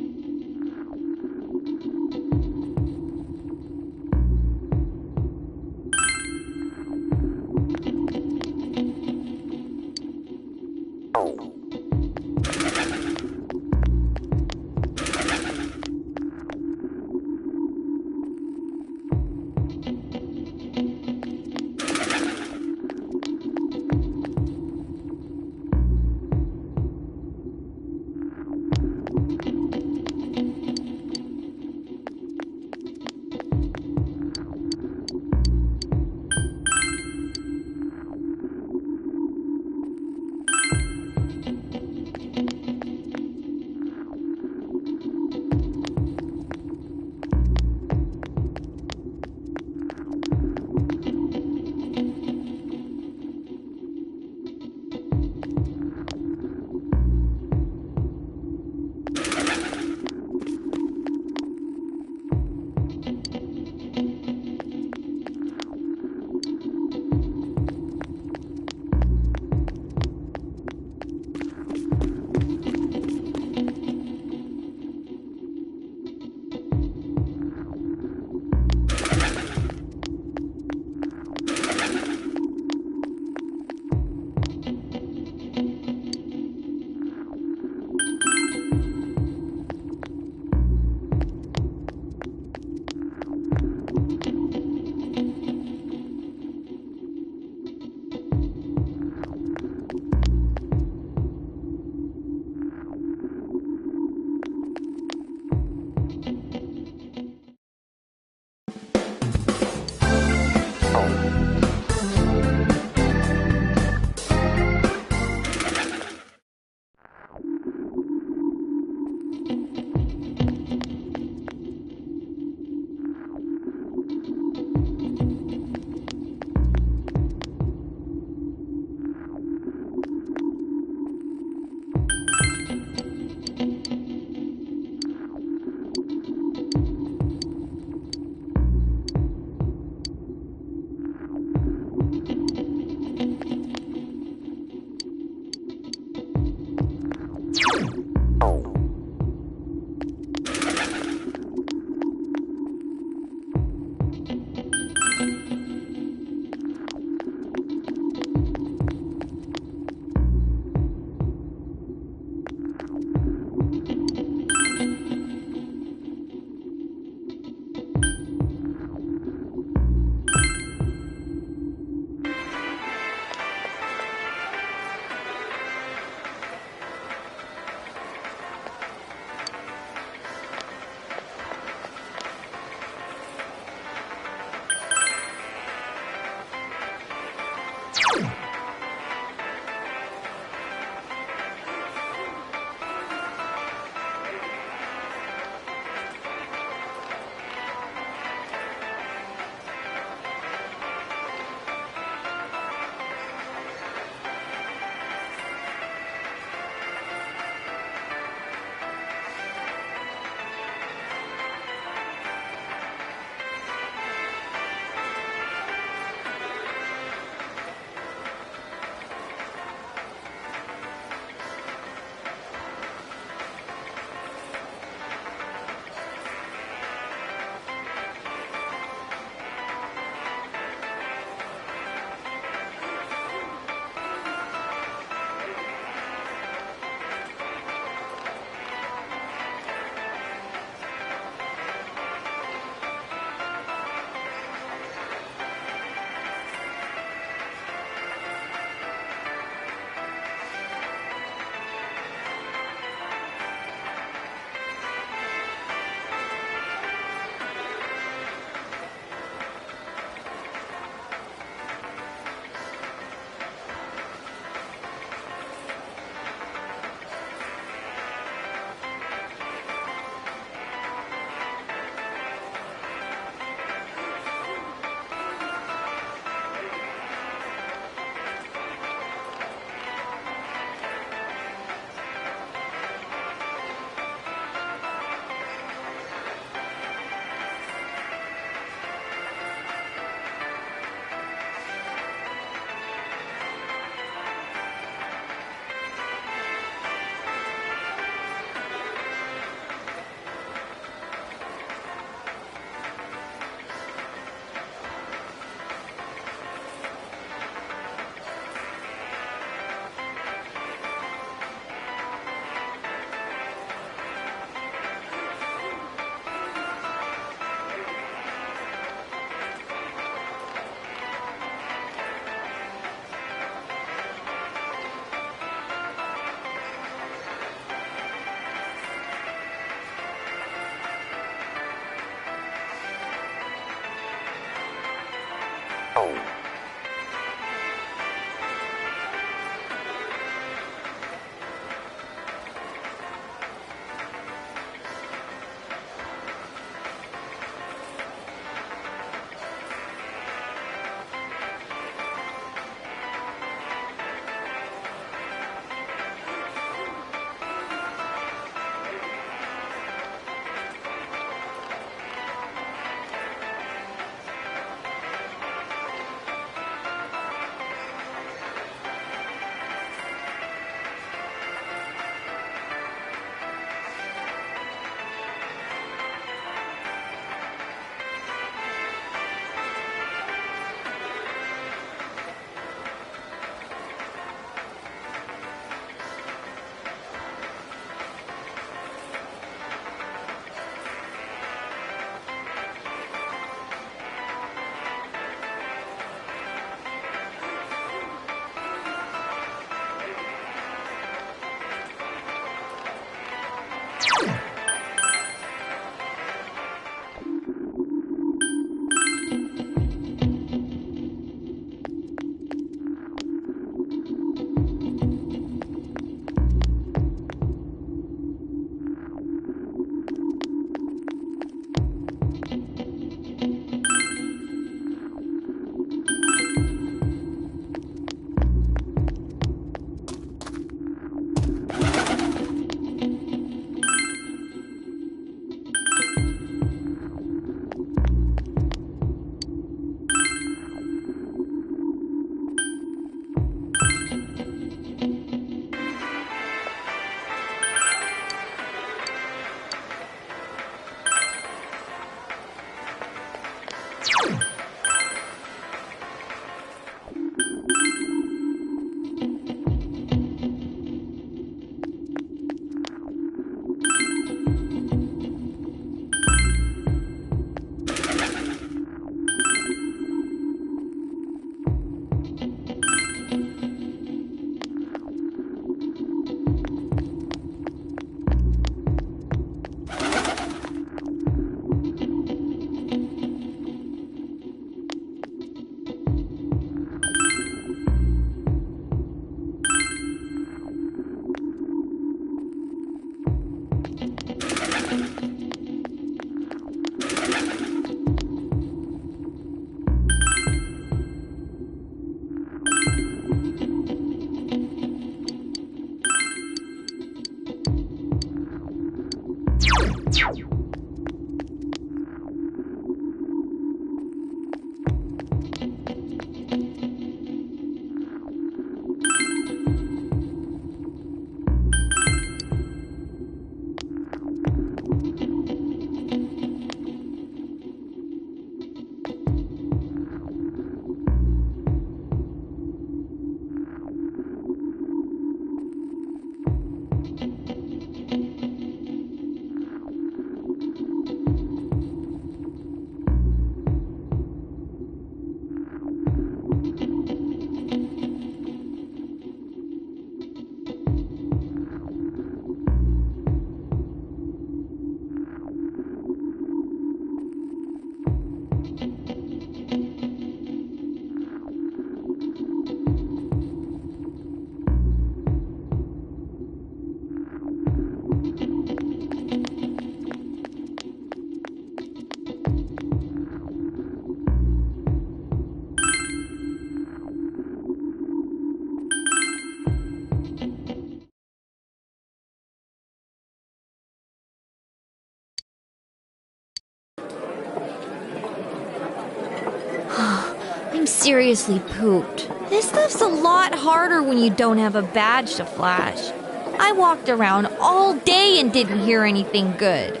I'm seriously pooped. This stuff's a lot harder when you don't have a badge to flash. I walked around all day and didn't hear anything good.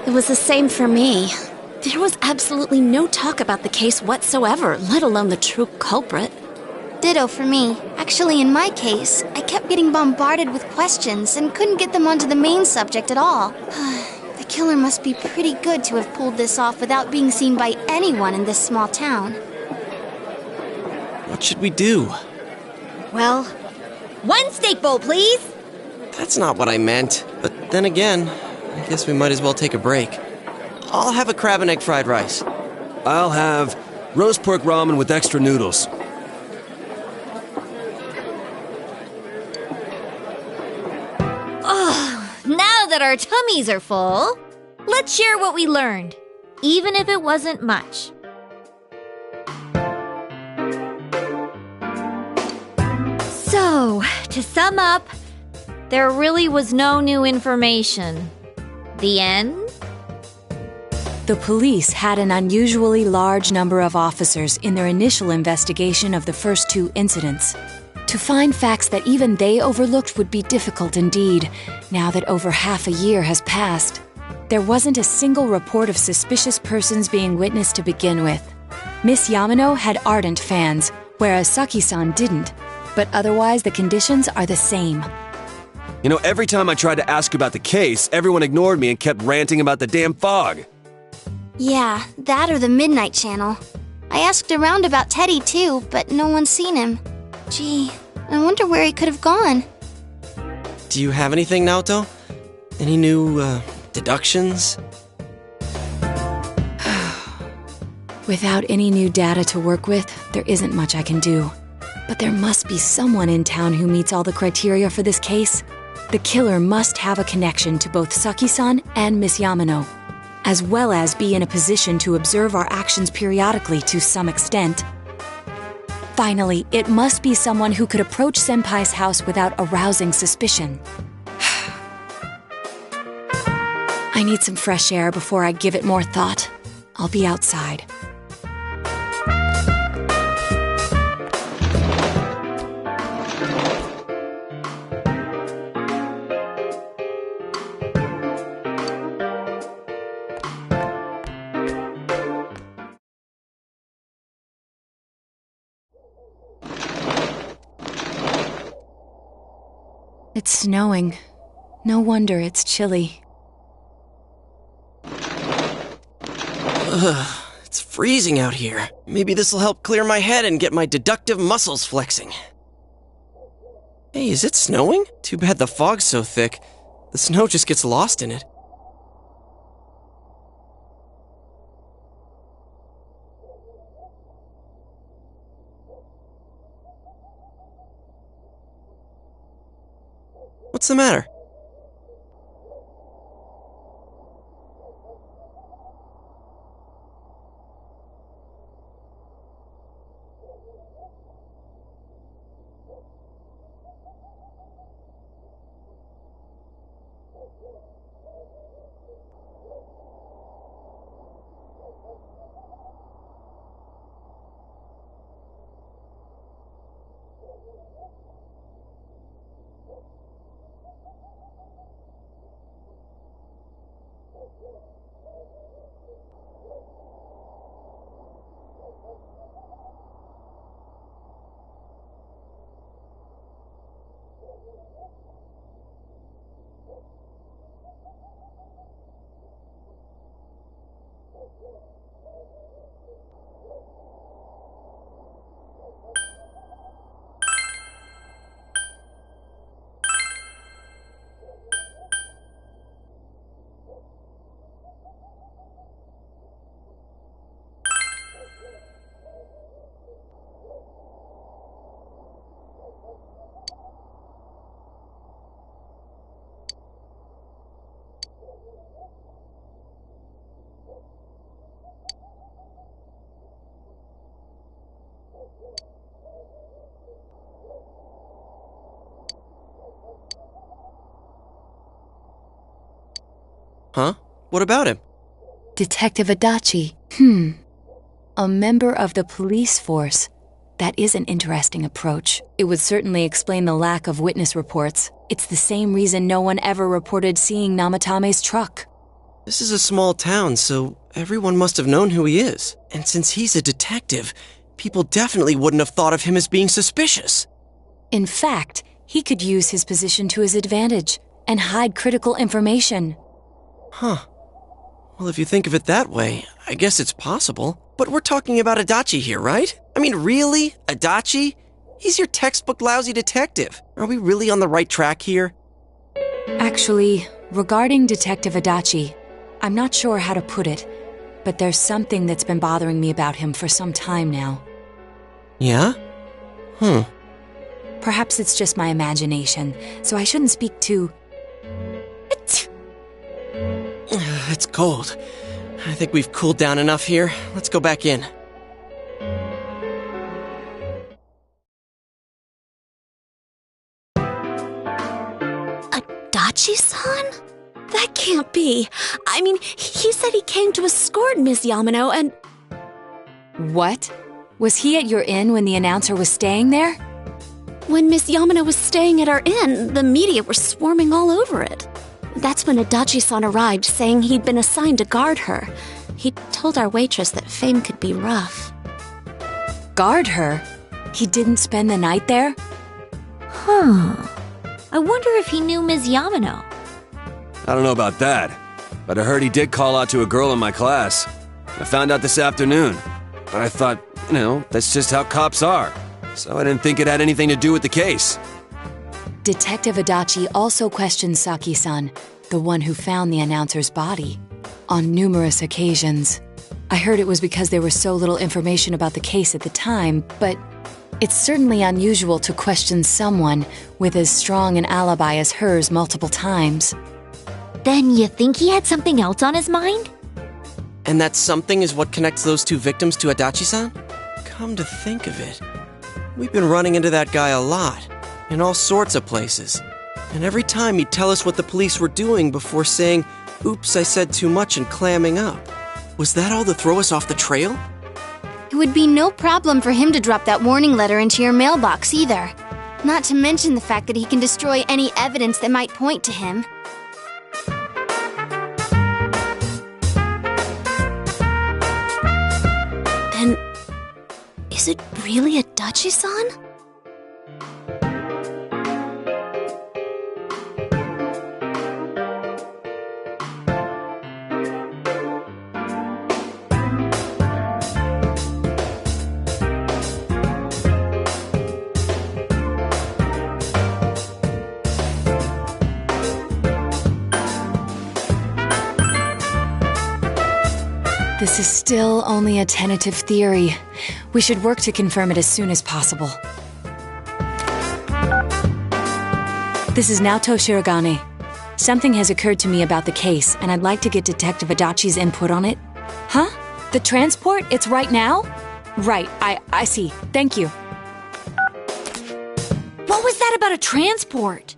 It was the same for me. There was absolutely no talk about the case whatsoever, let alone the true culprit. Ditto for me. Actually, in my case, I kept getting bombarded with questions and couldn't get them onto the main subject at all. The killer must be pretty good to have pulled this off without being seen by anyone in this small town. What should we do? Well, one steak bowl, please. That's not what I meant. But then again, I guess we might as well take a break. I'll have a crab and egg fried rice. I'll have roast pork ramen with extra noodles. Now that our tummies are full, let's share what we learned, even if it wasn't much. So, to sum up, there really was no new information. The end? The police had an unusually large number of officers in their initial investigation of the first two incidents. To find facts that even they overlooked would be difficult indeed, now that over half a year has passed. There wasn't a single report of suspicious persons being witnessed to begin with. Miss Yamano had ardent fans, whereas Saki-san didn't, but otherwise the conditions are the same. You know, every time I tried to ask about the case, everyone ignored me and kept ranting about the damn fog. Yeah, that or the Midnight Channel. I asked around about Teddy too, but no one's seen him. Gee, I wonder where he could have gone. Do you have anything, Naoto? Any new, deductions? Without any new data to work with, there isn't much I can do. But there must be someone in town who meets all the criteria for this case. The killer must have a connection to both Saki-san and Miss Yamano, as well as be in a position to observe our actions periodically to some extent. Finally, it must be someone who could approach Senpai's house without arousing suspicion. I need some fresh air before I give it more thought. I'll be outside. It's snowing. No wonder it's chilly. Ugh, it's freezing out here. Maybe this'll help clear my head and get my deductive muscles flexing. Hey, is it snowing? Too bad the fog's so thick. The snow just gets lost in it. What's the matter? Huh? What about him? Detective Adachi. A member of the police force. That is an interesting approach. It would certainly explain the lack of witness reports. It's the same reason no one ever reported seeing Namatame's truck. This is a small town, so everyone must have known who he is. And since he's a detective, people definitely wouldn't have thought of him as being suspicious. In fact, he could use his position to his advantage and hide critical information. Huh. Well, if you think of it that way, I guess it's possible. But we're talking about Adachi here, right? I mean, really? Adachi? He's your textbook lousy detective. Are we really on the right track here? Actually, regarding Detective Adachi, I'm not sure how to put it, but there's something that's been bothering me about him for some time now. Yeah? Perhaps it's just my imagination, so I shouldn't speak too... It's cold. I think we've cooled down enough here. Let's go back in. Adachi-san? That can't be. I mean, he said he came to escort Miss Yamano and... What? Was he at your inn when the announcer was staying there? When Miss Yamano was staying at our inn, the media were swarming all over it. That's when Adachi-san arrived, saying he'd been assigned to guard her. He told our waitress that fame could be rough. Guard her? He didn't spend the night there? I wonder if he knew Ms. Yamano. I don't know about that, but I heard he did call out to a girl in my class. I found out this afternoon, but I thought, that's just how cops are. So I didn't think it had anything to do with the case. Detective Adachi also questioned Saki-san, the one who found the announcer's body, on numerous occasions. I heard it was because there was so little information about the case at the time, but it's certainly unusual to question someone with as strong an alibi as hers multiple times. Then you think he had something else on his mind? And that something is what connects those two victims to Adachi-san? Come to think of it, we've been running into that guy a lot, in all sorts of places. And every time he'd tell us what the police were doing before saying, "Oops, I said too much," and clamming up. Was that all to throw us off the trail? It would be no problem for him to drop that warning letter into your mailbox either. Not to mention the fact that he can destroy any evidence that might point to him. Then, is it really Adachi-san? This is still only a tentative theory. We should work to confirm it as soon as possible. This is Naoto Shirogane. Something has occurred to me about the case, and I'd like to get Detective Adachi's input on it. Huh? The transport? It's right now? Right, I see. Thank you. What was that about a transport?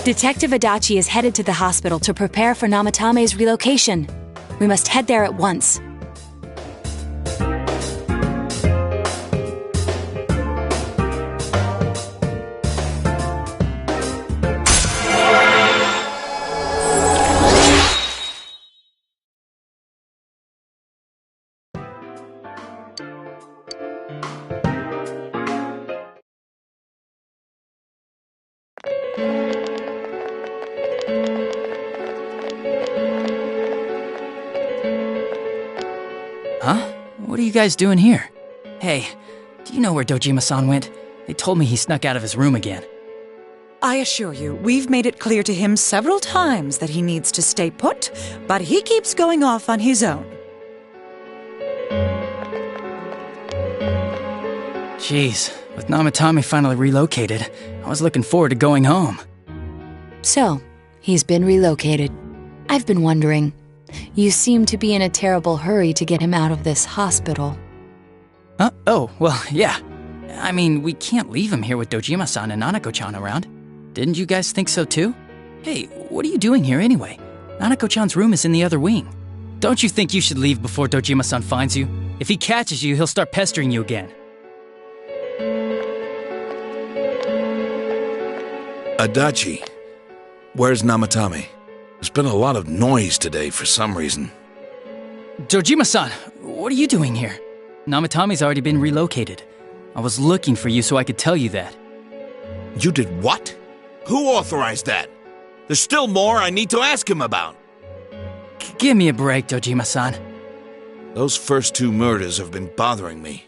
Detective Adachi is headed to the hospital to prepare for Namatame's relocation. We must head there at once. Huh? What are you guys doing here? Hey, do you know where Dojima-san went? They told me he snuck out of his room again. I assure you, we've made it clear to him several times that he needs to stay put, but he keeps going off on his own. Jeez, with Namatame finally relocated, I was looking forward to going home. So, he's been relocated. I've been wondering. You seem to be in a terrible hurry to get him out of this hospital. Oh, well, yeah. I mean, we can't leave him here with Dojima-san and Nanako-chan around. Didn't you guys think so too? Hey, what are you doing here anyway? Nanako-chan's room is in the other wing. Don't you think you should leave before Dojima-san finds you? If he catches you, he'll start pestering you again. Adachi, where's Namatame? There's been a lot of noise today for some reason. Dojima-san, what are you doing here? Namatame's already been relocated. I was looking for you so I could tell you that. You did what? Who authorized that? There's still more I need to ask him about. Give me a break, Dojima-san. Those first 2 murders have been bothering me.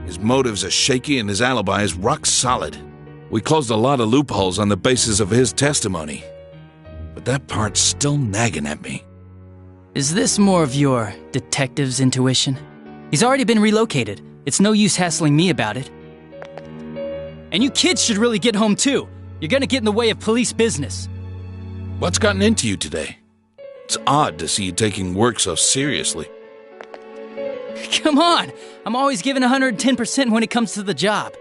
His motives are shaky and his alibi is rock solid. We closed a lot of loopholes on the basis of his testimony. But that part's still nagging at me. Is this more of your detective's intuition? He's already been relocated. It's no use hassling me about it. And you kids should really get home too. You're gonna get in the way of police business. What's gotten into you today? It's odd to see you taking work so seriously. Come on! I'm always giving 110% when it comes to the job.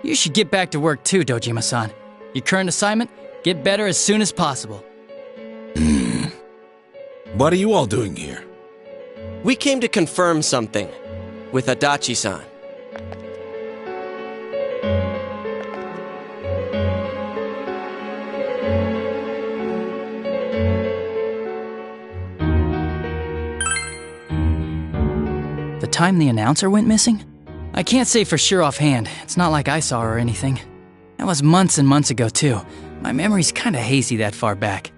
You should get back to work too, Dojima-san. Your current assignment? Get better as soon as possible. What are you all doing here? We came to confirm something with Adachi-san. The time the announcer went missing? I can't say for sure offhand. It's not like I saw her or anything. That was months and months ago, too. My memory's kinda hazy that far back.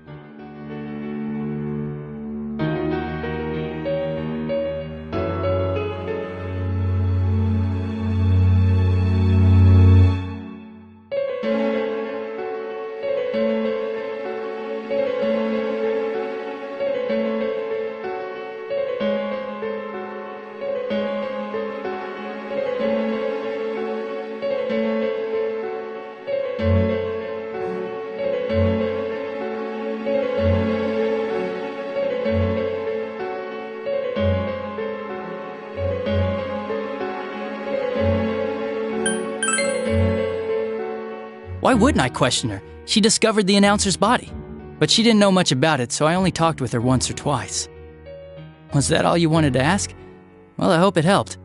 Why wouldn't I question her? She discovered the announcer's body. But she didn't know much about it, so I only talked with her once or twice. Was that all you wanted to ask? Well, I hope it helped.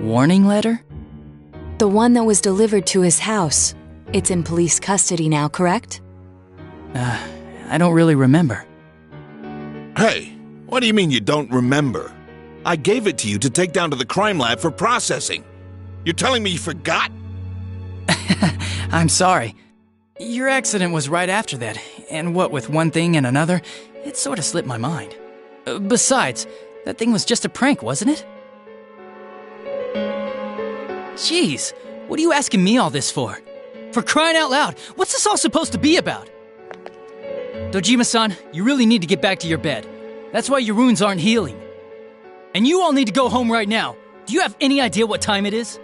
Warning letter? The one that was delivered to his house. It's in police custody now, correct? I don't really remember. Hey, what do you mean you don't remember? I gave it to you to take down to the crime lab for processing. You're telling me you forgot? I'm sorry. Your accident was right after that, and what with one thing and another, it sort of slipped my mind. Besides, that thing was just a prank, wasn't it? Jeez, what are you asking me all this for? For crying out loud, what's this all supposed to be about? Dojima-san, you really need to get back to your bed. That's why your wounds aren't healing. And you all need to go home right now. Do you have any idea what time it is?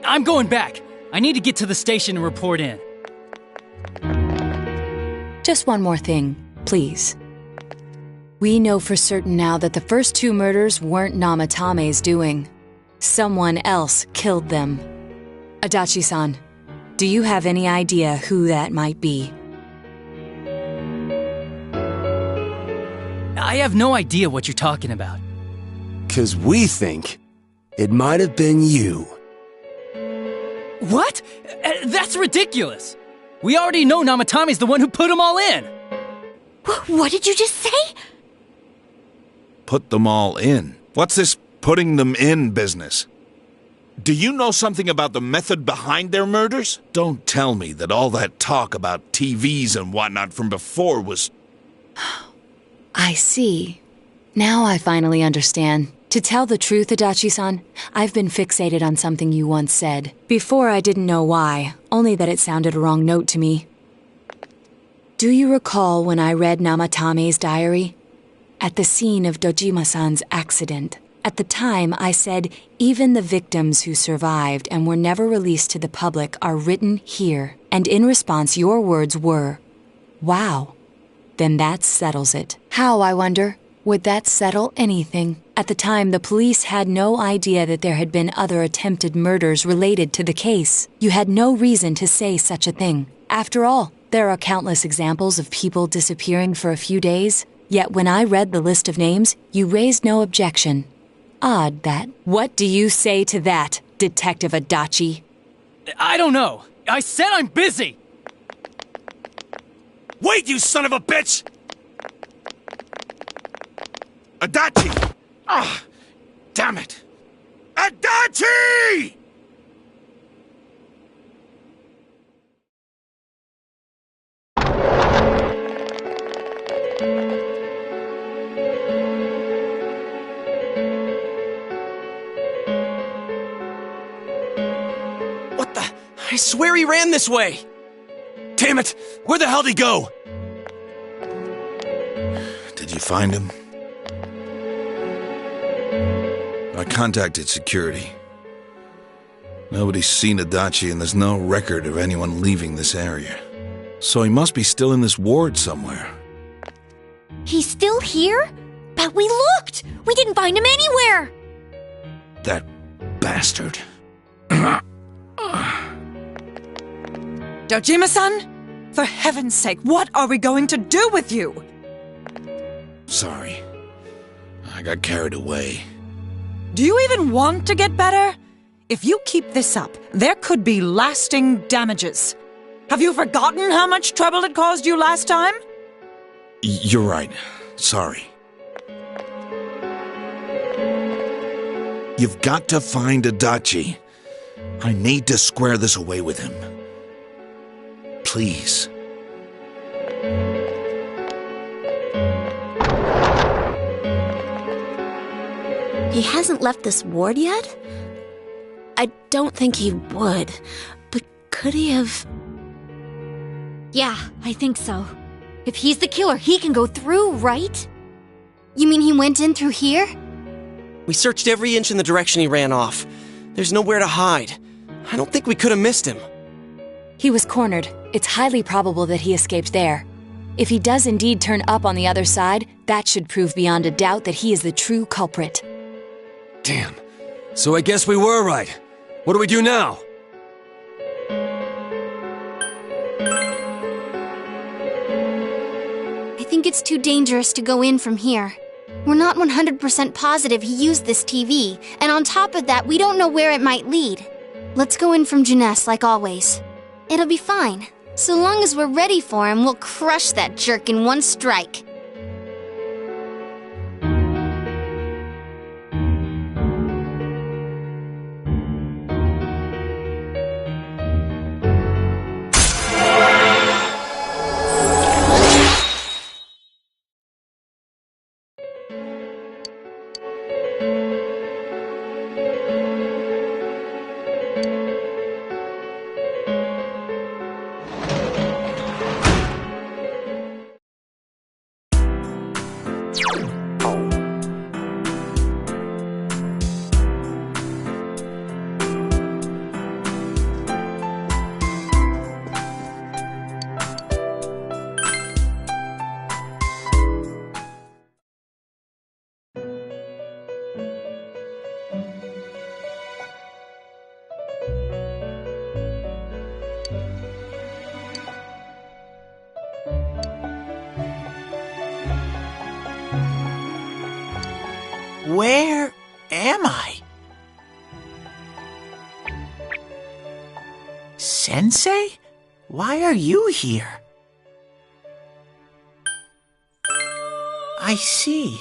I'm going back. I need to get to the station and report in. Just one more thing, please. We know for certain now that the first 2 murders weren't Namatame's doing. Someone else killed them. Adachi-san, do you have any idea who that might be? I have no idea what you're talking about. 'Cause we think it might have been you. What? That's ridiculous! We already know Namatame's the one who put them all in! What did you just say? Put them all in? What's this putting them in business? Do you know something about the method behind their murders? Don't tell me that all that talk about TVs and whatnot from before was... I see. Now I finally understand. To tell the truth, Adachi-san, I've been fixated on something you once said. Before I didn't know why, only that it sounded a wrong note to me. Do you recall when I read Namatame's diary? At the scene of Dojima-san's accident. At the time, I said, even the victims who survived and were never released to the public are written here. And in response, your words were, wow. Then that settles it. How, I wonder? Would that settle anything? At the time, the police had no idea that there had been other attempted murders related to the case. You had no reason to say such a thing. After all, there are countless examples of people disappearing for a few days. Yet when I read the list of names, you raised no objection. Odd that. What do you say to that, Detective Adachi? I don't know. I said I'm busy! Wait, you son of a bitch! Adachi! Ah, damn it! Adachi! What the? I swear he ran this way! Damn it! Where the hell'd he go? Did you find him? I contacted security. Nobody's seen Adachi and there's no record of anyone leaving this area. So he must be still in this ward somewhere. He's still here? But we looked! We didn't find him anywhere! That bastard. Dojima-san? For heaven's sake, what are we going to do with you? Sorry. I got carried away. Do you even want to get better? If you keep this up, there could be lasting damages. Have you forgotten how much trouble it caused you last time? You're right. Sorry. You've got to find Adachi. I need to square this away with him. Please. He hasn't left this ward yet? I don't think he would, but could he have... Yeah, I think so. If he's the killer, he can go through, right? You mean he went in through here? We searched every inch in the direction he ran off. There's nowhere to hide. I don't think we could have missed him. He was cornered. It's highly probable that he escaped there. If he does indeed turn up on the other side, that should prove beyond a doubt that he is the true culprit. Damn. So I guess we were right. What do we do now? I think it's too dangerous to go in from here. We're not 100% positive he used this TV, and on top of that, we don't know where it might lead. Let's go in from Jeunesse like always. It'll be fine. So long as we're ready for him, we'll crush that jerk in one strike. Where am I? Sensei? Why are you here? I see.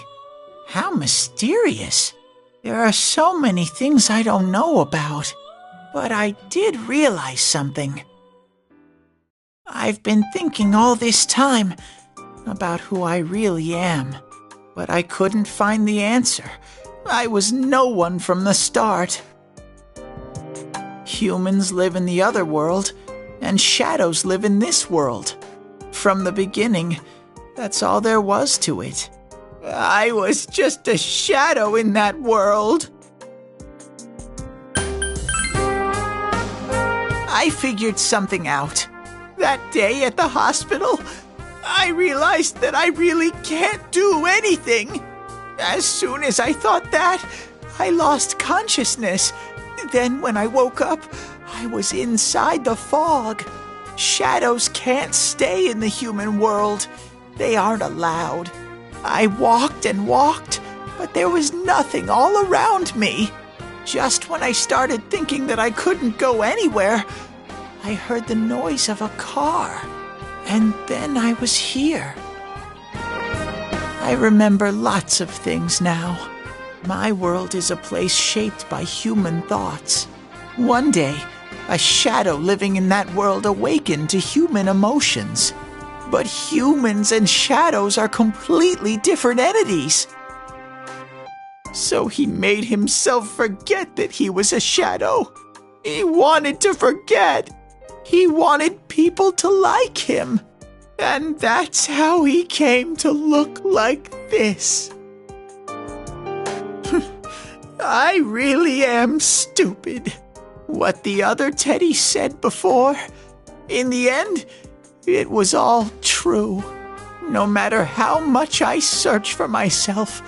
How mysterious. There are so many things I don't know about. But I did realize something. I've been thinking all this time. about who I really am. But I couldn't find the answer. I was no one from the start. Humans live in the other world, and shadows live in this world. From the beginning, that's all there was to it. I was just a shadow in that world. I figured something out. That day at the hospital, I realized that I really can't do anything. As soon as I thought that, I lost consciousness. Then when I woke up, I was inside the fog. Shadows can't stay in the human world. They aren't allowed. I walked and walked, but there was nothing all around me. Just when I started thinking that I couldn't go anywhere, I heard the noise of a car, and then I was here. I remember lots of things now. My world is a place shaped by human thoughts. One day, a shadow living in that world awakened to human emotions. But humans and shadows are completely different entities. So he made himself forget that he was a shadow. He wanted to forget. He wanted people to like him. And that's how he came to look like this. I really am stupid. What the other Teddy said before, in the end, it was all true. No matter how much I search for myself,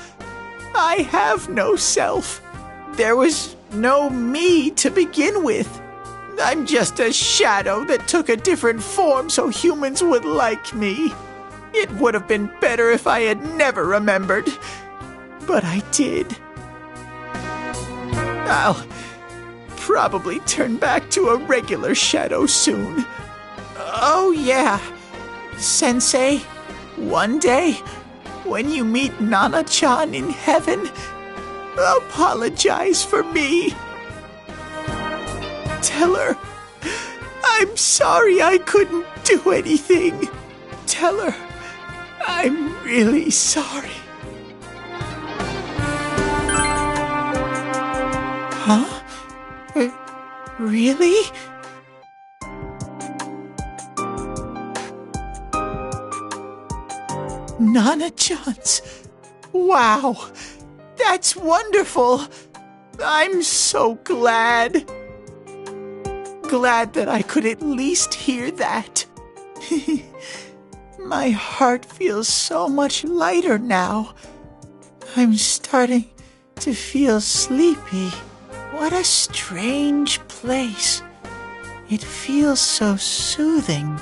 I have no self. There was no me to begin with. I'm just a shadow that took a different form so humans would like me. It would have been better if I had never remembered, but I did. I'll probably turn back to a regular shadow soon. Oh yeah, Sensei, one day, when you meet Nana-chan in heaven, apologize for me. Tell her, I'm sorry I couldn't do anything. Tell her, I'm really sorry. Huh? Really? Nana-chan's. Wow, that's wonderful. I'm so glad. Glad that I could at least hear that. My heart feels so much lighter now. I'm starting to feel sleepy. What a strange place. It feels so soothing.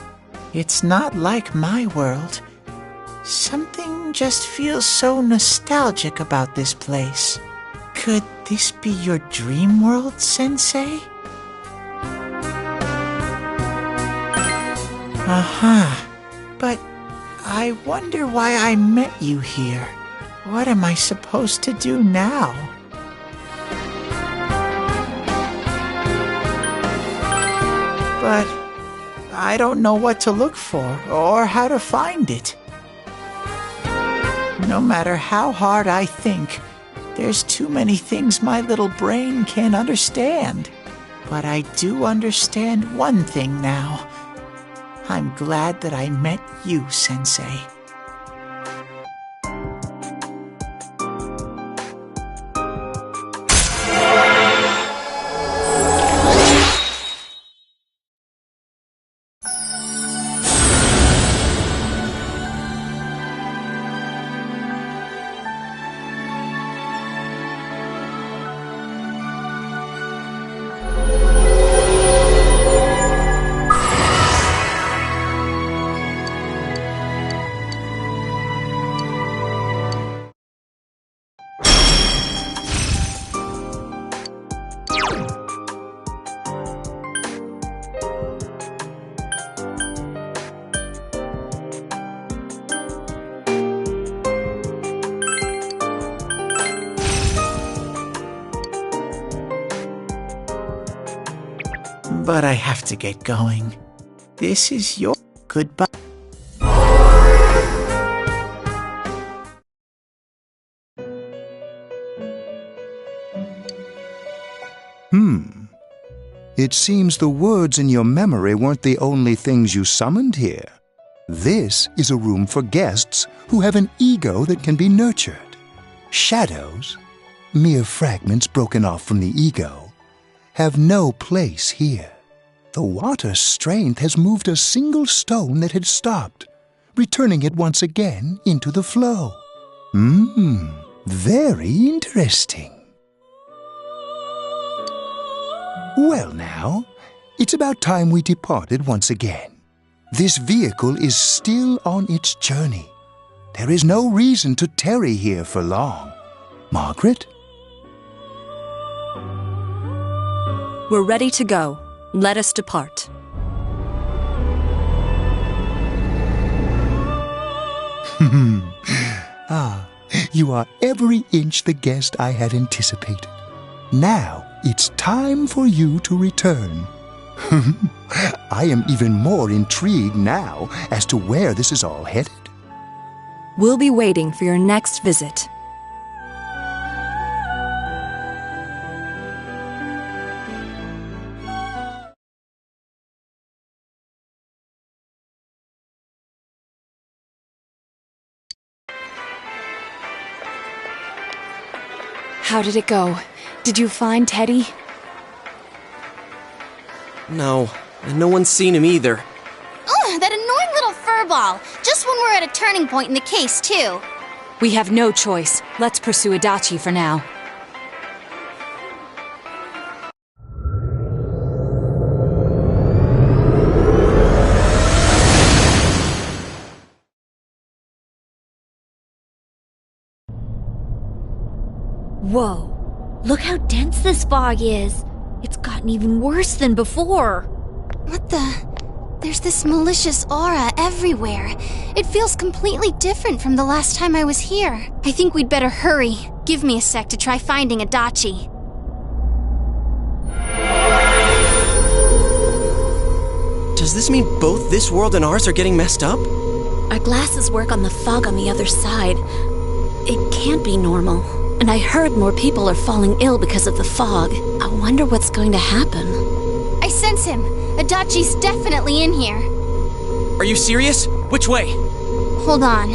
It's not like my world. Something just feels so nostalgic about this place. Could this be your dream world, Sensei? Aha. But I wonder why I met you here. What am I supposed to do now? But I don't know what to look for or how to find it. No matter how hard I think, there's too many things my little brain can't understand. But I do understand one thing now. I'm glad that I met you, Sensei. But I have to get going. This is your goodbye. It seems the words in your memory weren't the only things you summoned here. This is a room for guests who have an ego that can be nurtured. Shadows, mere fragments broken off from the ego, have no place here. The water's strength has moved a single stone that had stopped, returning it once again into the flow. Very interesting. Well now, it's about time we departed once again. This vehicle is still on its journey. There is no reason to tarry here for long. Margaret? We're ready to go. Let us depart. You are every inch the guest I had anticipated. Now it's time for you to return. I am even more intrigued now as to where this is all headed. We'll be waiting for your next visit. How did it go? Did you find Teddy? No, and no one's seen him either. Ugh, that annoying little furball. Just when we're at a turning point in the case, too. We have no choice. Let's pursue Adachi for now. Whoa, look how dense this fog is. It's gotten even worse than before. What the? There's this malicious aura everywhere. It feels completely different from the last time I was here. I think we'd better hurry. Give me a sec to try finding Adachi. Does this mean both this world and ours are getting messed up? Our glasses work on the fog on the other side. It can't be normal. And I heard more people are falling ill because of the fog. I wonder what's going to happen. I sense him. Adachi's definitely in here. Are you serious? Which way? Hold on.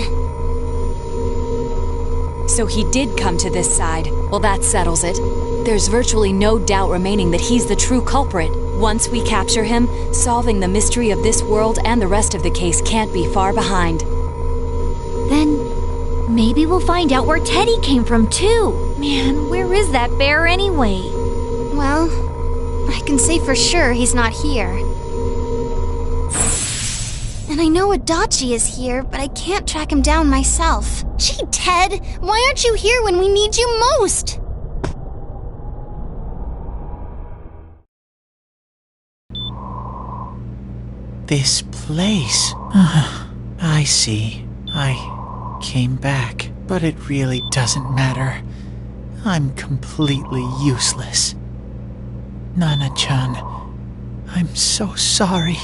So he did come to this side. Well, that settles it. There's virtually no doubt remaining that he's the true culprit. Once we capture him, solving the mystery of this world and the rest of the case can't be far behind. Then maybe we'll find out where Teddy came from, too. Man, where is that bear anyway? Well, I can say for sure he's not here. And I know Adachi is here, but I can't track him down myself. Gee, Ted, why aren't you here when we need you most? This place. I see. I came back, but it really doesn't matter. I'm completely useless. Nana-chan, I'm so sorry.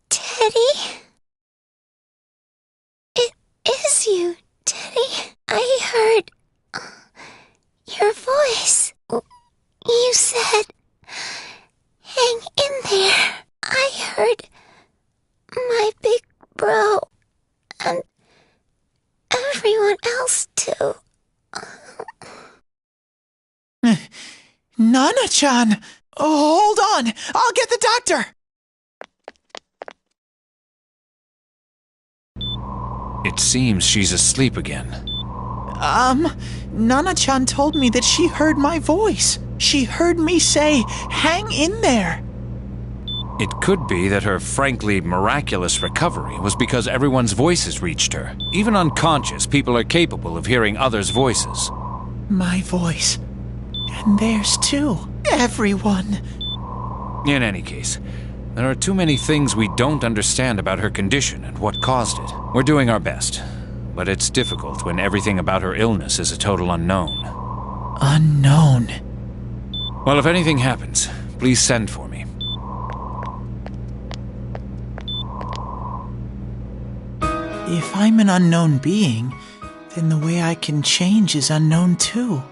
Teddy? It is you, Teddy. I heard your voice. You said, hang in there. I heard my big bro and everyone else too. Nana-chan! Hold on! I'll get the doctor! It seems she's asleep again. Nana-chan told me that she heard my voice. She heard me say, hang in there. It could be that her frankly miraculous recovery was because everyone's voices reached her. Even unconscious, people are capable of hearing others' voices. My voice. And theirs too. Everyone. In any case, there are too many things we don't understand about her condition and what caused it. We're doing our best, but it's difficult when everything about her illness is a total unknown. Unknown? Well, if anything happens, please send for me. If I'm an unknown being, then the way I can change is unknown too.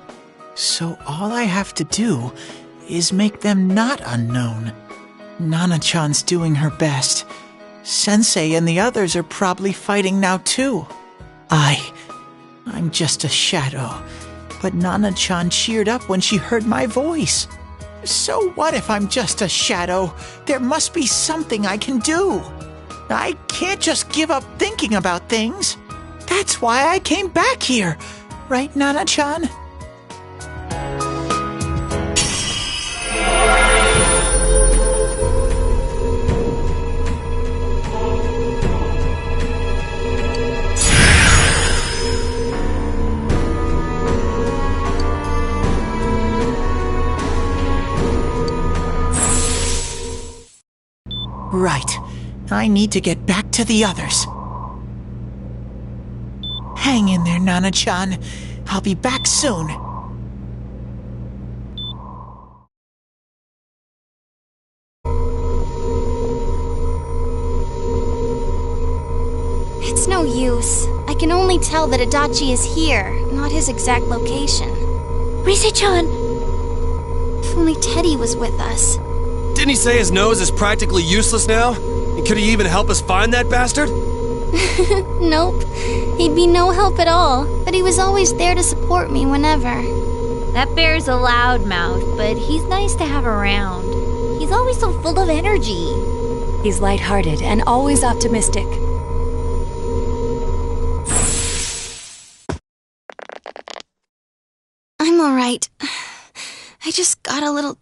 So all I have to do is make them not unknown. Nana-chan's doing her best. Sensei and the others are probably fighting now too. I'm just a shadow. But Nana-chan cheered up when she heard my voice. So what if I'm just a shadow? There must be something I can do. I can't just give up thinking about things. That's why I came back here. Right, Nana-chan? Right. I need to get back to the others. Hang in there, Nana-chan. I'll be back soon. It's no use. I can only tell that Adachi is here, not his exact location. Rise-chan! If only Teddy was with us. Didn't he say his nose is practically useless now? And could he even help us find that bastard? Nope. He'd be no help at all, but he was always there to support me whenever. That bear's a loudmouth, but he's nice to have around. He's always so full of energy. He's lighthearted and always optimistic. I'm alright. I just got a little